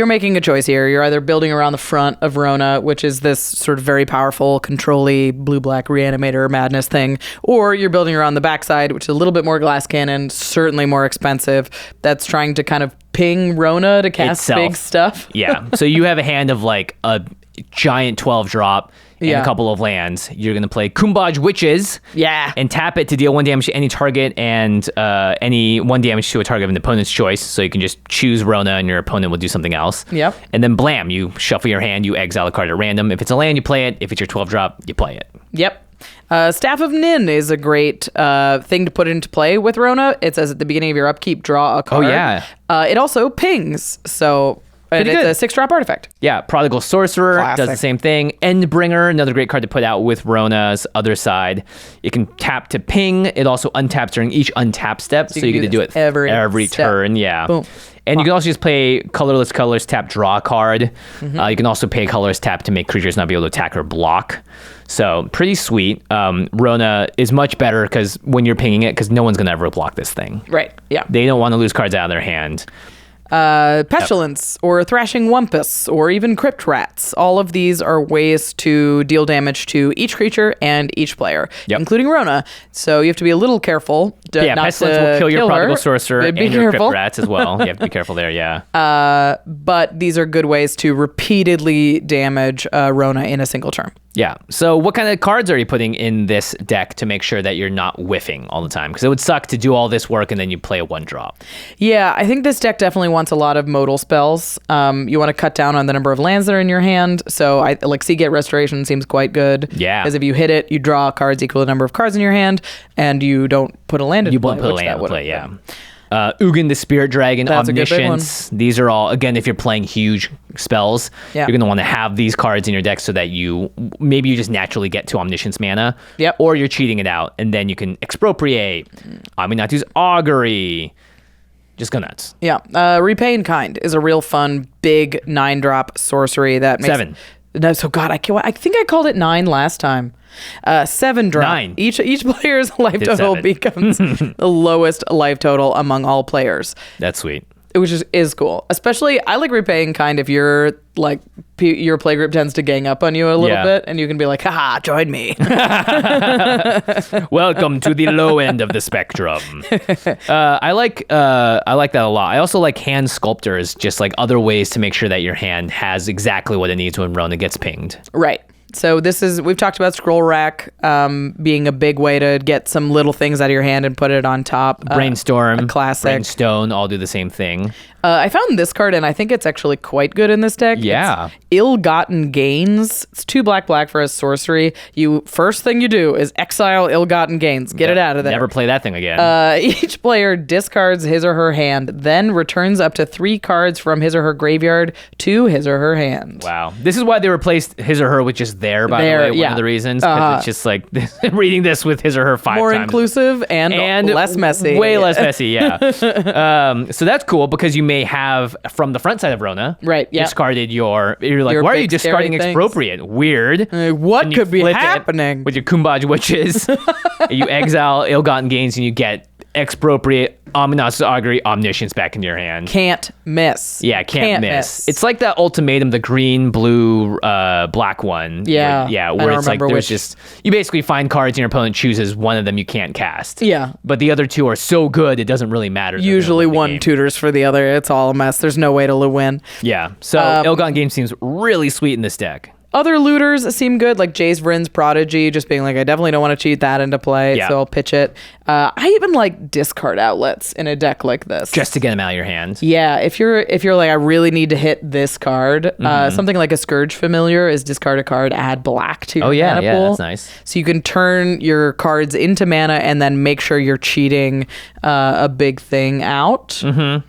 making a choice here. You're either building around the front of Rona, which is this sort of very powerful, control-y, blue-black reanimator madness thing, or you're building around the backside, which is a little bit more glass cannon, certainly more expensive, that's trying to kind of ping Rona to cast big stuff. Yeah, so you have a hand of like a giant 12-drop and a couple of lands. You're going to play Kumbaj Witches. Yeah. And tap it to deal 1 damage to any target and any 1 damage to a target of an opponent's choice. So you can just choose Rona and your opponent will do something else. Yep. And then blam, you shuffle your hand, you exile a card at random. If it's a land, you play it. If it's your 12-drop, you play it. Yep. Staff of Nin is a great thing to put into play with Rona. It says at the beginning of your upkeep, draw a card. Oh, yeah. It also pings, so... Pretty good. It's a 6-drop artifact. Yeah, Prodigal Sorcerer Classic. does the same thing. Endbringer, another great card to put out with Rona's other side. You can tap to ping. It also untaps during each untap step, so you get to do it every turn. Yeah. Boom. And you can also just play colorless colors, tap, draw a card. You can also pay colors, tap to make creatures not be able to attack or block. So pretty sweet. Rona is much better because when you're pinging it, because no one's going to ever block this thing. Right, yeah. They don't want to lose cards out of their hand. Pestilence or Thrashing Wumpus or even Crypt Rats. All of these are ways to deal damage to each creature and each player, including Rona. So you have to be a little careful. Not Pestilence to will kill your Prodigal her. Sorcerer and your Crypt Rats as well. You have to be careful there, but these are good ways to repeatedly damage Rona in a single turn. Yeah. So what kind of cards are you putting in this deck to make sure that you're not whiffing all the time? Because it would suck to do all this work and then you play a 1-drop. Yeah, I think this deck definitely wants a lot of modal spells. You want to cut down on the number of lands that are in your hand. So Seagate Restoration seems quite good. Yeah. Because if you hit it, you draw cards equal to the number of cards in your hand, and you don't put a land in play. You won't put a land in play, yeah. Ugin the Spirit Dragon, That's Omniscience. These are all, again, if you're playing huge spells, you're going to want to have these cards in your deck so that you just naturally get to Omniscience mana. Yep. Or you're cheating it out, and then you can Expropriate, Aminatu's Augury. Just go nuts. Yeah. Repay in Kind is a real fun, big 9-drop sorcery that makes... 7. No, so God, I think I called it 9 last time. 7-drop. 9. Each player's life Did total 7. becomes the lowest life total among all players. That's sweet. Which is cool. Especially, I like Repaying Kind if you're like, your playgroup tends to gang up on you a little bit, and you can be like, haha, join me. Welcome to the low end of the spectrum. I like that a lot. I also like Hand Sculptors, just like other ways to make sure that your hand has exactly what it needs when Rona gets pinged. Right. So we've talked about scroll rack being a big way to get some little things out of your hand and put it on top. Brainstorm, a classic. Brainstone, all do the same thing. I found this card, and I think it's actually quite good in this deck. Yeah. It's Ill-Gotten Gains. It's 2 black for a sorcery. First thing you do is exile Ill-Gotten Gains. Get it out of there. Never play that thing again. Each player discards his or her hand, then returns up to 3 cards from his or her graveyard to his or her hand. Wow. This is why they replaced his or her with just there, by the way, one of the reasons. Because it's just like reading this with his or her 5 More times. inclusive and less messy. Way less messy, yeah. So that's cool because you may have, from the front side of Rona, discarded you're like, why are you discarding Expropriate? Weird. What could be happening? With your Kumbaj Witches. You exile Ill-Gotten Gains and you get Expropriate, Omnath's Augury, Omniscience back into your hand. Can't miss. Yeah, can't miss. It's like that Ultimatum, the green, blue, black one. Yeah. Where it's like there's just, you basically find cards and your opponent chooses one of them you can't cast. Yeah. But the other 2 are so good, it doesn't really matter. Usually one tutors for the other. It's all a mess. There's no way to win. Yeah. So Ill-Gotten Gains seems really sweet in this deck. Other looters seem good, like Jace Vryn's Prodigy, just being like, I definitely don't want to cheat that into play, so I'll pitch it. I even like discard outlets in a deck like this. Just to get them out of your hands. Yeah, if you're like, I really need to hit this card, something like a Scourge Familiar is discard a card, add black to your mana pool. That's nice. So you can turn your cards into mana and then make sure you're cheating a big thing out. Mm-hmm.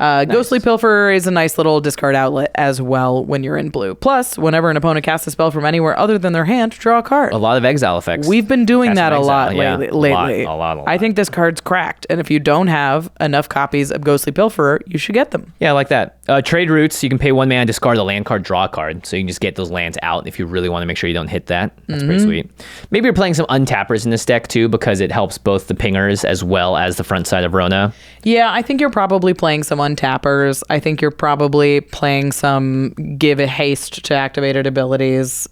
Nice. Ghostly Pilferer is a nice little discard outlet as well when you're in blue. Plus, whenever an opponent casts a spell from anywhere other than their hand, draw a card. A lot of exile effects. We've been doing that a lot lately. A lot. I think this card's cracked, and if you don't have enough copies of Ghostly Pilferer, you should get them. Yeah, I like that. Trade routes, you can pay 1 mana, discard a land card, draw a card. So you can just get those lands out if you really want to make sure you don't hit that. That's pretty sweet. Maybe you're playing some untappers in this deck too, because it helps both the pingers as well as the front side of Rona. Yeah, I think you're probably playing some untappers. I think you're probably playing some give a haste to activated abilities.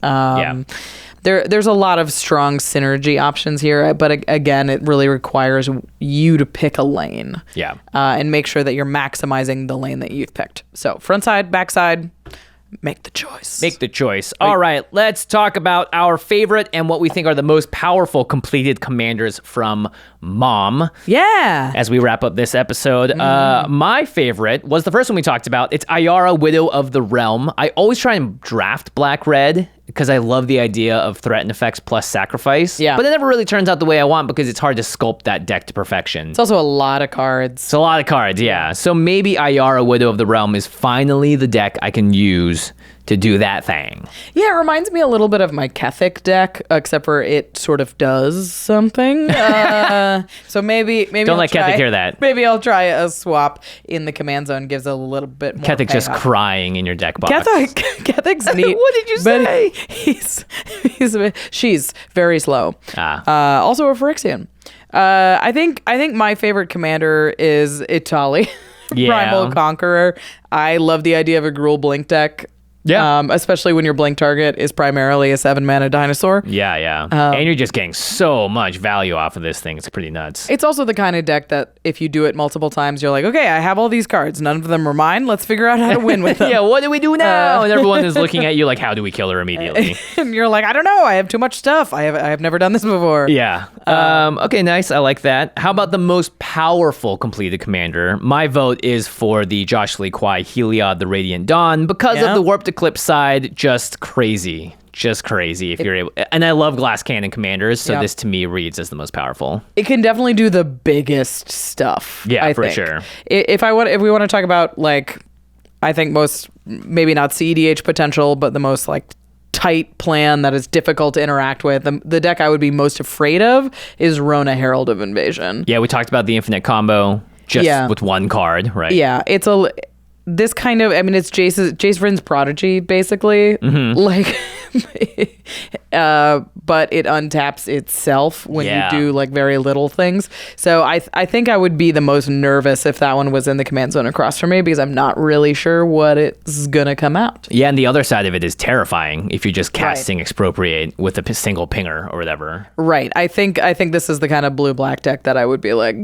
There's a lot of strong synergy options here, but again, it really requires you to pick a lane. Yeah. And make sure that you're maximizing the lane that you've picked. So front side, back side, make the choice. Make the choice. All right, let's talk about our favorite and what we think are the most powerful completed commanders from Mom. Yeah. As we wrap up this episode, my favorite was the first one we talked about. It's Ayara, Widow of the Realm. I always try and draft black-red because I love the idea of threat and effects plus sacrifice. Yeah. But it never really turns out the way I want because it's hard to sculpt that deck to perfection. It's also a lot of cards. It's a lot of cards, yeah. So maybe Ayara, Widow of the Realm is finally the deck I can use to do that thing. Yeah, it reminds me a little bit of my Kethic deck, except for it sort of does something. So maybe don't let Kethic hear that. Maybe I'll try a swap in the command zone. Gives a little bit more. Kethic's just crying in your deck box. Kethic's neat. What did you say? She's very slow. Also a Phyrexian. I think my favorite commander is Etali. Yeah. Primal Conqueror. I love the idea of a Gruul Blink deck. Yeah. Especially when your blink target is primarily a 7-mana dinosaur. Yeah. And you're just getting so much value off of this thing. It's pretty nuts. It's also the kind of deck that if you do it multiple times, you're like, okay, I have all these cards. None of them are mine. Let's figure out how to win with them. Yeah, what do we do now? And everyone is looking at you like, how do we kill her immediately? And you're like, I don't know. I have too much stuff. I have never done this before. Yeah. Okay, nice. I like that. How about the most powerful completed commander? My vote is for the Josh Lee Kwai Heliod, the Radiant Dawn, because of the Warped Eclipse side. Just crazy if you're able. And I love Glass Cannon commanders, so this to me reads as the most powerful. It can definitely do the biggest stuff. Yeah, I for think. sure. If we want to talk about, like, I think most, maybe not CEDH potential, but the most like tight plan that is difficult to interact with, the deck I would be most afraid of is Rona, Herald of Invasion. Yeah, we talked about the infinite combo with one card, right? Yeah, it's this kind of, I mean, it's Jace Vryn's Prodigy, basically. Mm-hmm. Like, but it untaps itself when Yeah. you do like very little things. So I think I would be the most nervous if that one was in the command zone across from me, because I'm not really sure what it's gonna come out. Yeah, and the other side of it is terrifying if you're just casting Expropriate with a single pinger or whatever. Right. I think this is the kind of blue-black deck that I would be like,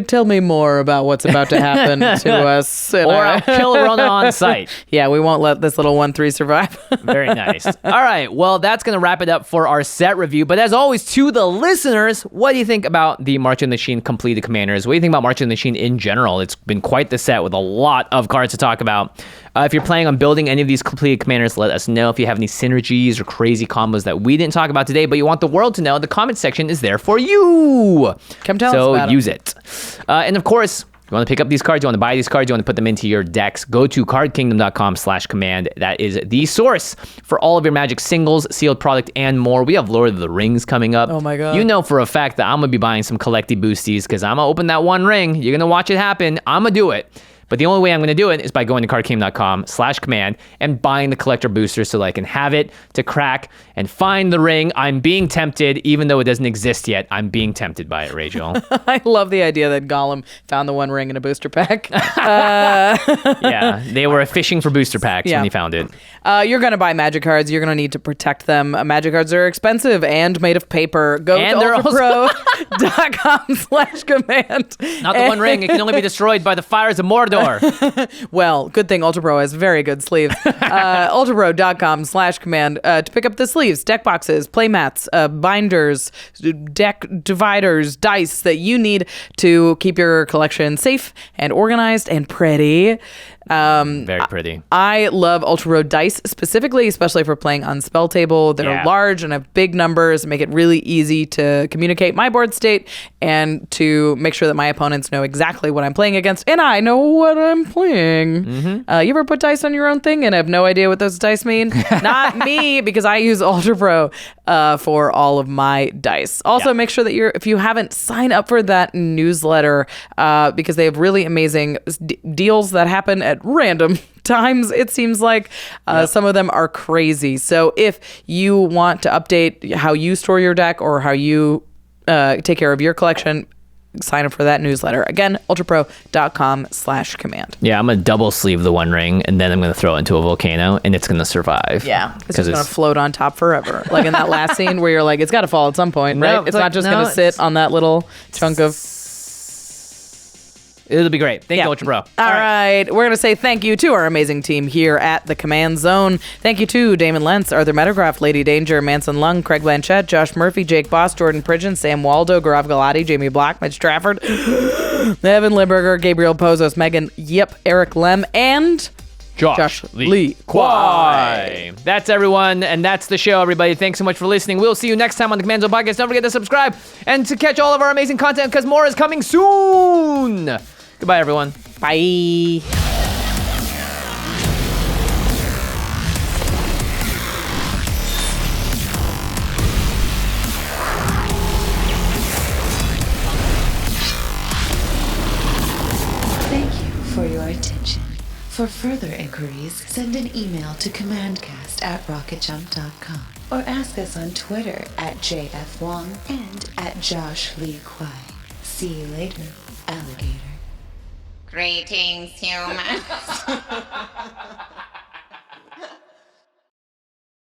tell me more about what's about to happen to us. Or I'll kill Rona on sight. Yeah, we won't let this little 1/3 survive. Very nice. All right, well, that's going to wrap it up for our set review. But as always, to the listeners, what do you think about the March of the Machine completed commanders? What do you think about March of the Machine in general? It's been quite the set with a lot of cards to talk about. If you're planning on building any of these completed commanders, let us know. If you have any synergies or crazy combos that we didn't talk about today, but you want the world to know, the comment section is there for you. Come tell us about So use it. And of course, you want to pick up these cards, you want to buy these cards, you want to put them into your decks, go to cardkingdom.com/command. That is the source for all of your Magic singles, sealed product, and more. We have Lord of the Rings coming up. Oh my God. You know for a fact that I'm going to be buying some collecty boosties because I'm going to open that one ring. You're going to watch it happen. I'm going to do it. But the only way I'm going to do it is by going to cardkingdom.com/command and buying the collector booster so that I can have it to crack and find the ring. I'm being tempted, even though it doesn't exist yet. I'm being tempted by it, Rachel. I love the idea that Gollum found the one ring in a booster pack. Yeah, they were fishing for booster packs when he found it. You're going to buy Magic cards. You're going to need to protect them. Magic cards are expensive and made of paper. Go And to they're ultrapro.com/command. Not the one ring. It can only be destroyed by the fires of Mordor. Well, good thing Ultra Pro has very good sleeves. ultrapro.com/command to pick up the sleeves, deck boxes, play mats, binders, deck dividers, dice that you need to keep your collection safe and organized and pretty. Very pretty. I love Ultra Pro dice specifically, especially for playing on spell table. They're large and have big numbers, make it really easy to communicate my board state and to make sure that my opponents know exactly what I'm playing against and I know what I'm playing. Mm-hmm. You ever put dice on your own thing and have no idea what those dice mean? Not me, because I use Ultra Pro for all of my dice. Also, make sure that if you haven't, sign up for that newsletter because they have really amazing deals that happen at random times. It seems like some of them are crazy. So if you want to update how you store your deck or how you take care of your collection, sign up for that newsletter. Again, ultrapro.com/command. Yeah, I'm going to double sleeve the one ring, and then I'm going to throw it into a volcano, and it's going to survive. Yeah, it's just going to float on top forever. Like in that last scene where you're like, it's got to fall at some point, right? No, it's not just going to sit on that little chunk of... It'll be great. Thank you, Ultra Pro. All right. We're going to say thank you to our amazing team here at the Command Zone. Thank you to Damon Lentz, Arthur Metagraph, Lady Danger, Manson Lung, Craig Blanchett, Josh Murphy, Jake Boss, Jordan Pridgeon, Sam Waldo, Gaurav Galati, Jamie Black, Mitch Trafford, Evan Limburger, Gabriel Pozos, Megan Yip, Eric Lem, and... Josh Lee Kwai. That's everyone, and that's the show, everybody. Thanks so much for listening. We'll see you next time on the Command Zone Podcast. Don't forget to subscribe and to catch all of our amazing content because more is coming soon. Goodbye, everyone. Bye. Thank you for your attention. For further inquiries, send an email to commandcast@rocketjump.com or ask us on Twitter @JFWong and @JoshLeeQuai. See you later, alligator. Greetings, humans.